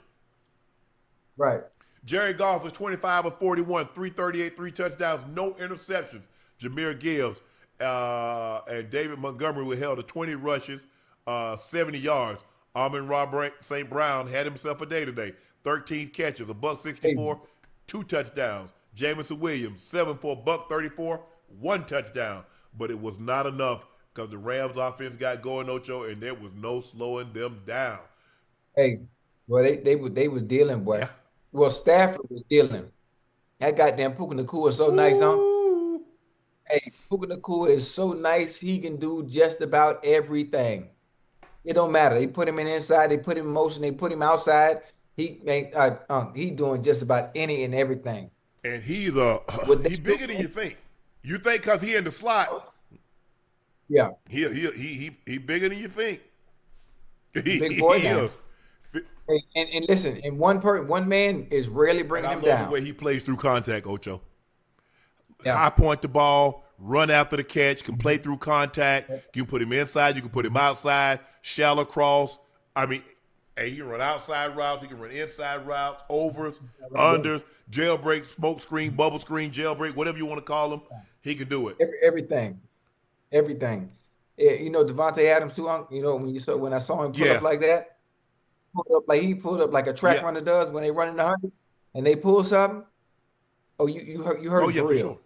Speaker 2: Right.
Speaker 1: Jared Goff was 25 of 41, 338, 3 touchdowns, no interceptions. Jahmyr Gibbs and David Montgomery were held to 20 rushes, 70 yards. Amon-Ra St. Brown had himself a day today. 13 catches, $164, 2 touchdowns. Jamison Williams, 7 for $134, 1 touchdown. But it was not enough because the Rams offense got going, Ocho, and there was no slowing them down.
Speaker 2: Hey, well, they was dealing, boy. Yeah. Well, Stafford was dealing. That goddamn Puka Nacua is so nice, huh? Hey, Puka Nacua is so nice, he can do just about everything. It don't matter. They put him in inside, they put him in motion, they put him outside. He doing just about any and everything.
Speaker 1: And he's bigger than you think. You think because he in the slot.
Speaker 2: Yeah,
Speaker 1: He bigger than you think.
Speaker 2: big boy
Speaker 1: He
Speaker 2: now.
Speaker 1: is.
Speaker 2: And listen, and one man is rarely
Speaker 1: And
Speaker 2: bringing
Speaker 1: I
Speaker 2: him
Speaker 1: love the
Speaker 2: down.
Speaker 1: way he plays through contact, Ocho.
Speaker 2: Yeah,
Speaker 1: High point the ball, run after the catch, can play through contact. You can put him inside, you can put him outside, shallow cross. I mean, hey, he can run outside routes, he can run inside routes, overs, unders, jailbreak, smoke screen, bubble screen, jailbreak, whatever you want to call them. He can do it.
Speaker 2: everything, everything. Yeah, Devontae Adams too. When I saw him pull
Speaker 1: Yeah.
Speaker 2: up like that, he pulled up like a track
Speaker 1: Yeah.
Speaker 2: runner does when they run in the 100, and they pull something. Oh, you heard
Speaker 1: Oh,
Speaker 2: him
Speaker 1: yeah,
Speaker 2: for
Speaker 1: for
Speaker 2: real.
Speaker 1: sure.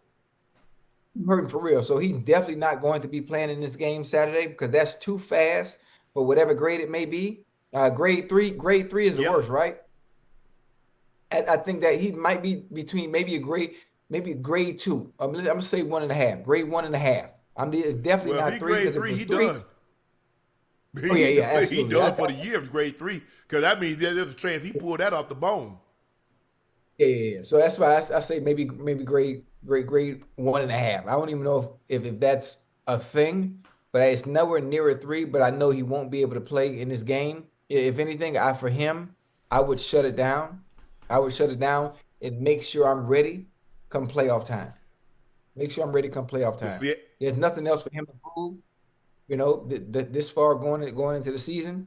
Speaker 2: You heard him for real. So he's definitely not going to be playing in this game Saturday because that's too fast for whatever grade it may be. Grade three is the
Speaker 1: Yep.
Speaker 2: worst, right? I think that he might be between maybe grade 2. I'm gonna say 1.5, grade 1.5. Definitely
Speaker 1: Well, if
Speaker 2: not
Speaker 1: he
Speaker 2: 3
Speaker 1: grade
Speaker 2: because if
Speaker 1: 3,
Speaker 2: it's
Speaker 1: he
Speaker 2: 3,
Speaker 1: done.
Speaker 2: oh yeah,
Speaker 1: He
Speaker 2: absolutely.
Speaker 1: done for the year if it's grade 3. Because that means there's a chance he pulled that off the bone.
Speaker 2: Yeah. So that's why I say maybe grade 1.5. I don't even know if that's a thing, but it's nowhere near a 3. But I know he won't be able to play in this game. If anything, for him, I would shut it down. I would shut it down and make sure I'm ready come playoff time. Make sure I'm ready come playoff time.
Speaker 1: See it?
Speaker 2: There's nothing else for him to prove. This far going into the season,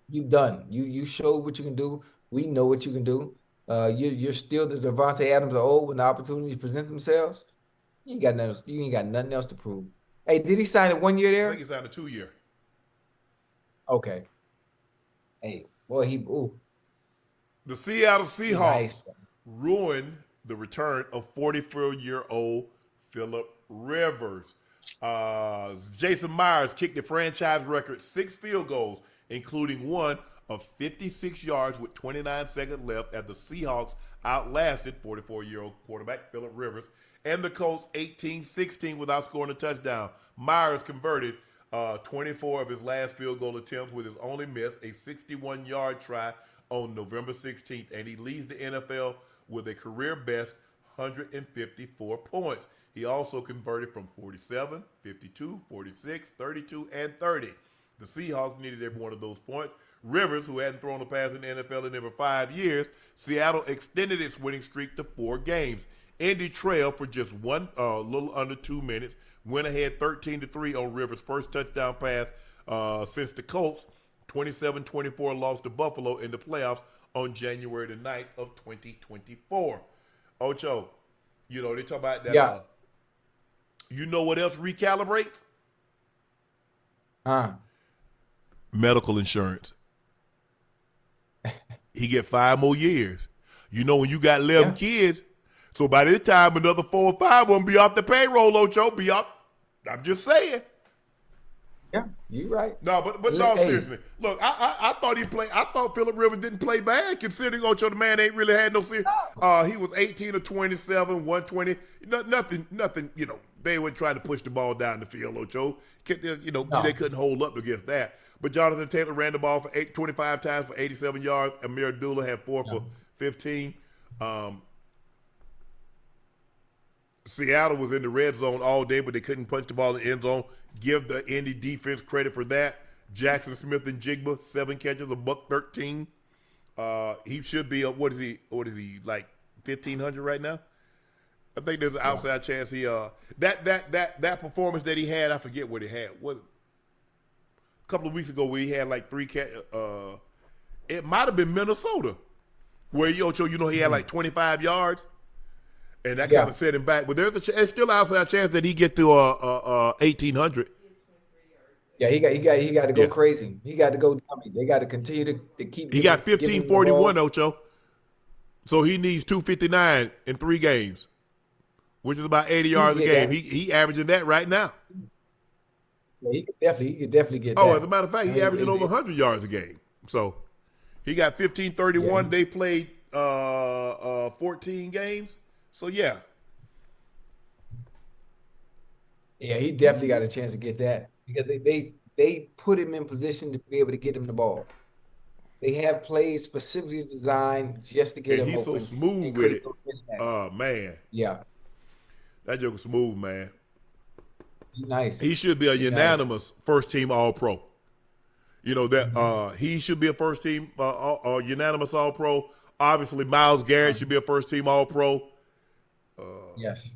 Speaker 2: you've done. You showed what you can do. We know what you can do. You're still the Devontae Adams of old when the opportunities present themselves. You ain't got nothing else. You ain't got nothing else to prove. Hey, did he sign it 1 year
Speaker 1: I
Speaker 2: there?
Speaker 1: think he signed a 2-year.
Speaker 2: Okay. Hey, boy,
Speaker 1: The Seattle Seahawks
Speaker 2: nice.
Speaker 1: ruined the return of 44-year-old Phillip Rivers. Jason Myers kicked the franchise record 6 field goals, including one of 56 yards with 29 seconds left as the Seahawks outlasted 44-year-old quarterback Phillip Rivers and the Colts 18-16 without scoring a touchdown. Myers converted 24 of his last field goal attempts with his only miss, a 61-yard try on November 16th, and he leads the NFL with a career best 154 points. He also converted from 47, 52, 46, 32, and 30. The Seahawks needed every one of those points. Rivers, who hadn't thrown a pass in the NFL in over 5 years, Seattle extended its winning streak to 4 games. Indy trailed for just little under 2 minutes, went ahead 13-3 on Rivers' first touchdown pass since the Colts 27-24 lost to Buffalo in the playoffs on January the 9th of 2024. Ocho, they talk about that.
Speaker 2: Yeah.
Speaker 1: You know what else recalibrates?
Speaker 2: Huh.
Speaker 1: Medical insurance. He get 5 more years. When you got 11 kids, so by this time another 4 or 5 will be off the payroll, Ocho. Be off. I'm just saying.
Speaker 2: Yeah, you're right.
Speaker 1: No, but no, seriously. Look, I thought he played. I thought Phillip Rivers didn't play bad, considering Ocho the man ain't really had no serious. He was 18 of 27, 120. Nothing. They weren't trying to push the ball down the field, Ocho. They couldn't hold up against that. But Jonathan Taylor ran the ball for 25 times for 87 yards. Amir Abdullah had 4 for 15. Seattle was in the red zone all day, but they couldn't punch the ball in the end zone. Give the Indy defense credit for that. Jackson Smith and Jigba, 7 catches, $113. He should be what is he like 1,500 right now? I think there's an outside chance he that performance that he had, I forget what he had. A couple of weeks ago where he had like 3 it might have been Minnesota, where Ocho, he had like 25 yards. And that kind of set him back. But there's still an outside chance that he get to 1,800.
Speaker 2: Yeah, he got to go crazy. He got to go dummy. They got to continue to keep.
Speaker 1: He got 1541, Ocho. So he needs 259 in 3 games, which is about 80 yards a game. He averaging that right now.
Speaker 2: Yeah, he could definitely get that.
Speaker 1: Oh, as a matter of fact, he averaging over 100 yards a game. So he got 1531. Yeah. They played 14 games. So, yeah.
Speaker 2: Yeah, he definitely got a chance to get that because they put him in position to be able to get him the ball. They have plays specifically designed just to get him
Speaker 1: he's
Speaker 2: open.
Speaker 1: He's so smooth with it. Oh, man.
Speaker 2: Yeah.
Speaker 1: That joke is smooth, man.
Speaker 2: Nice.
Speaker 1: He should be a unanimous first team All Pro. You know that he should be a first team unanimous All Pro. Obviously, Myles Garrett should be a first team All Pro.
Speaker 2: Yes.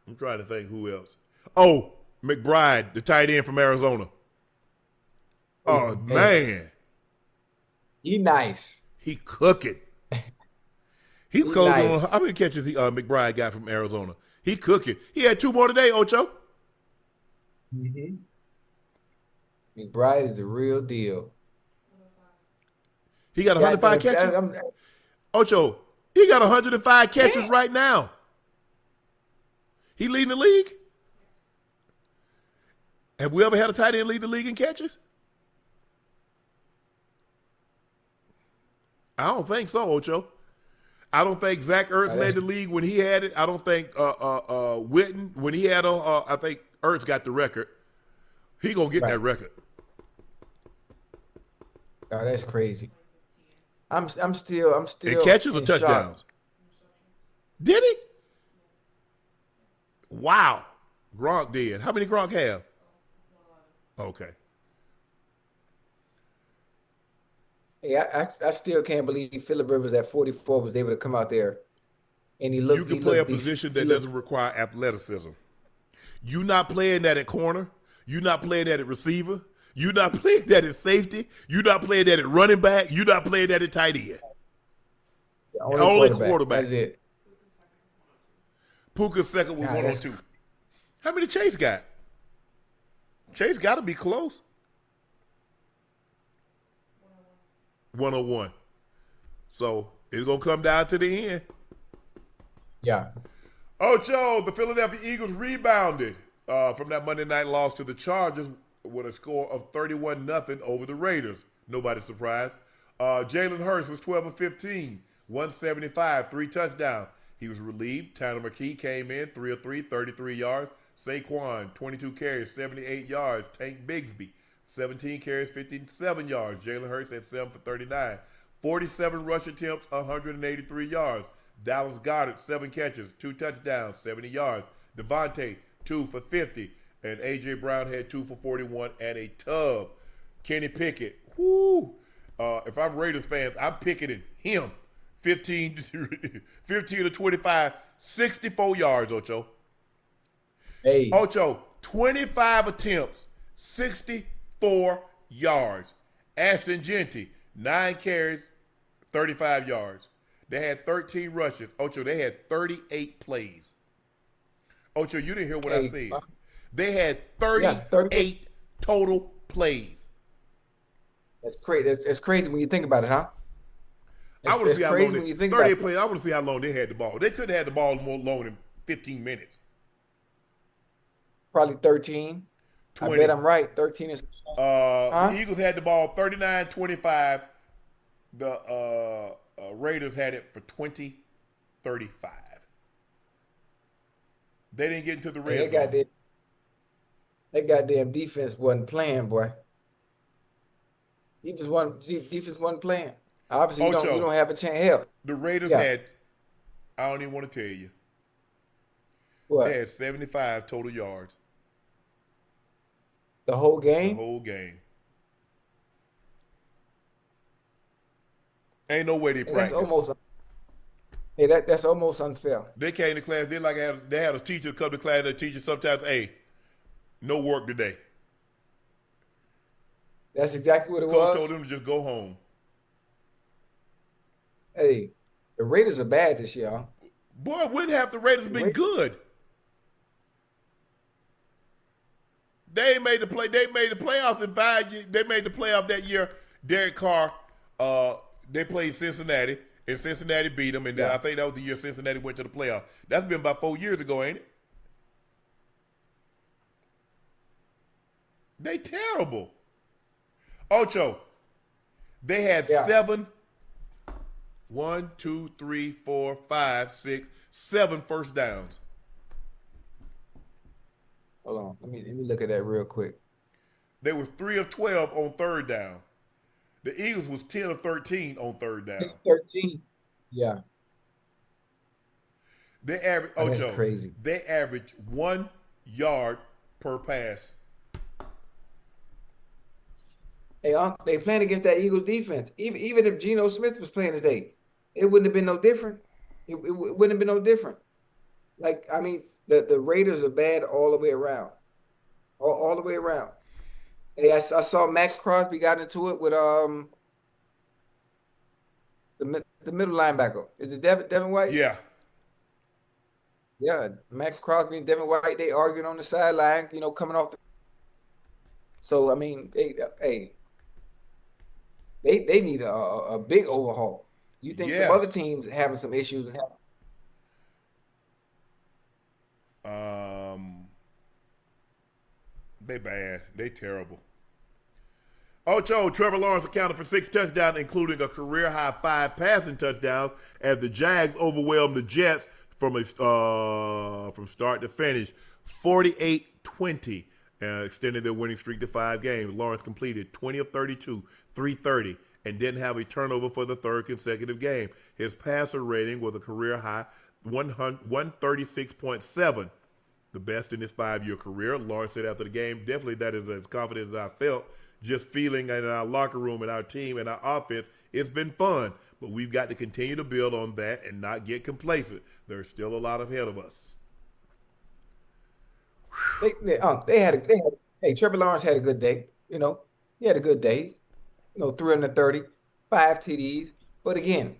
Speaker 1: I'm trying to think who else. Oh, McBride, the tight end from Arizona. Oh man,
Speaker 2: he nice.
Speaker 1: He cooking. He cooking.
Speaker 2: Nice.
Speaker 1: How many catches McBride got from Arizona? He cooking. He had 2 more today, Ocho.
Speaker 2: Mm-hmm. McBride is the real deal.
Speaker 1: He got 105 catches. Ocho, he got 105 catches right now. He leading the league. Have we ever had a tight end lead the league in catches? I don't think so, Ocho. I don't think Zach Ertz led the league when he had it. I don't think Witten when he had I think Ertz got the record. He gonna get that record.
Speaker 2: Oh, that's crazy. I'm still.
Speaker 1: And catches or touchdowns?
Speaker 2: Shock.
Speaker 1: Did he? Wow. Gronk did. How many Gronk have? Okay.
Speaker 2: Hey, I still can't believe Phillip Rivers at 44 was able to come out there and he looked.
Speaker 1: You can play a position that doesn't require athleticism. You're not playing that at corner. You're not playing that at receiver. You're not playing that at safety. You're not playing that at running back. You're not playing that at tight end. Only quarterback.
Speaker 2: That's it.
Speaker 1: Puka's second with 102. How many Chase got? Chase got to be close. 101. So it's going to come down to the end.
Speaker 2: Yeah.
Speaker 1: Ocho, the Philadelphia Eagles rebounded from that Monday night loss to the Chargers with a score of 31-0 over the Raiders. Nobody surprised. Jalen Hurts was 12 of 15, 175, 3 touchdowns. He was relieved. Tanner McKee came in, 3 of 3, 33 yards. Saquon, 22 carries, 78 yards. Tank Bigsby, 17 carries, 57 yards. Jalen Hurts had 7 for 39. 47 rush attempts, 183 yards. Dallas Goedert, 7 catches, 2 touchdowns, 70 yards. Devontae, 2 for 50. And A.J. Brown had 2 for 41 and a tub. Kenny Pickett, whoo. If I'm Raiders fans, I'm picketing him. 15 to 25, 64 yards, Ocho.
Speaker 2: Hey.
Speaker 1: Ocho, 25 attempts, 64 yards. Ashton Genty, 9 carries, 35 yards. They had 13 rushes. Ocho, they had 38 plays. Ocho, you didn't hear what I said. They had 38 total plays.
Speaker 2: That's crazy. It's crazy when you think about it, huh?
Speaker 1: I want to see how long
Speaker 2: when you think
Speaker 1: 38 plays. I want to see how long they had the ball. They couldn't have had the ball more long than 15 minutes.
Speaker 2: Probably 13.
Speaker 1: 20.
Speaker 2: I bet I'm right. 13 is.
Speaker 1: The Eagles had the ball 39-25. The Raiders had it for 20-35. They didn't get into the red zone.
Speaker 2: That goddamn defense wasn't playing, boy. Defense wasn't playing. Obviously, you don't have a chance. Hell,
Speaker 1: the Raiders had, I don't even want to tell you.
Speaker 2: What?
Speaker 1: They had 75 total yards.
Speaker 2: The whole game?
Speaker 1: The whole game. Ain't no way they practiced.
Speaker 2: That's almost unfair.
Speaker 1: They came to class. They had a teacher come to class. And the teacher sometimes, hey, no work today.
Speaker 2: That's exactly what it was.
Speaker 1: Coach told them to just go home.
Speaker 2: Hey, the Raiders are bad this year. Huh?
Speaker 1: Boy, wouldn't have the Raiders been good? They made the playoffs in 5 years. They made the playoff that year. Derek Carr, they played Cincinnati, and Cincinnati beat them. And I think that was the year Cincinnati went to the playoff. That's been about 4 years ago, ain't it? They terrible. Ocho, they had 7 first downs.
Speaker 2: Hold on. Let me look at that real quick.
Speaker 1: They were 3 of 12 on third down. The Eagles was 10 of 13 on third down.
Speaker 2: 13. Yeah.
Speaker 1: They average
Speaker 2: That's crazy.
Speaker 1: They average 1 yard per pass.
Speaker 2: Hey, they playing against that Eagles defense. Even if Geno Smith was playing today, it wouldn't have been no different. It wouldn't have been no different. Like, I mean, the Raiders are bad all the way around. All the way around. Hey, I saw Max Crosby got into it with the middle linebacker. Is it Devin White?
Speaker 1: Yeah.
Speaker 2: Yeah, Max Crosby and Devin White, they arguing on the sideline, coming off the. So, I mean, they need a big overhaul. You think some other teams having some issues?
Speaker 1: They bad. They terrible. Ocho, Trevor Lawrence accounted for 6 touchdowns, including a career-high 5 passing touchdowns, as the Jags overwhelmed the Jets from start to finish, 48-20, extending their winning streak to 5 games. Lawrence completed 20 of 32, 330, and didn't have a turnover for the 3rd consecutive game. His passer rating was a career-high 136.7, the best in his 5-year career. Lawrence said after the game, definitely that is as confident as I felt. Just feeling in our locker room and our team and our offense, it's been fun. But we've got to continue to build on that and not get complacent. There's still a lot ahead of us.
Speaker 2: Trevor Lawrence had a good day. He had a good day. 330, 5 TDs. But again,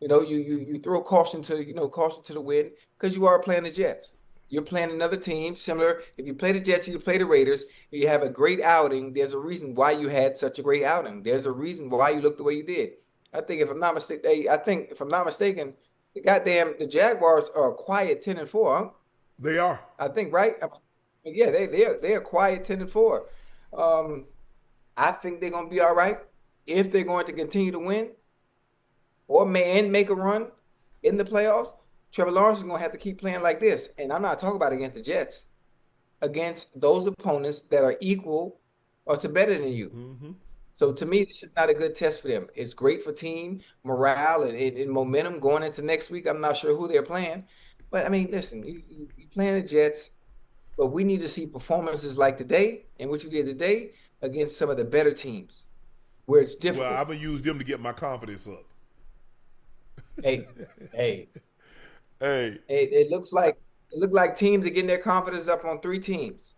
Speaker 2: you throw caution to the wind because you are playing the Jets. You're playing another team similar. If you play the Jets, you play the Raiders, you have a great outing. There's a reason why you had such a great outing. There's a reason why you looked the way you did. I think if I'm not mistaken, the Jaguars are quiet 10-4, huh?
Speaker 1: They are.
Speaker 2: I think, right? Yeah, they're quiet 10-4. I think they're gonna be all right if they're going to continue to win or make a run in the playoffs. Trevor Lawrence is going to have to keep playing like this. And I'm not talking about against the Jets, against those opponents that are equal or to better than you.
Speaker 1: Mm-hmm.
Speaker 2: So to me, this is not a good test for them. It's great for team morale and momentum going into next week. I'm not sure who they're playing. But, I mean, listen, you're playing the Jets, but we need to see performances like today and what you did today against some of the better teams where it's difficult.
Speaker 1: Well, I'm going to use them to get my confidence up.
Speaker 2: Hey.
Speaker 1: Hey,
Speaker 2: it looks like teams are getting their confidence up on 4 teams.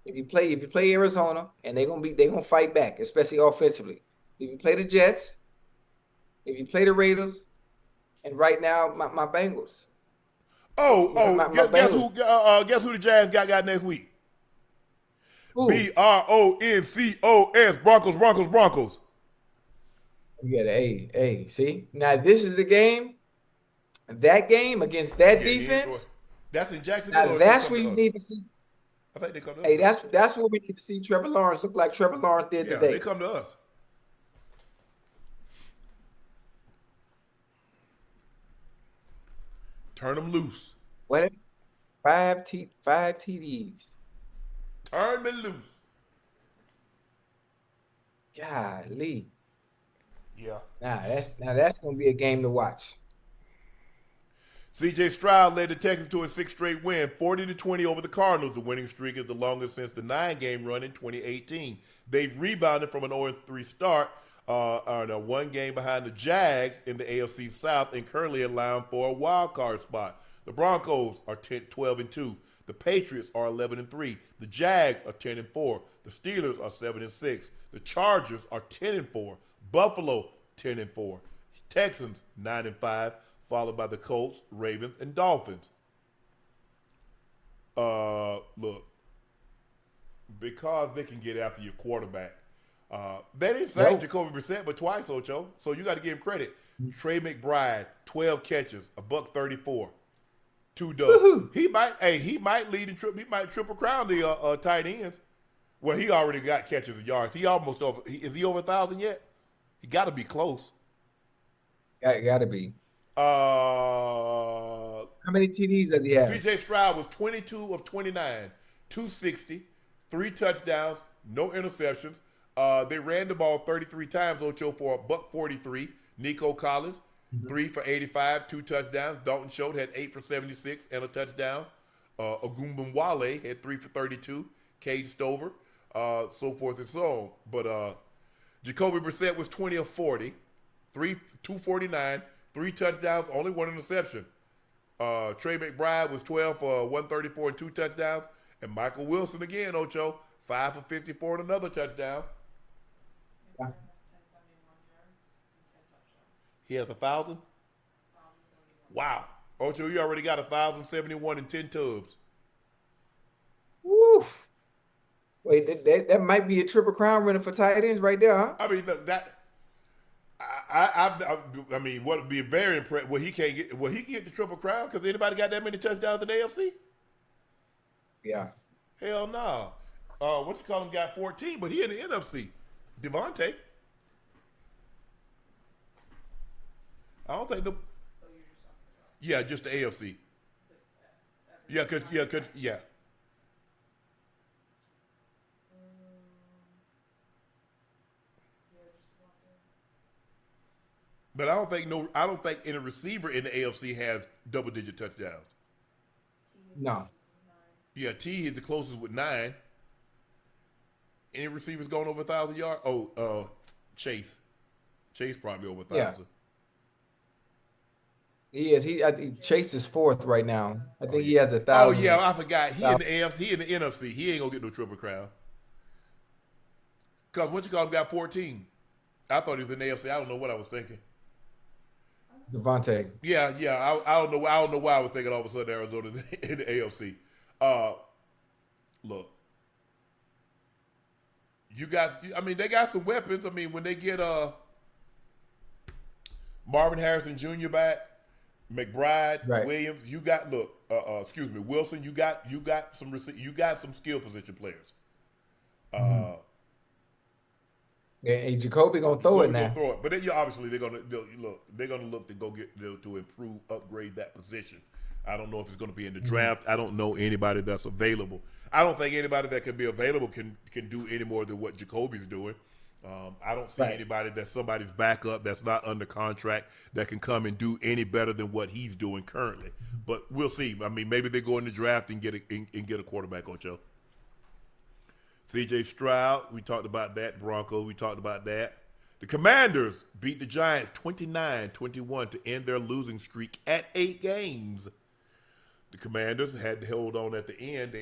Speaker 2: If you play Arizona, and they're gonna fight back, especially offensively. If you play the Jets, if you play the Raiders, and right now my Bengals.
Speaker 1: Guess who the Jags got next week?
Speaker 2: Who?
Speaker 1: Broncos, Broncos.
Speaker 2: Yeah, see? Now this is the game. That game against that defense.
Speaker 1: That's in Jacksonville.
Speaker 2: Now that's where you need to see.
Speaker 1: I think they come to us.
Speaker 2: That's where we need to see Trevor Lawrence look like Trevor Lawrence did today.
Speaker 1: Yeah, they come to us. Turn them loose.
Speaker 2: What? 5 TDs.
Speaker 1: Turn me loose.
Speaker 2: Golly.
Speaker 1: Yeah.
Speaker 2: Now that's gonna be a game to watch.
Speaker 1: C.J. Stroud led the Texans to a 6th straight win, 40-20 over the Cardinals. The winning streak is the longest since the 9-game run in 2018. They've rebounded from an 0-3 start, are 1 game behind the Jags in the AFC South, and currently allowing for a wild card spot. The Broncos are 12-2. The Patriots are 11-3. The Jags are 10-4. The Steelers are 7-6. The Chargers are 10-4. Buffalo 10-4. Texans 9-5. Followed by the Colts, Ravens, and Dolphins. Look, because they can get after your quarterback. They didn't say Jacoby Brissett, but twice, Ocho. So you got to give him credit. Trey McBride, 12 catches, $134, 2 dubs. He might lead in he might triple crown the tight ends. Well, he already got catches and yards. He almost over. Is he over 1,000 yet? He got to be close.
Speaker 2: Got to be. How many TDs does he have?
Speaker 1: C.J. Stroud was 22 of 29, 260, 3 touchdowns, no interceptions. They ran the ball 33 times, Ocho, for $143. Nico Collins, 3 for 85, 2 touchdowns. Dalton Schultz had 8 for 76 and a touchdown. Ogunbowale had 3 for 32. Cade Stover, so forth and so on. But Jacoby Brissett was 20 of 40, 249, 3 touchdowns, only 1 interception. Trey McBride was 12 for 134 and 2 touchdowns. And Michael Wilson again, Ocho, 5 for 54 and another touchdown. He has 1,000? Wow. Ocho, you already got 1,071 and 10 tubs.
Speaker 2: Woo. Wait, that might be a triple crown running for tight ends right there, huh?
Speaker 1: I mean, look, I mean, what would be very impressive? Well, he can get the triple crown because anybody got that many touchdowns in the AFC?
Speaker 2: Yeah.
Speaker 1: Hell no. What you call him got 14, but he in the NFC. Devontae. I don't think yeah, just the AFC. Yeah. But I don't think any receiver in the AFC has double-digit touchdowns.
Speaker 2: No.
Speaker 1: Yeah, T is the closest with 9. Any receivers going over 1,000 yards? Chase. Chase probably over 1,000.
Speaker 2: He is. I think Chase is 4th right now. I think he has 1,000.
Speaker 1: Oh yeah, I forgot. He in the AFC. He in the NFC. He ain't gonna get no triple crown. Cause what you call him got 14. I thought he was in the AFC. I don't know what I was thinking.
Speaker 2: Devontae.
Speaker 1: Yeah. I don't know. I don't know why I was thinking all of a sudden Arizona in the AFC. Look, you guys. I mean, they got some weapons. I mean, when they get Marvin Harrison Jr. back, McBride,
Speaker 2: Right.
Speaker 1: Williams, you got Wilson. You got some skill position players.
Speaker 2: And Jacoby gonna throw it now.
Speaker 1: Throw it. But then, obviously they're gonna look to go get to improve, upgrade that position. I don't know if it's going to be in the draft. I don't know anybody that's available. I don't think anybody that can be available can do any more than what Jacoby's doing. I don't see anybody that's somebody's backup that's not under contract that can come and do any better than what he's doing currently. But we'll see. I mean, maybe they go in the draft and get a quarterback, Ocho. C.J. Stroud, we talked about that. Broncos, we talked about that. The Commanders beat the Giants 29-21 to end their losing streak at 8 games. The Commanders had to hold on at the end.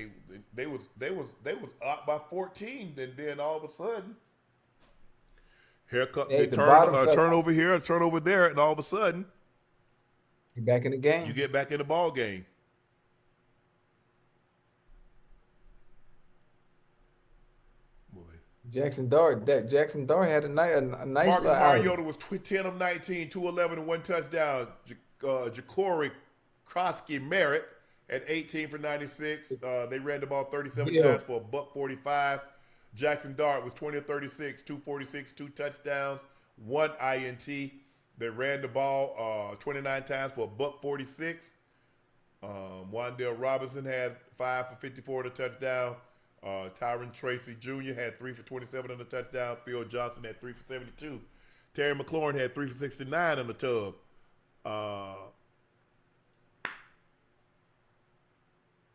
Speaker 1: They was up by 14, and then all of a sudden, turnover here, a turnover there, and all of a sudden,
Speaker 2: you're back in the game.
Speaker 1: You get back in the ball game.
Speaker 2: Jackson Dart had a nice
Speaker 1: Marcus Mariota was 10 of 19, 211 and 1 touchdown. Ja'Cory Krosky Merritt at 18 for 96. They ran the ball 37 times for $145. Jackson Dart was 20 of 36, 246, 2 touchdowns, 1 INT. They ran the ball 29 times for $146. Wan'Dale Robinson had 5 for 54 and a touchdown. Tyron Tracy Jr. had 3 for 27 and a touchdown. Phil Johnson had 3 for 72. Terry McLaurin had 3 for 69 on the tub.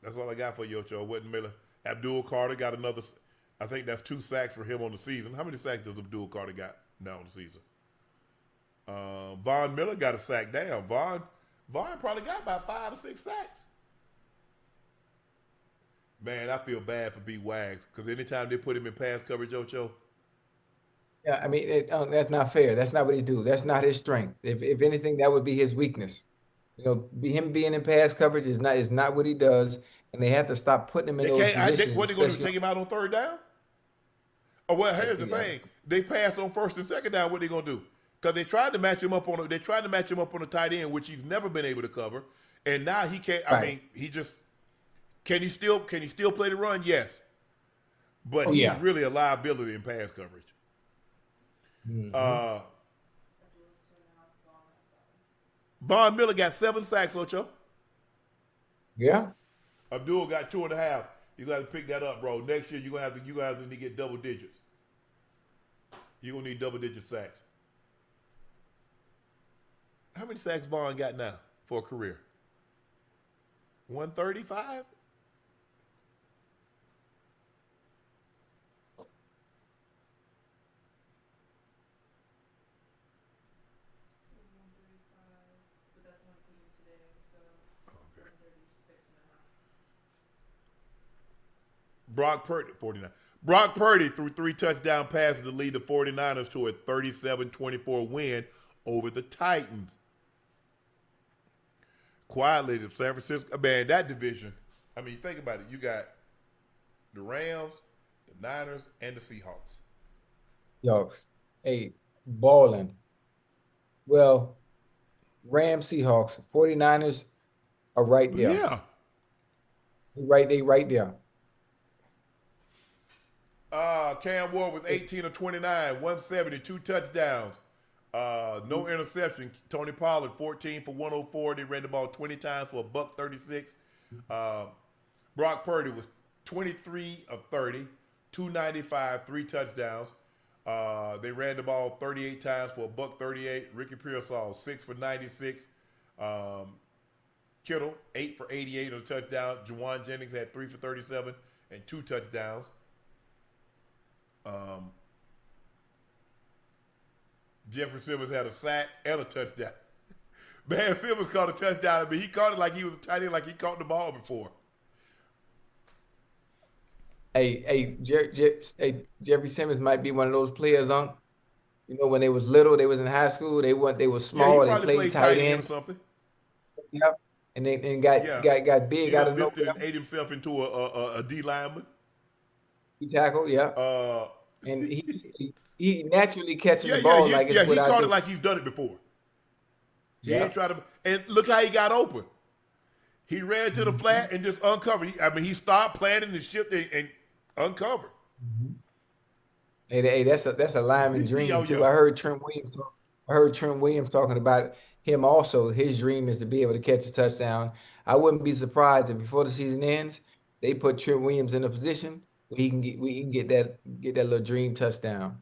Speaker 1: That's all I got for you, Ocho. Whitten Miller. Abdul Carter got another. I think that's 2 sacks for him on the season. How many sacks does Abdul Carter got now on the season? Von Miller got a sack down. Von probably got about 5 or 6 sacks. Man, I feel bad for B. Wags because anytime they put him in pass coverage, Ocho.
Speaker 2: Yeah, I mean, that's not fair. That's not what he do. That's not his strength. If anything, that would be his weakness. You know, him being in pass coverage is not what he does, and they have to stop putting him in those positions.
Speaker 1: What they going to do? Take him out on 3rd down? Oh well, here's the thing: they pass on 1st and 2nd down. What they going to do? Because they tried to match him up on a tight end, which he's never been able to cover, and now he can't. I mean, he just. Can he still play the run? Yes. But he's really a liability in pass coverage. Mm-hmm. Von Miller got 7 sacks, Ocho.
Speaker 2: Yeah.
Speaker 1: Abdul got 2.5. You got to pick that up, bro. Next year you're gonna have to get double digits. You're gonna need double-digit sacks. How many sacks Von got now for a career? 135? Brock Purdy, 49. Brock Purdy threw 3 touchdown passes to lead the 49ers to a 37-24 win over the Titans. Quietly, the San Francisco, man, that division, I mean, think about it. You got the Rams, the Niners, and the Seahawks.
Speaker 2: Yo, hey, balling. Well, Rams, Seahawks, 49ers are right there.
Speaker 1: Yeah.
Speaker 2: They right there.
Speaker 1: Cam Ward was 18 of 29, 170, 2 touchdowns. No interception. Tony Pollard, 14 for 104. They ran the ball 20 times for $136. Brock Purdy was 23 of 30, 295, 3 touchdowns. They ran the ball 38 times for $138. Ricky Pearsall, 6 for 96. Kittle, 8 for 88 on a touchdown. Juwan Jennings had 3 for 37 and 2 touchdowns. Jeffrey Simmons had a sack and a touchdown. Man, Simmons caught a touchdown, but he caught it like he was a tight end, like he caught the ball before.
Speaker 2: Hey, Jeffrey Simmons might be one of those players, Unc. You know, when they was little, they was in high school, they were small,
Speaker 1: yeah,
Speaker 2: they played tight end
Speaker 1: or something.
Speaker 2: Yep. And then got big out of
Speaker 1: lifted
Speaker 2: nowhere.
Speaker 1: and ate himself into a D lineman.
Speaker 2: He tackle, yeah. And he naturally catches the ball like it's
Speaker 1: he caught it like he's done it before. He ain't tried to, and look how he got open. He ran to the flat and just uncovered. He stopped planting and shifted and uncovered.
Speaker 2: Hey, that's a lineman dream too. I heard Trent Williams talking about him also. His dream is to be able to catch a touchdown. I wouldn't be surprised if before the season ends, they put Trent Williams in a position where he can get that little dream touchdown.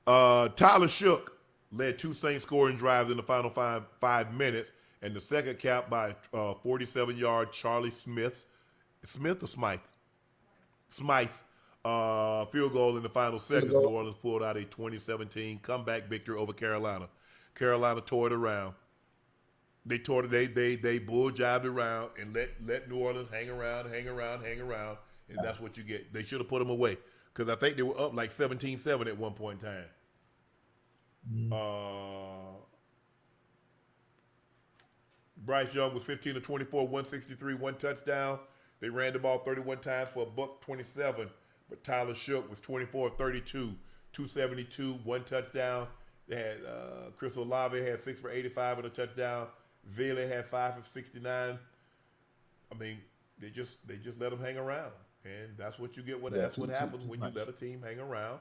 Speaker 1: Tyler Shook led 2 Saints scoring drives in the final 5 minutes, and the second capped by 47-yard Charlie Smith or Smythe field goal in the final seconds. New Orleans pulled out a 2017 comeback victory over Carolina. Carolina tore it around. They tore it. They bull jived around and let New Orleans hang around, and that's what you get. They should have put them away because I think they were up like 17-7 at one point in time. Bryce Young was 15 of 24, 163, 1 touchdown. They ran the ball 31 times for $127, but Tyler Shook was 24 of 32, 272, 1 touchdown. They had Chris Olave had 6 for 85 and a touchdown. Vele had 5 for 69. I mean, they just let them hang around, and that's what you get. That's what happens when you let a team hang around.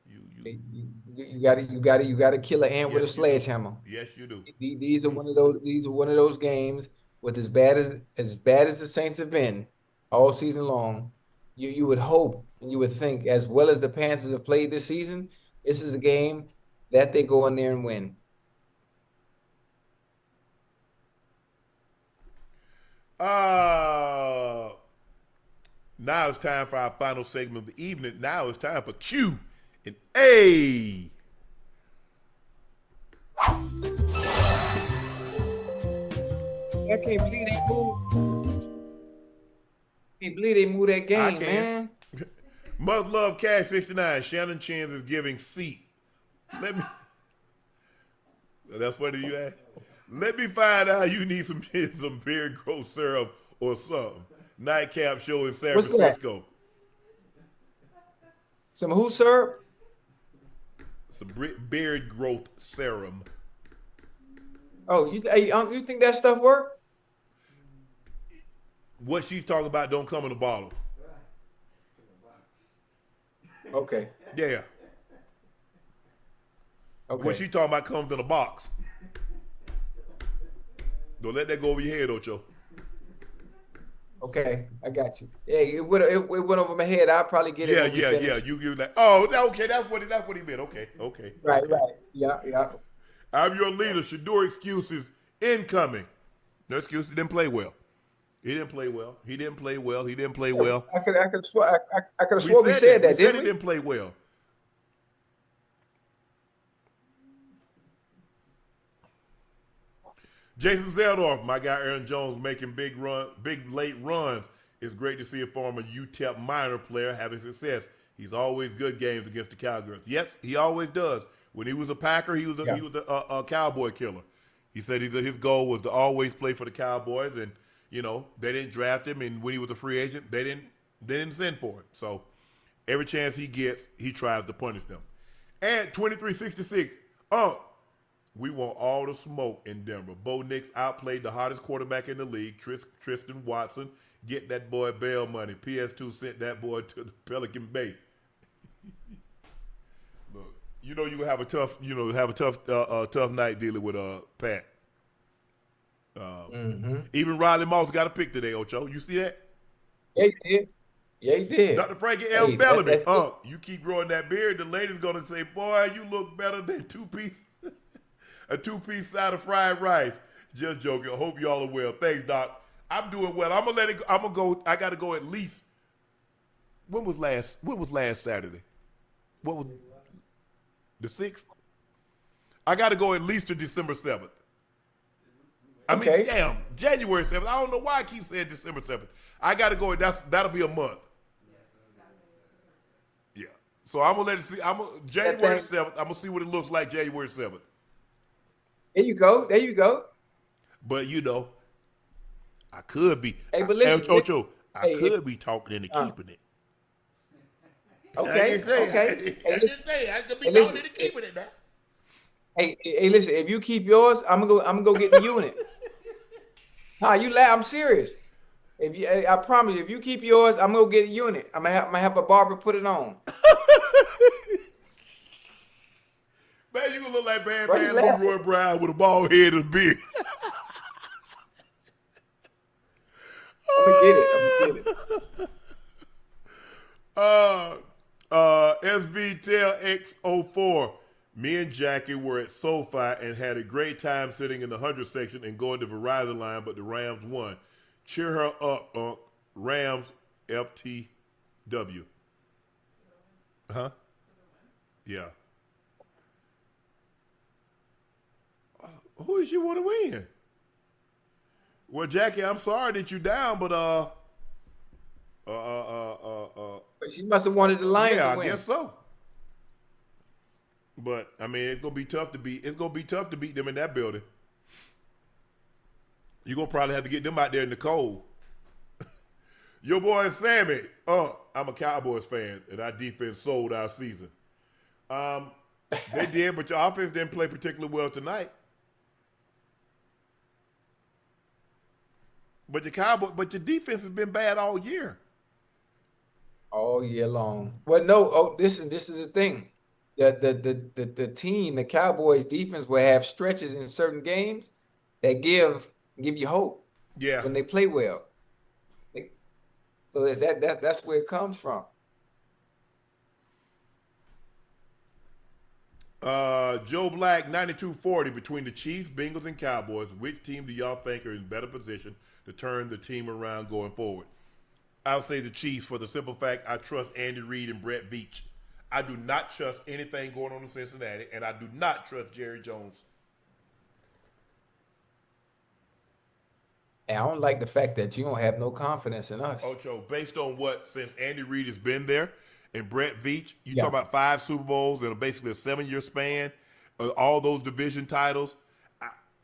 Speaker 2: You got to kill an ant with a sledgehammer.
Speaker 1: Yes, you do.
Speaker 2: These are one of those games with as bad as the Saints have been all season long. You would hope and you would think, as well as the Panthers have played this season, this is a game that they go in there and win.
Speaker 1: Now it's time for our final segment of the evening. Now it's time for Q and A.
Speaker 2: I can't believe they moved that game, man.
Speaker 1: Must love Cash 69. Shannon Chins is giving seat. That's funny you ask. Let me find out you need some beard growth syrup or something. Nightcap show in San Francisco.
Speaker 2: That? Some who syrup?
Speaker 1: Some beard growth serum.
Speaker 2: Oh, you think that stuff work?
Speaker 1: What she's talking about don't come in a bottle.
Speaker 2: Okay.
Speaker 1: Yeah.
Speaker 2: Okay.
Speaker 1: What she talking about comes in a box. Don't let that go over your head, Ocho.
Speaker 2: Okay, I got you. Yeah, it went over my head. I'll probably get it.
Speaker 1: Yeah. You give that. Oh, okay. That's what he meant. Okay.
Speaker 2: Right. Yeah.
Speaker 1: I'm your leader. Shedeur excuses incoming. No excuse. He didn't play well. He didn't play well. I could have
Speaker 2: sworn we said that, didn't we?
Speaker 1: He didn't play well. Jason Zeldorf, my guy Aaron Jones, making big late runs It's great to see a former UTEP minor player having success. He's always good games against the Cowgirls. Yes, he always does. When he was a Packer, he was a Cowboy killer. He said his goal was to always play for the Cowboys, and they didn't draft him, and when he was a free agent, they didn't send for him. So every chance he gets, he tries to punish them. And 23-66, we want all the smoke in Denver. Bo Nix outplayed the hottest quarterback in the league, Tristan Watson. Get that boy bail money. PS2 sent that boy to the Pelican Bay. Look, you have a tough, tough night dealing with Pat. Even Riley Moss got a pick today, Ocho. You see that?
Speaker 2: Yeah, he did. Yeah, he did.
Speaker 1: Dr. Frankie L. Bellamy. You keep growing that beard, the lady's gonna say, "Boy, you look better than a two-piece side of fried rice." Just joking. I hope y'all are well. Thanks, Doc. I'm doing well. I'm gonna go. I gotta go at least. When was last Saturday? What was the 6th? I gotta go at least to December 7th. I mean, damn, January 7th. I don't know why I keep saying December 7th. I gotta go. That'll be a month. Yeah. So I'm gonna let it see. January 7th. I'm gonna see what it looks like January 7th.
Speaker 2: There you go. There you go.
Speaker 1: But I could be.
Speaker 2: Hey, but listen,
Speaker 1: Ocho, I could be talking into keeping it.
Speaker 2: Okay.
Speaker 1: I could be talking into keeping it now.
Speaker 2: Hey, listen. If you keep yours, I'm gonna go get the unit. Nah, you laugh. I'm serious. I promise you, if you keep yours, I'm gonna get a unit. I'm gonna have a barber put it on.
Speaker 1: Man, you gonna look like bad man Leroy Brown with a bald head and a beard.
Speaker 2: I'm gonna get it.
Speaker 1: SBTEL X04. Me and Jackie were at SoFi and had a great time sitting in the 100 section and going to Verizon line, but the Rams won. Cheer her up, Unc. Rams FTW. Huh? Yeah. Who does she want to win? Well, Jackie, I'm sorry that you're down, but
Speaker 2: She must have wanted the Lions to win.
Speaker 1: I guess so. But I mean, it's gonna be tough to beat. It's gonna be tough to beat them in that building. You're gonna probably have to get them out there in the cold. Your boy Sammy. I'm a Cowboys fan, and our defense sold our season. They did, but your offense didn't play particularly well tonight. But your defense has been bad all year.
Speaker 2: All year long. Well, no. This is the thing. The team, the Cowboys defense will have stretches in certain games that give you hope.
Speaker 1: Yeah.
Speaker 2: When they play well. So that's where it comes from.
Speaker 1: Joe Black, 92-40 between the Chiefs, Bengals, and Cowboys. Which team do y'all think are in better position to turn the team around going forward? I would say the Chiefs for the simple fact I trust Andy Reid and Brett Veach. I do not trust anything going on in Cincinnati, and I do not trust Jerry Jones.
Speaker 2: And I don't like the fact that you don't have no confidence in us.
Speaker 1: Ocho, based on what, since Andy Reid has been there and Brett Veach, you talk about 5 Super Bowls in basically a 7-year span, all those division titles.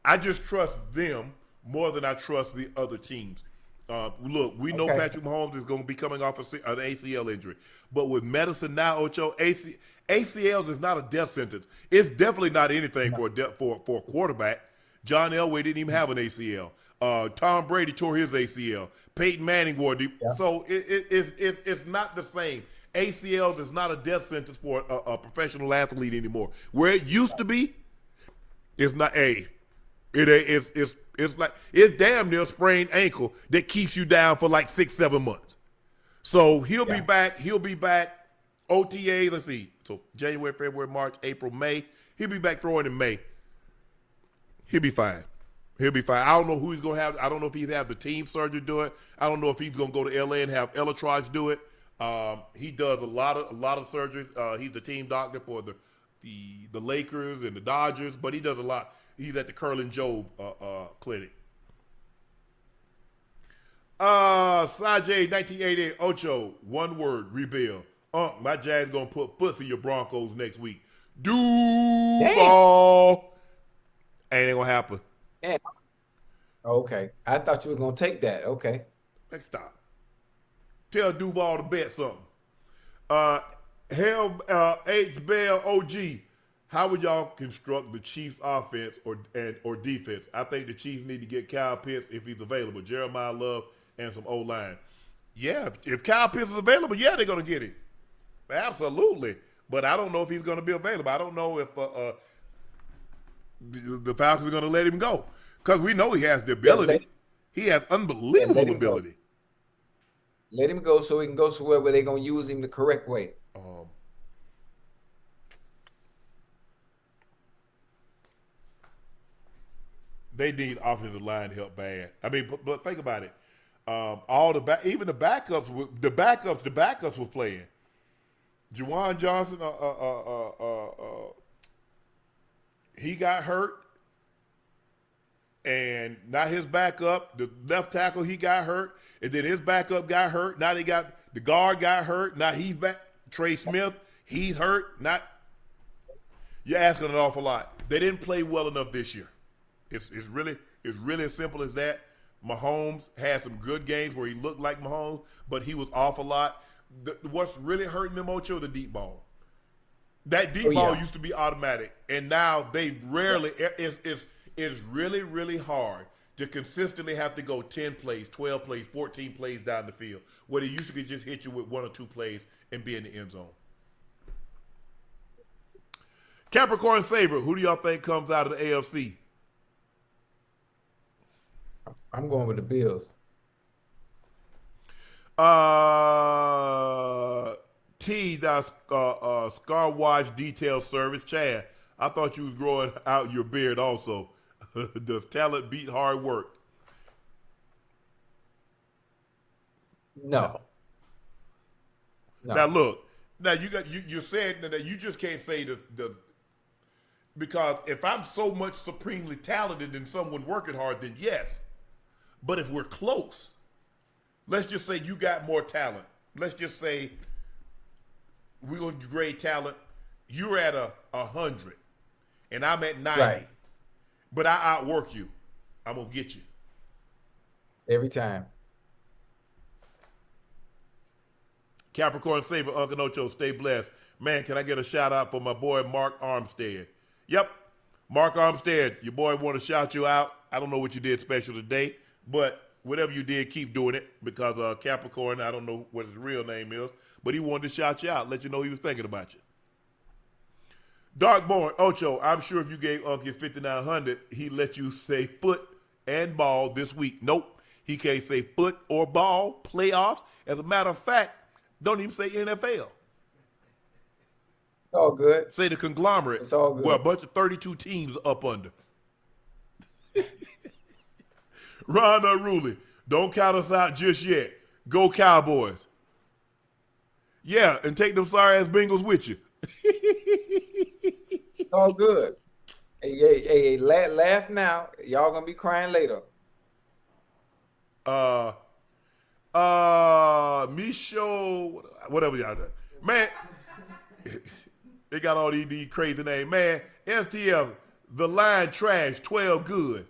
Speaker 1: I just trust them more than I trust the other teams. Look, we know Patrick Mahomes is going to be coming off an ACL injury. But with medicine now, Ocho, ACLs is not a death sentence. It's definitely not anything for a quarterback. John Elway didn't even have an ACL. Tom Brady tore his ACL. Peyton Manning wore it. So it's not the same. ACLs is not a death sentence for a professional athlete anymore. Where it used to be, it's not it's like it's damn near sprained ankle that keeps you down for like 6-7 months. So he'll be back. He'll be back. OTA. Let's see. So January, February, March, April, May. He'll be back throwing in May. He'll be fine. He'll be fine. I don't know who he's gonna have. I don't know if he's have the team surgeon do it. I don't know if he's gonna go to LA and have Elatraj do it. He does a lot of surgeries. He's the team doctor for the Lakers and the Dodgers, but he does a lot. He's at the Curlin Job clinic. Sajay 1988 Ocho, one word, rebuild. My Jags gonna put pussy in your Broncos next week. Duval. Ain't gonna happen.
Speaker 2: And, okay. I thought you were gonna take that. Okay.
Speaker 1: Let's stop. Tell Duval to bet something. H Bell OG. How would y'all construct the Chiefs offense or defense? I think the Chiefs need to get Kyle Pitts if he's available. Jeremiah Love and some O-line. Yeah, if Kyle Pitts is available, yeah, they're going to get him. Absolutely. But I don't know if he's going to be available. I don't know if the Falcons are going to let him go. Because we know he has the ability. He has unbelievable ability.
Speaker 2: Let him go so he can go somewhere where they're going to use him the correct way.
Speaker 1: They need offensive line help bad. I mean, but think about it. Even the backups were playing. Juwan Johnson, he got hurt, and not his backup. The left tackle, he got hurt, and then his backup got hurt. Now they got the guard got hurt. Now he's back. Trey Smith, he's hurt. You're asking an awful lot. They didn't play well enough this year. It's really as simple as that. Mahomes had some good games where he looked like Mahomes, but he was off a lot. What's really hurting them, Ocho, the deep ball. That deep ball used to be automatic, and now they rarely. It's really, really hard to consistently have to go 10 plays, 12 plays, 14 plays down the field, where they used to just hit you with 1 or 2 plays and be in the end zone. Capricorn Saber, who do y'all think comes out of the AFC?
Speaker 2: I'm going with the Bills.
Speaker 1: Scar Watch Detail Service. Chad, I thought you was growing out your beard also. Does talent beat hard work?
Speaker 2: No.
Speaker 1: Now look, you said that you just can't say the because if I'm so much supremely talented than someone working hard, then yes. But if we're close, let's just say you got more talent. Let's just say we're going to grade talent. You're at 100, and I'm at 90.
Speaker 2: Right.
Speaker 1: But I outwork you. I'm going to get you.
Speaker 2: Every time.
Speaker 1: Capricorn Saver, Unc Ocho, stay blessed. Man, can I get a shout out for my boy Mark Armstead? Yep, Mark Armstead, your boy want to shout you out. I don't know what you did special today, but whatever you did, keep doing it because Capricorn, I don't know what his real name is, but he wanted to shout you out, let you know he was thinking about you. Darkborn, Ocho, I'm sure if you gave Unc his 5,900, he'd let you say foot and ball this week. Nope, he can't say foot or ball, playoffs. As a matter of fact, don't even say NFL.
Speaker 2: It's all good.
Speaker 1: Say the conglomerate.
Speaker 2: It's all good.
Speaker 1: Where a bunch of 32 teams up under. Ron Unruly, don't count us out just yet. Go Cowboys. Yeah, and take them sorry-ass Bengals with you.
Speaker 2: It's all good. Hey, laugh now. Y'all gonna be crying later.
Speaker 1: Micho, whatever y'all do. Man, they got all these crazy names. Man, STF, the line trash, 12 good.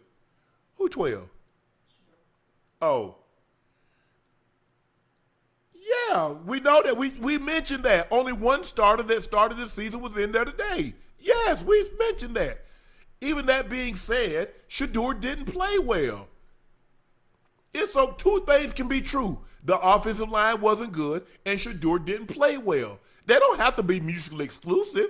Speaker 1: Who 12? Oh. Yeah, we know that. We mentioned that. Only one starter that started this season was in there today. Yes, we mentioned that. Even that being said, Shedeur didn't play well. So two things can be true. The offensive line wasn't good, and Shedeur didn't play well. They don't have to be mutually exclusive.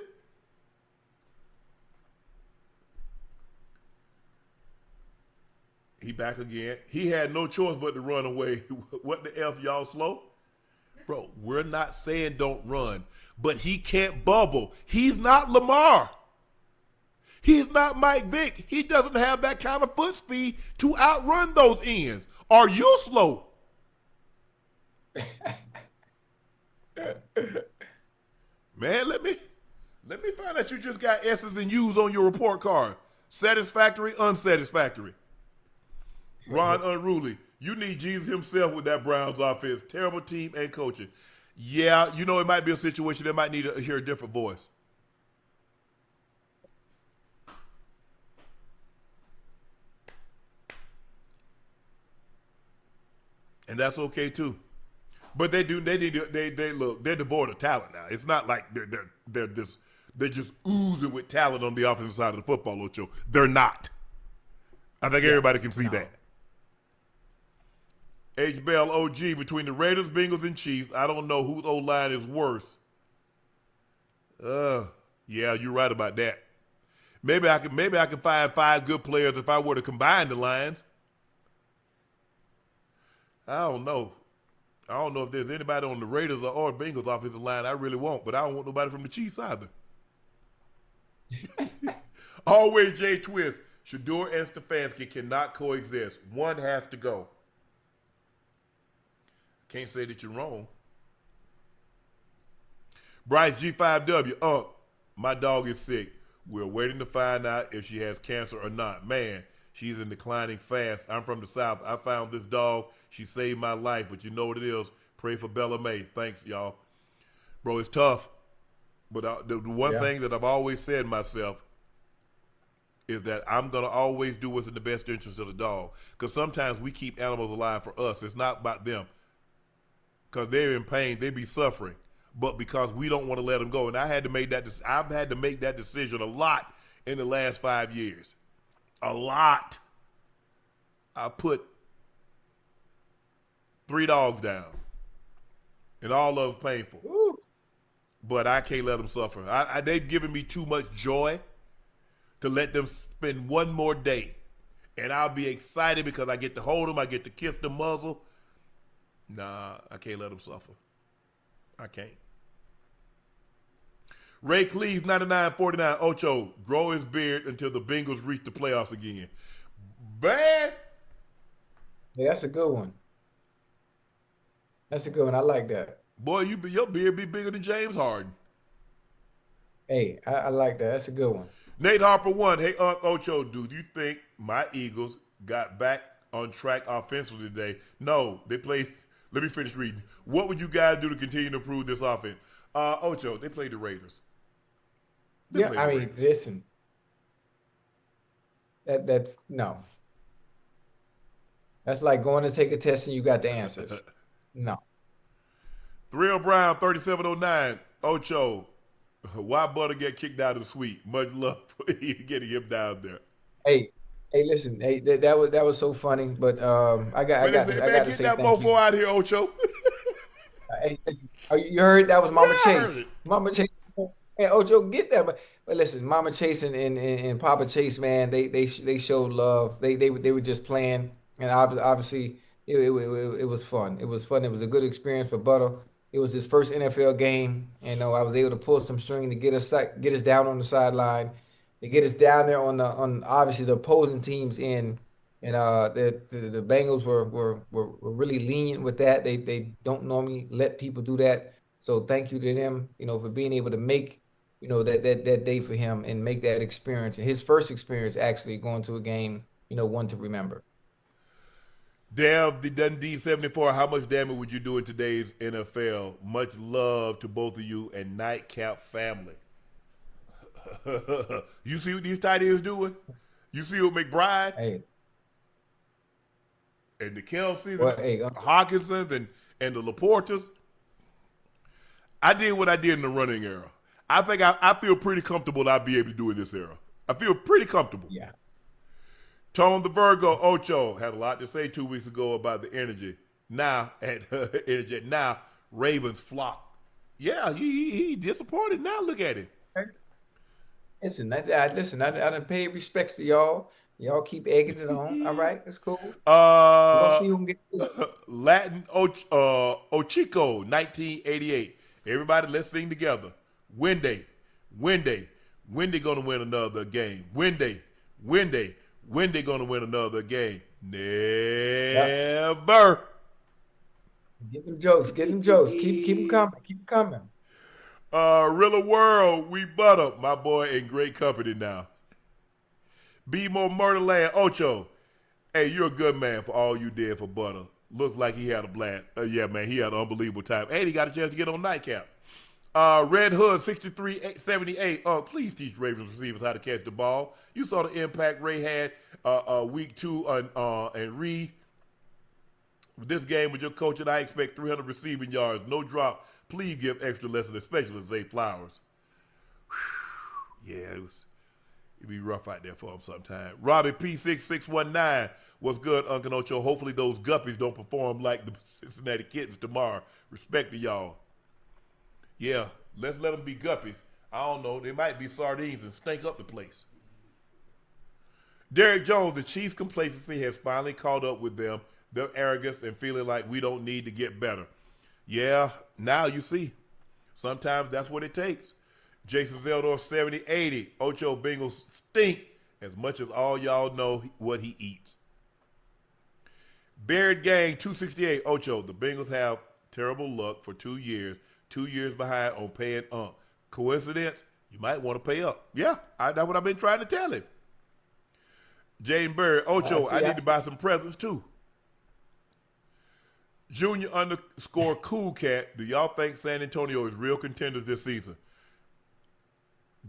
Speaker 1: He back again. He had no choice but to run away. What the F, y'all slow? Bro, we're not saying don't run, but he can't bubble. He's not Lamar. He's not Mike Vick. He doesn't have that kind of foot speed to outrun those ends. Are you slow? Man, let me find out you just got S's and U's on your report card. Satisfactory, unsatisfactory. Ron Unruly, You need Jesus himself with that Browns offense. Terrible team and coaching. Yeah, you know, it might be a situation that might need to hear a different voice. And that's okay too. But they look, they're devoid of talent now. It's not like they're just oozing with talent on the offensive side of the football, Ocho. They're not. I think everybody can see that. H. Bell OG, between the Raiders, Bengals, and Chiefs, I don't know whose O-line is worse. Yeah, you're right about that. Maybe I can find 5 good players if I were to combine the lines. I don't know. I don't know if there's anybody on the Raiders or Bengals offensive line I really want, but I don't want nobody from the Chiefs either. Always J Twist. Shedeur and Stefanski cannot coexist. One has to go. Can't say that you're wrong. Bryce G5W. Unc, my dog is sick. We're waiting to find out if she has cancer or not. Man, she's in declining fast. I'm from the South. I found this dog. She saved my life, but you know what it is. Pray for Bella May. Thanks, y'all. Bro, it's tough. But the one thing that I've always said myself is that I'm going to always do what's in the best interest of the dog. Because sometimes we keep animals alive for us. It's not about them. Because they're in pain. They be suffering. But because we don't want to let them go. And I've had to make that decision a lot in the last 5 years. A lot. I put 3 dogs down. And all of them painful.
Speaker 2: Ooh.
Speaker 1: But I can't let them suffer. They've given me too much joy to let them spend one more day. And I'll be excited because I get to hold them. I get to kiss the muzzle. Nah, I can't let them suffer. I can't. Ray Cleves, 9949. Ocho, grow his beard until the Bengals reach the playoffs again. Bad.
Speaker 2: Yeah, that's a good one. That's a good one. I like that.
Speaker 1: Boy, your beard be bigger than James Harden.
Speaker 2: Hey, I like that. That's a good one.
Speaker 1: Nate Harper 1. Hey, Unc Ocho, do you think my Eagles got back on track offensively today? No, they played. Let me finish reading. What would you guys do to continue to improve this offense? Ocho, they played the Raiders.
Speaker 2: Listen. That's no. That's like going to take a test and you got the answers. No.
Speaker 1: Thrill Brown, 3709. Ocho, why Butter get kicked out of the suite? Much love for getting him down there.
Speaker 2: Hey, listen. Hey, that was so funny. But I got to say
Speaker 1: that
Speaker 2: thank you.
Speaker 1: mofo out here, Ocho.
Speaker 2: Hey, listen, you heard that was Mama Chase. Mama Chase. Hey, Ocho, get that. But listen, Mama Chase and Papa Chase, man, they showed love. They were just playing, and obviously it was fun. It was fun. It was a good experience for Butter. It was his first NFL game, and I was able to pull some string to get us down on the sideline, to get us down there on obviously the opposing team's end. And the Bengals were really lenient with that. They don't normally let people do that. So thank you to them, for being able to make, that day for him and make that experience. And his first experience actually going to a game, one to remember.
Speaker 1: Dev, the Dundee 74, how much damage would you do in today's NFL? Much love to both of you and Nightcap family. You see what these tight ends doing? You see what McBride?
Speaker 2: Hey.
Speaker 1: And the Kelce's, Hawkinsons, and the Laportas. I did what I did in the running era. I think I feel pretty comfortable that I'll be able to do in this era. I feel pretty comfortable.
Speaker 2: Yeah.
Speaker 1: Tone the Virgo, Ocho, had a lot to say 2 weeks ago about the energy. Now, Ravens flock. Yeah, he disappointed. Now look at him.
Speaker 2: Listen, I done paid respects to y'all. Y'all keep egging it on. All right, that's cool. We're gonna see who can get
Speaker 1: Latin Ochocinco, 1988. Everybody, let's sing together. Wendy gonna win another game. Wendy gonna win another game. Never.
Speaker 2: Get them jokes. Keep them coming.
Speaker 1: Rilla World, we butter, my boy, in great company now. Be more Murderland, Ocho. Hey, you're a good man for all you did for Butter. Looks like he had a blast. Yeah, man, he had an unbelievable time. And he got a chance to get on Nightcap. Red Hood 6378. Please teach Ravens receivers how to catch the ball. You saw the impact Ray had week 2 and Reed. This game with your coach and I expect 300 receiving yards, no drop. Please give extra lessons, especially with Zay Flowers. Whew. Yeah, it'd be rough out there for him sometime. Robbie P6619. What's good, Unc Ocho? Hopefully those guppies don't perform like the Cincinnati Kittens tomorrow. Respect to y'all. Yeah, let's let them be guppies. I don't know. They might be sardines and stink up the place. Derek Jones, the Chiefs' complacency has finally caught up with them, their arrogance and feeling like we don't need to get better. Yeah, now you see. Sometimes that's what it takes. Jason Zeldorf, 7080. Ocho Bengals stink as much as all y'all know what he eats. Buried Gang, 268. Ocho, the Bengals have terrible luck for 2 years. 2 years behind on paying Unc. Coincidence? You might want to pay up. Yeah, that's what I've been trying to tell him. Jane Bird, Ocho, I need to buy some presents too. Junior _ Cool Cat, do y'all think San Antonio is real contenders this season?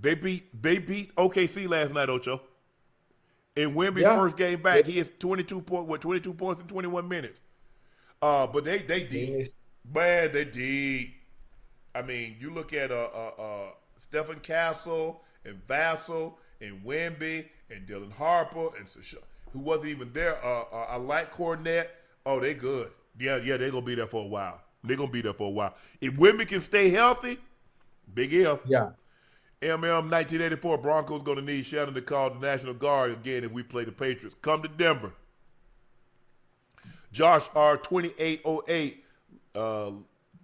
Speaker 1: They beat OKC last night, Ocho. In Wemby's first game back, he has 22 points in 21 minutes. But they deep. Man, they deep. I mean, you look at Stephen Castle and Vassell and Wemby and Dylan Harper and who wasn't even there. I like Cornette. Oh, they good. Yeah, they're going to be there for a while. If Wemby can stay healthy, big if.
Speaker 2: Yeah.
Speaker 1: MM 1984, Broncos going to need Shannon to call the National Guard again if we play the Patriots. Come to Denver. Josh R. 2808,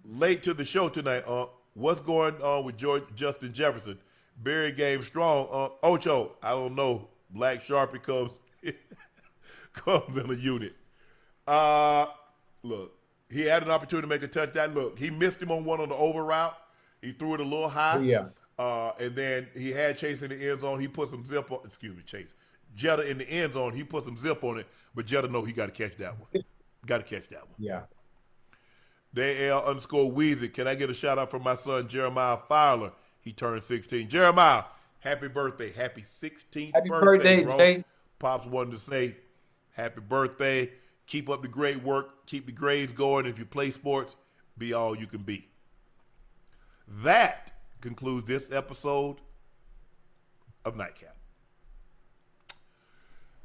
Speaker 1: late to the show tonight. What's going on with Justin Jefferson? Barry game strong. Ocho, I don't know. Black Sharpie comes in a unit. Look, he had an opportunity to make a touchdown. Look, he missed him on one on the over route. He threw it a little high.
Speaker 2: Yeah.
Speaker 1: And then he had Chase in the end zone. He put some zip on. Chase. Jetta in the end zone. He put some zip on it. But Jetta know he got to catch that one.
Speaker 2: Yeah.
Speaker 1: DL _ Weezy. Can I get a shout out for my son Jeremiah Fowler? He turned 16. Jeremiah, happy birthday. Happy 16th
Speaker 2: Happy birthday, Jay.
Speaker 1: Pops wanted to say happy birthday. Keep up the great work. Keep the grades going. If you play sports, be all you can be. That concludes this episode of Nightcap.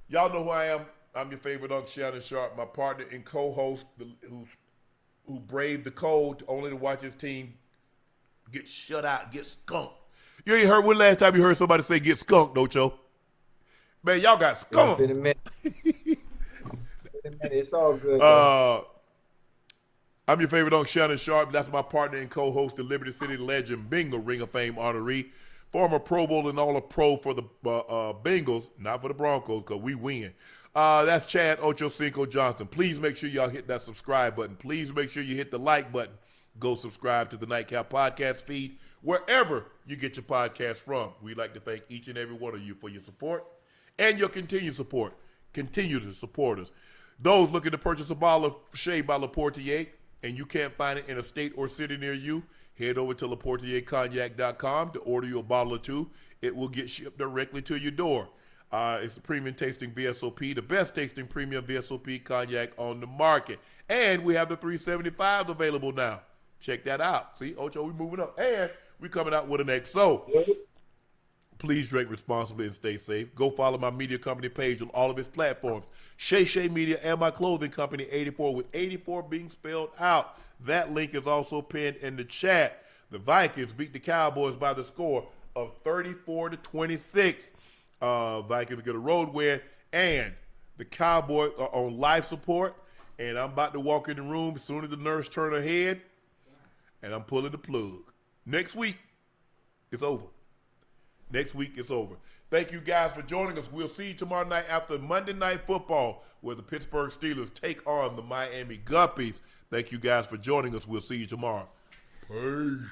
Speaker 1: Y'all know who I am. I'm your favorite Unc Shannon Sharpe, my partner and co-host who braved the cold only to watch his team get shut out, get skunked. You ain't heard when last time you heard somebody say get skunked, Ocho? Man, y'all got skunked.
Speaker 2: It's been a minute. It's all good.
Speaker 1: I'm your favorite Unc Shannon Sharpe. That's my partner and co-host, the Liberty City legend, Bingo Ring of Fame honoree, former Pro Bowl and All-Pro for the Bengals, not for the Broncos, because we win. That's Chad Ochocinco Johnson. Please make sure y'all hit that subscribe button. Please make sure you hit the like button. Go subscribe to the Nightcap podcast feed, wherever you get your podcast from. We'd like to thank each and every one of you for your support and your continued support. Continue to support us. Those looking to purchase a bottle of Shea by Laportier, and you can't find it in a state or city near you, head over to LaportierCognac.com to order you a bottle or two. It will get shipped directly to your door. It's the premium tasting VSOP, the best tasting premium VSOP cognac on the market. And we have the 375s available now. Check that out. See, Ocho, we moving up. And we coming out with an XO. Please drink responsibly and stay safe. Go follow my media company page on all of its platforms. Shay Media and my clothing company, 84, with 84 being spelled out. That link is also pinned in the chat. The Vikings beat the Cowboys by the score of 34-26. Vikings get a road win, and the Cowboys are on life support. And I'm about to walk in the room as soon as the nurse turns her head, and I'm pulling the plug. Next week, it's over. Thank you guys for joining us. We'll see you tomorrow night after Monday Night Football, where the Pittsburgh Steelers take on the Miami Guppies. Thank you guys for joining us. We'll see you tomorrow. Peace.